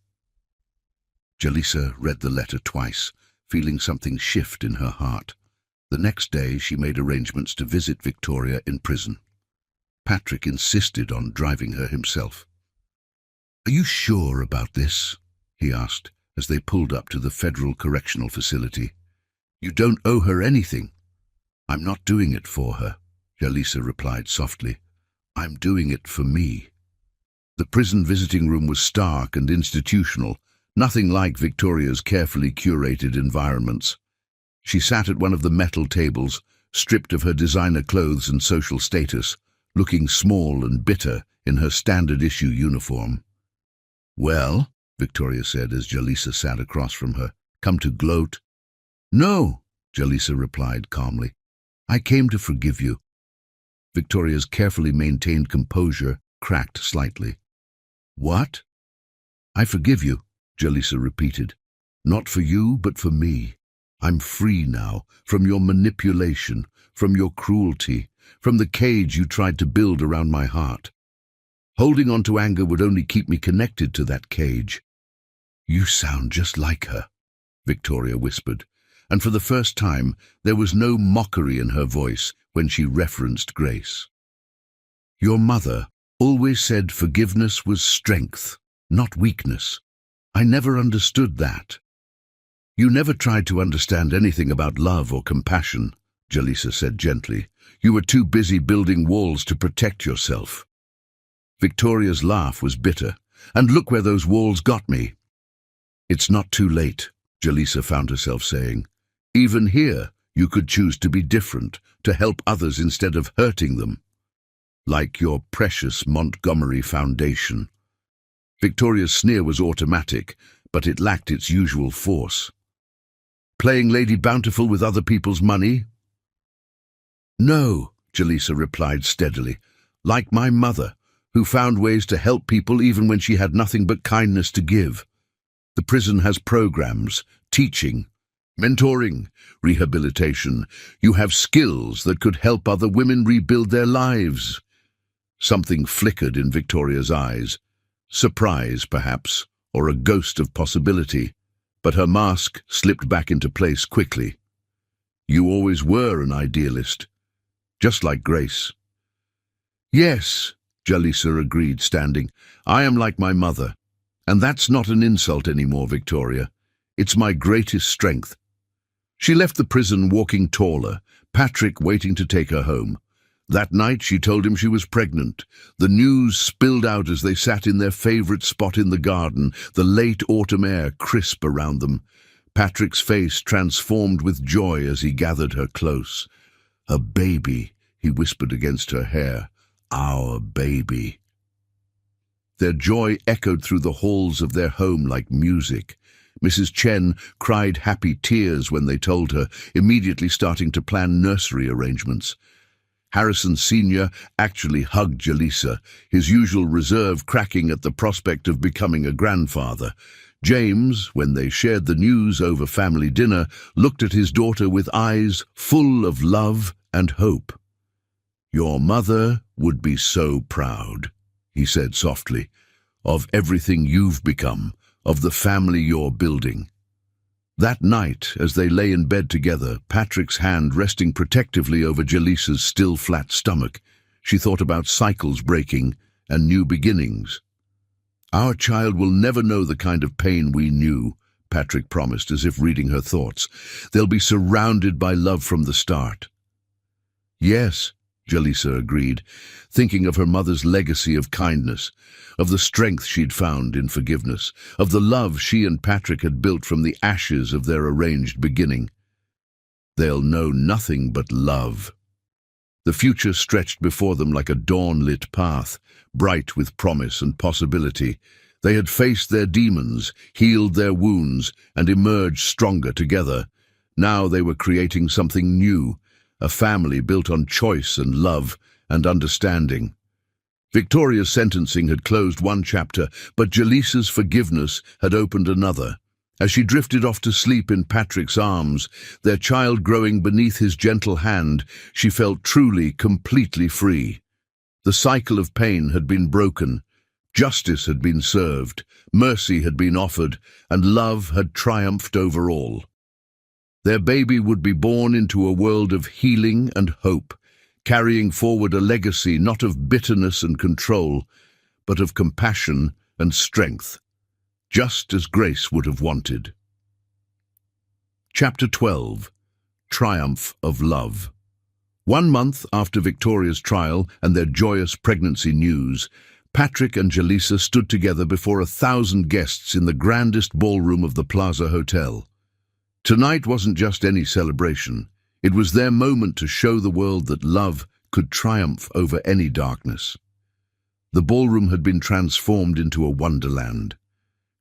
Jalisa read the letter twice, feeling something shift in her heart. The next day she made arrangements to visit Victoria in prison. Patrick insisted on driving her himself. "Are you sure about this?" he asked as they pulled up to the Federal Correctional Facility. "You don't owe her anything." "I'm not doing it for her," Jalisa replied softly. "I'm doing it for me." The prison visiting room was stark and institutional, nothing like Victoria's carefully curated environments. She sat at one of the metal tables, stripped of her designer clothes and social status, looking small and bitter in her standard-issue uniform. "Well," Victoria said as Jalisa sat across from her, "come to gloat?" "No," Jalisa replied calmly. "I came to forgive you." Victoria's carefully maintained composure cracked slightly. "What?" "I forgive you," Jalisa repeated. "Not for you, but for me. I'm free now, from your manipulation, from your cruelty, from the cage you tried to build around my heart. Holding on to anger would only keep me connected to that cage." "You sound just like her," Victoria whispered, and for the first time there was no mockery in her voice when she referenced Grace. "Your mother always said forgiveness was strength, not weakness. I never understood that." "You never tried to understand anything about love or compassion," Jalisa said gently. "You were too busy building walls to protect yourself." Victoria's laugh was bitter. "And look where those walls got me." "It's not too late," Jalisa found herself saying. "Even here, you could choose to be different, to help others instead of hurting them. Like your precious Montgomery Foundation." Victoria's sneer was automatic, but it lacked its usual force. "Playing Lady Bountiful with other people's money?" "No," Jalisa replied steadily. "Like my mother, who found ways to help people even when she had nothing but kindness to give. The prison has programs, teaching, mentoring, rehabilitation. You have skills that could help other women rebuild their lives." Something flickered in Victoria's eyes. Surprise, perhaps, or a ghost of possibility. But her mask slipped back into place quickly. "You always were an idealist, just like Grace." "Yes," Jalisa agreed, standing. "I am like my mother. And that's not an insult anymore, Victoria. It's my greatest strength." She left the prison walking taller, Patrick waiting to take her home. That night she told him she was pregnant. The news spilled out as they sat in their favorite spot in the garden, the late autumn air crisp around them. Patrick's face transformed with joy as he gathered her close. "A baby," he whispered against her hair. "Our baby." Their joy echoed through the halls of their home like music. Mrs. Chen cried happy tears when they told her, immediately starting to plan nursery arrangements. Harrison Sr. actually hugged Jalisa, his usual reserve cracking at the prospect of becoming a grandfather. James, when they shared the news over family dinner, looked at his daughter with eyes full of love and hope. "Your mother would be so proud," he said softly, "of everything you've become, of the family you're building." That night, as they lay in bed together, Patrick's hand resting protectively over Jalisa's still flat stomach, she thought about cycles breaking and new beginnings. "Our child will never know the kind of pain we knew," Patrick promised, as if reading her thoughts. "They'll be surrounded by love from the start." "Yes," Jalisa agreed, thinking of her mother's legacy of kindness, of the strength she'd found in forgiveness, of the love she and Patrick had built from the ashes of their arranged beginning. They'll know nothing but love. The future stretched before them like a dawn-lit path, bright with promise and possibility. They had faced their demons, healed their wounds, and emerged stronger together. Now they were creating something new, a family built on choice and love and understanding. Victoria's sentencing had closed one chapter, but Jalisa's forgiveness had opened another. As she drifted off to sleep in Patrick's arms, their child growing beneath his gentle hand, she felt truly, completely free. The cycle of pain had been broken. Justice had been served, mercy had been offered, and love had triumphed over all. Their baby would be born into a world of healing and hope, carrying forward a legacy not of bitterness and control, but of compassion and strength, just as Grace would have wanted. Chapter 12. Triumph of Love. 1 month after Victoria's trial and their joyous pregnancy news, Patrick and Jalisa stood together before 1,000 guests in the grandest ballroom of the Plaza Hotel. Tonight wasn't just any celebration. It was their moment to show the world that love could triumph over any darkness. The ballroom had been transformed into a wonderland.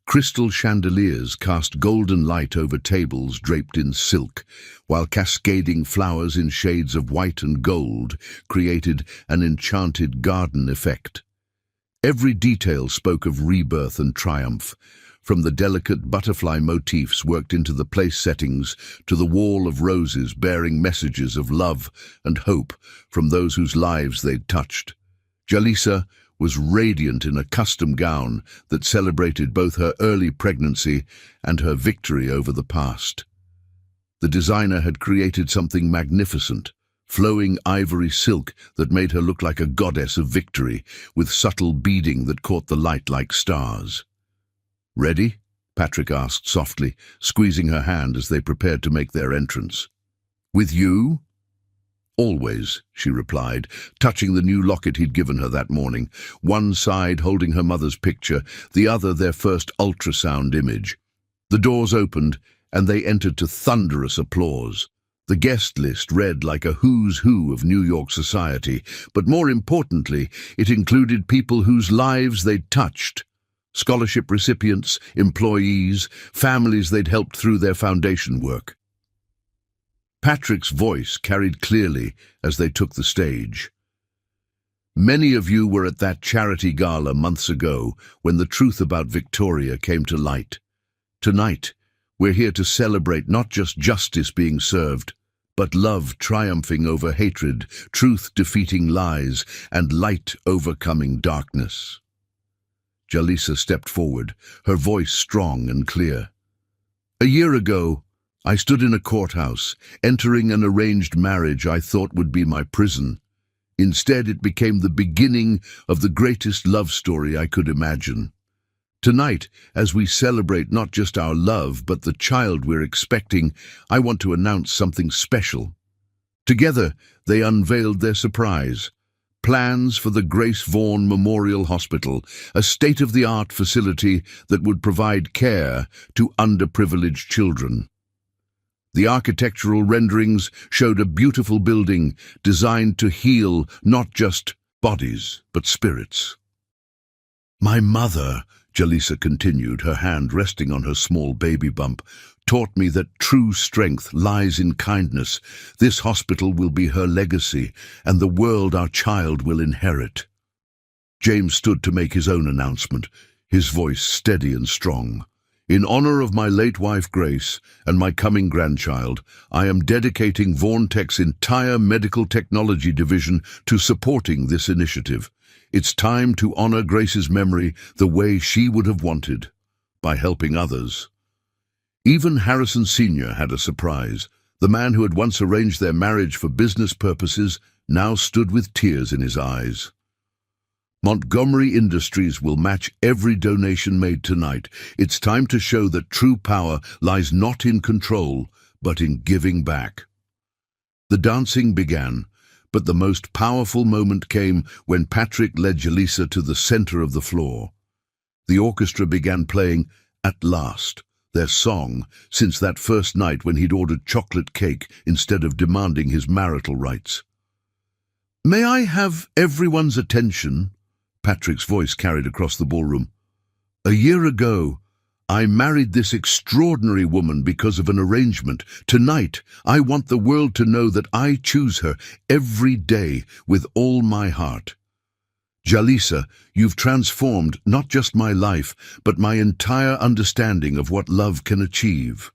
Crystal chandeliers cast golden light over tables draped in silk, while cascading flowers in shades of white and gold created an enchanted garden effect. Every detail spoke of rebirth and triumph, from the delicate butterfly motifs worked into the place settings to the wall of roses bearing messages of love and hope from those whose lives they'd touched. Jalisa was radiant in a custom gown that celebrated both her early pregnancy and her victory over the past. The designer had created something magnificent, flowing ivory silk that made her look like a goddess of victory, with subtle beading that caught the light like stars. "Ready?" Patrick asked softly, squeezing her hand as they prepared to make their entrance. "With you?" "Always," she replied, touching the new locket he'd given her that morning, one side holding her mother's picture, the other their first ultrasound image. The doors opened, and they entered to thunderous applause. The guest list read like a who's who of New York society, but more importantly, it included people whose lives they'd touched. Scholarship recipients, employees, families they'd helped through their foundation work. Patrick's voice carried clearly as they took the stage. "Many of you were at that charity gala months ago when the truth about Victoria came to light. Tonight, we're here to celebrate not just justice being served, but love triumphing over hatred, truth defeating lies, and light overcoming darkness." Jalisa stepped forward, her voice strong and clear. "A year ago, I stood in a courthouse, entering an arranged marriage I thought would be my prison. Instead, it became the beginning of the greatest love story I could imagine. Tonight, as we celebrate not just our love, but the child we're expecting, I want to announce something special." Together, they unveiled their surprise. Plans for the Grace Vaughan Memorial Hospital, a state-of-the-art facility that would provide care to underprivileged children. The architectural renderings showed a beautiful building designed to heal not just bodies, but spirits. "My mother," Jalisa continued, her hand resting on her small baby bump, "taught me that true strength lies in kindness. This hospital will be her legacy, and the world our child will inherit." James stood to make his own announcement, his voice steady and strong. "In honor of my late wife Grace and my coming grandchild, I am dedicating VaughanTech's entire medical technology division to supporting this initiative. It's time to honor Grace's memory the way she would have wanted, by helping others." Even Harrison Sr. had a surprise. The man who had once arranged their marriage for business purposes now stood with tears in his eyes. "Montgomery Industries will match every donation made tonight. It's time to show that true power lies not in control, but in giving back." The dancing began, But the most powerful moment came when Patrick led Jalisa to the center of the floor. The orchestra began playing At Last, their song, since that first night when he'd ordered chocolate cake instead of demanding his marital rights. "May I have everyone's attention?" Patrick's voice carried across the ballroom. "A year ago, I married this extraordinary woman because of an arrangement. Tonight, I want the world to know that I choose her every day with all my heart. Jalisa, you've transformed not just my life, but my entire understanding of what love can achieve."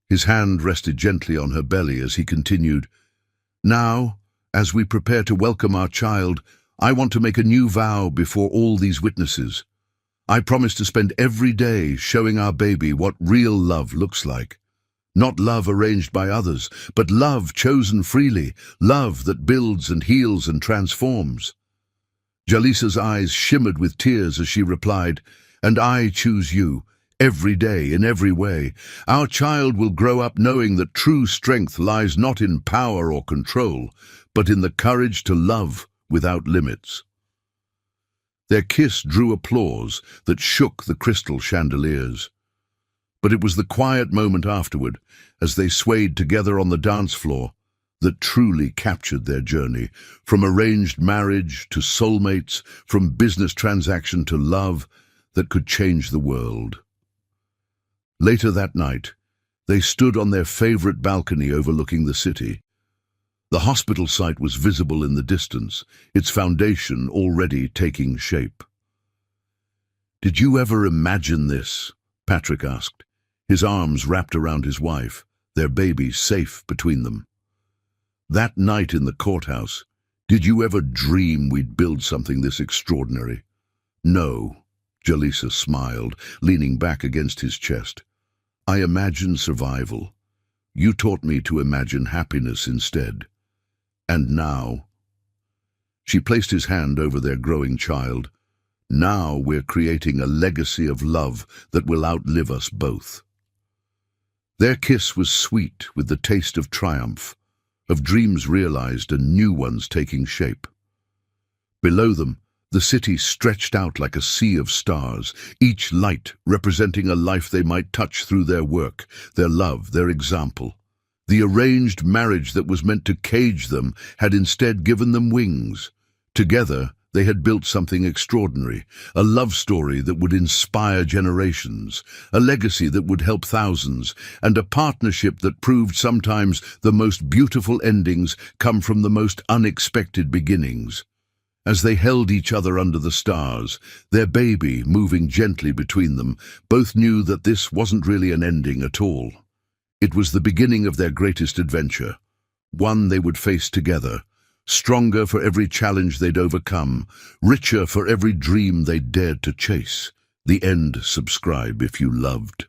His hand rested gently on her belly as he continued, "Now, as we prepare to welcome our child, I want to make a new vow before all these witnesses. I promise to spend every day showing our baby what real love looks like. Not love arranged by others, but love chosen freely, love that builds and heals and transforms." Jalisa's eyes shimmered with tears as she replied, "And I choose you, every day, in every way. Our child will grow up knowing that true strength lies not in power or control, but in the courage to love without limits." Their kiss drew applause that shook the crystal chandeliers. But it was the quiet moment afterward, as they swayed together on the dance floor, that truly captured their journey, from arranged marriage to soulmates, from business transaction to love that could change the world. Later that night, they stood on their favorite balcony overlooking the city. The hospital site was visible in the distance, its foundation already taking shape. "Did you ever imagine this?" Patrick asked, his arms wrapped around his wife, their baby safe between them. "That night in the courthouse, did you ever dream we'd build something this extraordinary?" "No," Jalisa smiled, leaning back against his chest. "I imagined survival. You taught me to imagine happiness instead. And now—" She placed his hand over their growing child. "Now we're creating a legacy of love that will outlive us both." Their kiss was sweet with the taste of triumph, of dreams realized and new ones taking shape. Below them, the city stretched out like a sea of stars, each light representing a life they might touch through their work, their love, their example. The arranged marriage that was meant to cage them had instead given them wings. Together, they had built something extraordinary, a love story that would inspire generations, a legacy that would help thousands, and a partnership that proved sometimes the most beautiful endings come from the most unexpected beginnings. As they held each other under the stars, their baby moving gently between them, both knew that this wasn't really an ending at all. It was the beginning of their greatest adventure, one they would face together, stronger for every challenge they'd overcome, richer for every dream they dared to chase. The end. Subscribe if you loved.